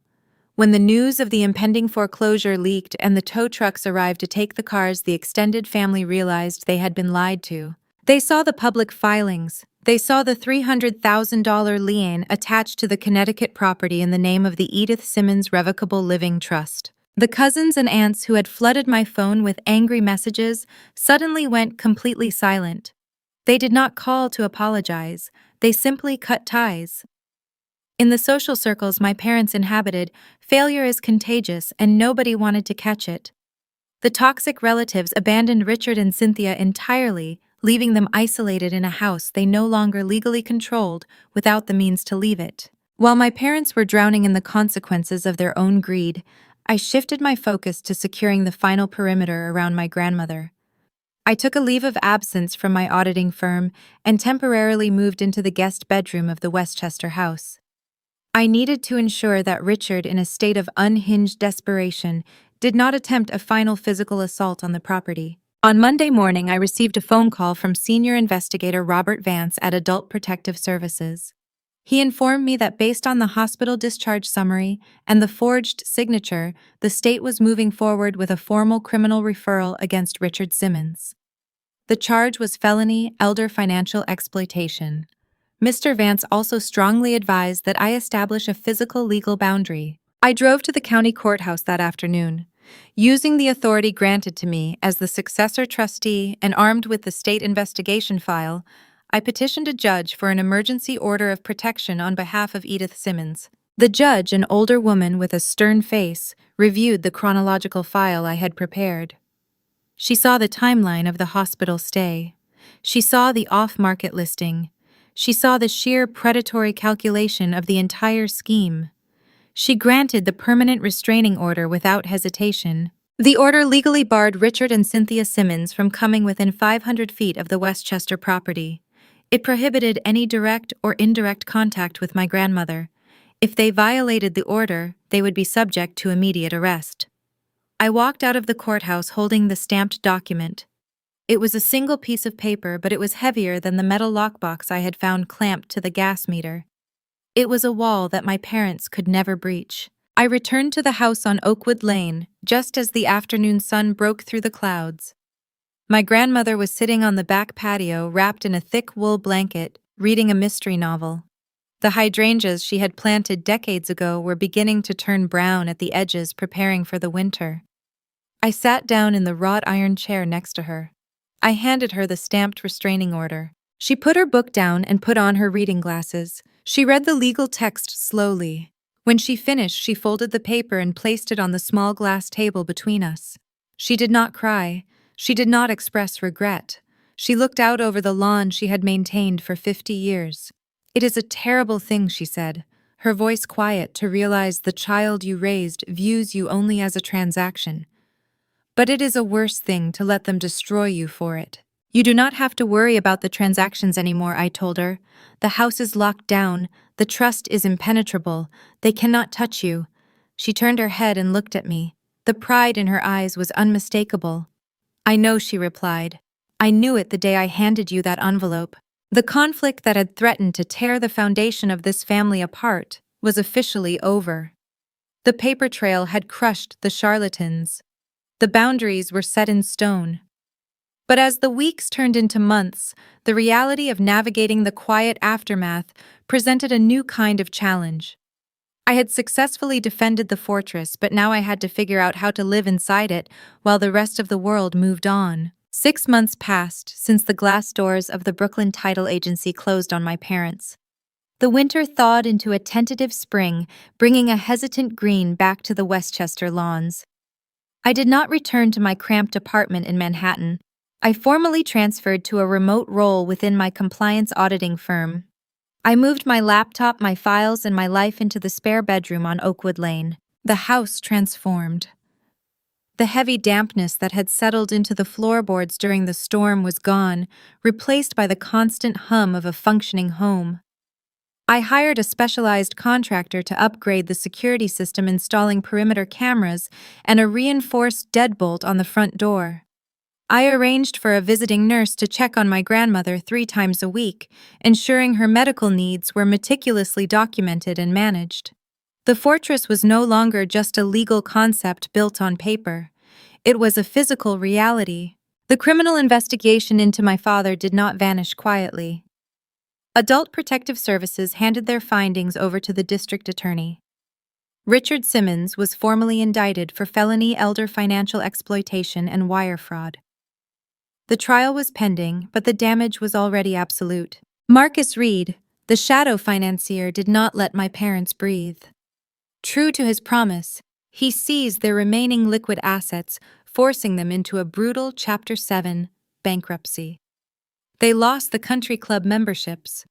When the news of the impending foreclosure leaked and the tow trucks arrived to take the cars, the extended family realized they had been lied to. They saw the public filings. They saw the $300,000 lien attached to the Connecticut property in the name of the Edith Simmons Revocable Living Trust. The cousins and aunts who had flooded my phone with angry messages suddenly went completely silent. They did not call to apologize. They simply cut ties. In the social circles my parents inhabited, failure is contagious and nobody wanted to catch it. The toxic relatives abandoned Richard and Cynthia entirely, leaving them isolated in a house they no longer legally controlled without the means to leave it. While my parents were drowning in the consequences of their own greed, I shifted my focus to securing the final perimeter around my grandmother. I took a leave of absence from my auditing firm and temporarily moved into the guest bedroom of the Westchester house. I needed to ensure that Richard, in a state of unhinged desperation, did not attempt a final physical assault on the property. On Monday morning, I received a phone call from Senior Investigator Robert Vance at Adult Protective Services. He informed me that based on the hospital discharge summary and the forged signature, the state was moving forward with a formal criminal referral against Richard Simmons. The charge was felony elder financial exploitation. Mr. Vance also strongly advised that I establish a physical legal boundary. I drove to the county courthouse that afternoon. Using the authority granted to me as the successor trustee and armed with the state investigation file, I petitioned a judge for an emergency order of protection on behalf of Edith Simmons. The judge, an older woman with a stern face, reviewed the chronological file I had prepared. She saw the timeline of the hospital stay. She saw the off-market listing. She saw the sheer predatory calculation of the entire scheme. She granted the permanent restraining order without hesitation. The order legally barred Richard and Cynthia Simmons from coming within 500 feet of the Westchester property. It prohibited any direct or indirect contact with my grandmother. If they violated the order, they would be subject to immediate arrest. I walked out of the courthouse holding the stamped document. It was a single piece of paper, but it was heavier than the metal lockbox I had found clamped to the gas meter. It was a wall that my parents could never breach. I returned to the house on Oakwood Lane, just as the afternoon sun broke through the clouds. My grandmother was sitting on the back patio, wrapped in a thick wool blanket, reading a mystery novel. The hydrangeas she had planted decades ago were beginning to turn brown at the edges, preparing for the winter. I sat down in the wrought iron chair next to her. I handed her the stamped restraining order. She put her book down and put on her reading glasses. She read the legal text slowly. When she finished, she folded the paper and placed it on the small glass table between us. She did not cry. She did not express regret. She looked out over the lawn she had maintained for 50 years. "It is a terrible thing," she said, her voice quiet, "to realize the child you raised views you only as a transaction. But it is a worse thing to let them destroy you for it." "You do not have to worry about the transactions anymore," I told her. "The house is locked down, the trust is impenetrable, they cannot touch you." She turned her head and looked at me. The pride in her eyes was unmistakable. "I know," she replied. "I knew it the day I handed you that envelope." The conflict that had threatened to tear the foundation of this family apart was officially over. The paper trail had crushed the charlatans. The boundaries were set in stone. But as the weeks turned into months, the reality of navigating the quiet aftermath presented a new kind of challenge. I had successfully defended the fortress, but now I had to figure out how to live inside it while the rest of the world moved on. 6 months passed since the glass doors of the Brooklyn title agency closed on my parents. The winter thawed into a tentative spring, bringing a hesitant green back to the Westchester lawns. I did not return to my cramped apartment in Manhattan. I formally transferred to a remote role within my compliance auditing firm. I moved my laptop, my files, and my life into the spare bedroom on Oakwood Lane. The house transformed. The heavy dampness that had settled into the floorboards during the storm was gone, replaced by the constant hum of a functioning home. I hired a specialized contractor to upgrade the security system, installing perimeter cameras and a reinforced deadbolt on the front door. I arranged for a visiting nurse to check on my grandmother 3 times a week, ensuring her medical needs were meticulously documented and managed. The fortress was no longer just a legal concept built on paper. It was a physical reality. The criminal investigation into my father did not vanish quietly. Adult Protective Services handed their findings over to the district attorney. Richard Simmons was formally indicted for felony elder financial exploitation and wire fraud. The trial was pending, but the damage was already absolute. Marcus Reed, the shadow financier, did not let my parents breathe. True to his promise, he seized their remaining liquid assets, forcing them into a brutal Chapter 7 bankruptcy. They lost the country club memberships.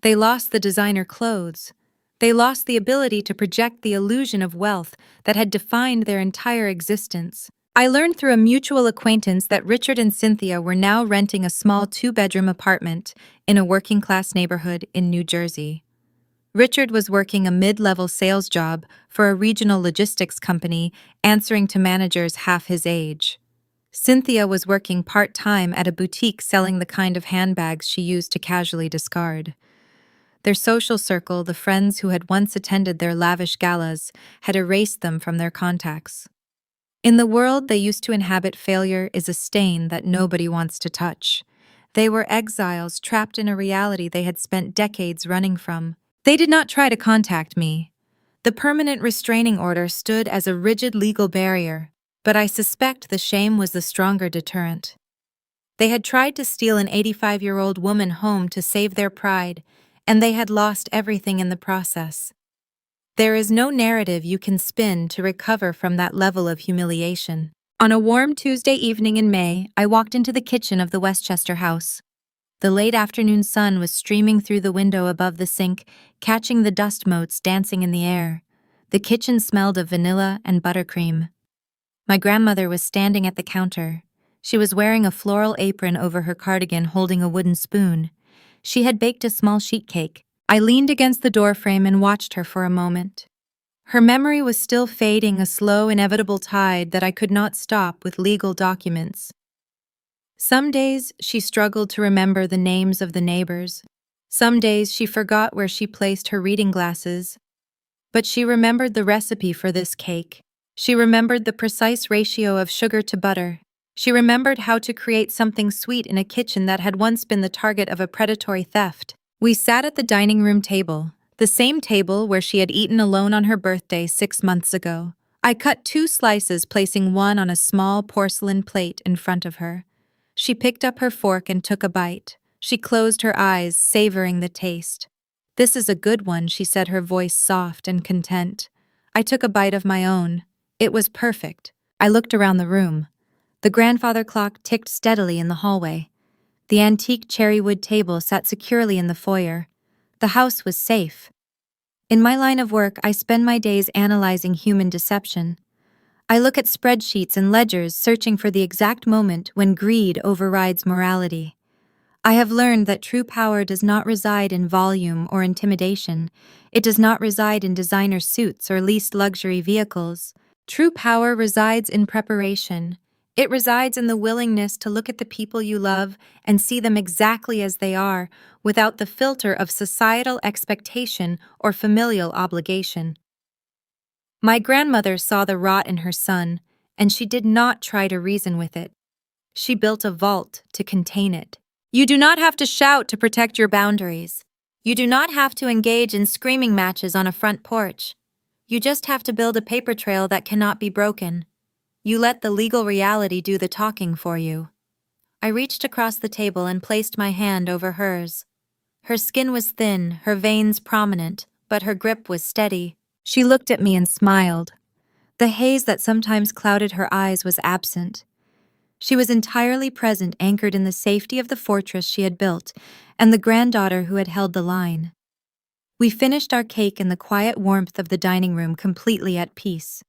They lost the designer clothes. They lost the ability to project the illusion of wealth that had defined their entire existence. I learned through a mutual acquaintance that Richard and Cynthia were now renting a small 2-bedroom apartment in a working-class neighborhood in New Jersey. Richard was working a mid-level sales job for a regional logistics company, answering to managers half his age. Cynthia was working part-time at a boutique selling the kind of handbags she used to casually discard. Their social circle, the friends who had once attended their lavish galas, had erased them from their contacts. In the world they used to inhabit, failure is a stain that nobody wants to touch. They were exiles trapped in a reality they had spent decades running from. They did not try to contact me. The permanent restraining order stood as a rigid legal barrier, but I suspect the shame was the stronger deterrent. They had tried to steal an 85-year-old woman home to save their pride, and they had lost everything in the process. There is no narrative you can spin to recover from that level of humiliation. On a warm Tuesday evening in May, I walked into the kitchen of the Westchester house. The late afternoon sun was streaming through the window above the sink, catching the dust motes dancing in the air. The kitchen smelled of vanilla and buttercream. My grandmother was standing at the counter. She was wearing a floral apron over her cardigan, holding a wooden spoon. She had baked a small sheet cake. I leaned against the doorframe and watched her for a moment. Her memory was still fading, a slow, inevitable tide that I could not stop with legal documents. Some days she struggled to remember the names of the neighbors. Some days she forgot where she placed her reading glasses. But she remembered the recipe for this cake. She remembered the precise ratio of sugar to butter. She remembered how to create something sweet in a kitchen that had once been the target of a predatory theft. We sat at the dining room table, the same table where she had eaten alone on her birthday 6 months ago. I cut 2 slices, placing one on a small porcelain plate in front of her. She picked up her fork and took a bite. She closed her eyes, savoring the taste. "This is a good one," she said, her voice soft and content. I took a bite of my own. It was perfect. I looked around the room. The grandfather clock ticked steadily in the hallway. The antique cherrywood table sat securely in the foyer. The house was safe. In my line of work, I spend my days analyzing human deception. I look at spreadsheets and ledgers searching for the exact moment when greed overrides morality. I have learned that true power does not reside in volume or intimidation. It does not reside in designer suits or leased luxury vehicles. True power resides in preparation. It resides in the willingness to look at the people you love and see them exactly as they are, without the filter of societal expectation or familial obligation. My grandmother saw the rot in her son, and she did not try to reason with it. She built a vault to contain it. You do not have to shout to protect your boundaries. You do not have to engage in screaming matches on a front porch. You just have to build a paper trail that cannot be broken. You let the legal reality do the talking for you. I reached across the table and placed my hand over hers. Her skin was thin, her veins prominent, but her grip was steady. She looked at me and smiled. The haze that sometimes clouded her eyes was absent. She was entirely present, anchored in the safety of the fortress she had built and the granddaughter who had held the line. We finished our cake in the quiet warmth of the dining room, completely at peace.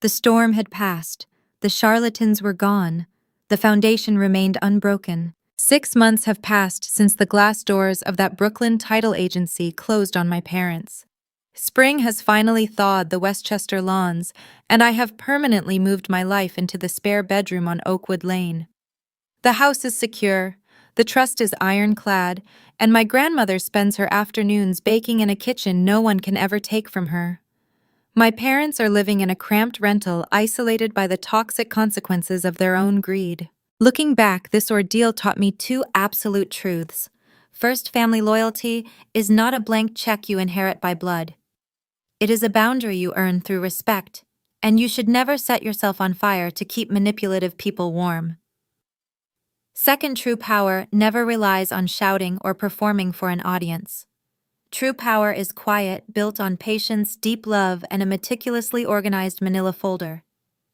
The storm had passed. The charlatans were gone. The foundation remained unbroken. 6 months have passed since the glass doors of that Brooklyn title agency closed on my parents. Spring has finally thawed the Westchester lawns, and I have permanently moved my life into the spare bedroom on Oakwood Lane. The house is secure, the trust is ironclad, and my grandmother spends her afternoons baking in a kitchen no one can ever take from her. My parents are living in a cramped rental, isolated by the toxic consequences of their own greed. Looking back, this ordeal taught me two absolute truths. First, family loyalty is not a blank check you inherit by blood. It is a boundary you earn through respect, and you should never set yourself on fire to keep manipulative people warm. Second, true power never relies on shouting or performing for an audience. True power is quiet, built on patience, deep love, and a meticulously organized manila folder.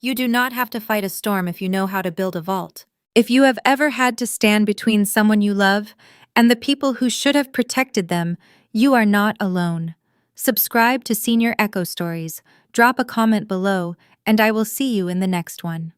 You do not have to fight a storm if you know how to build a vault. If you have ever had to stand between someone you love and the people who should have protected them, you are not alone. Subscribe to Senior Echo Stories, drop a comment below, and I will see you in the next one.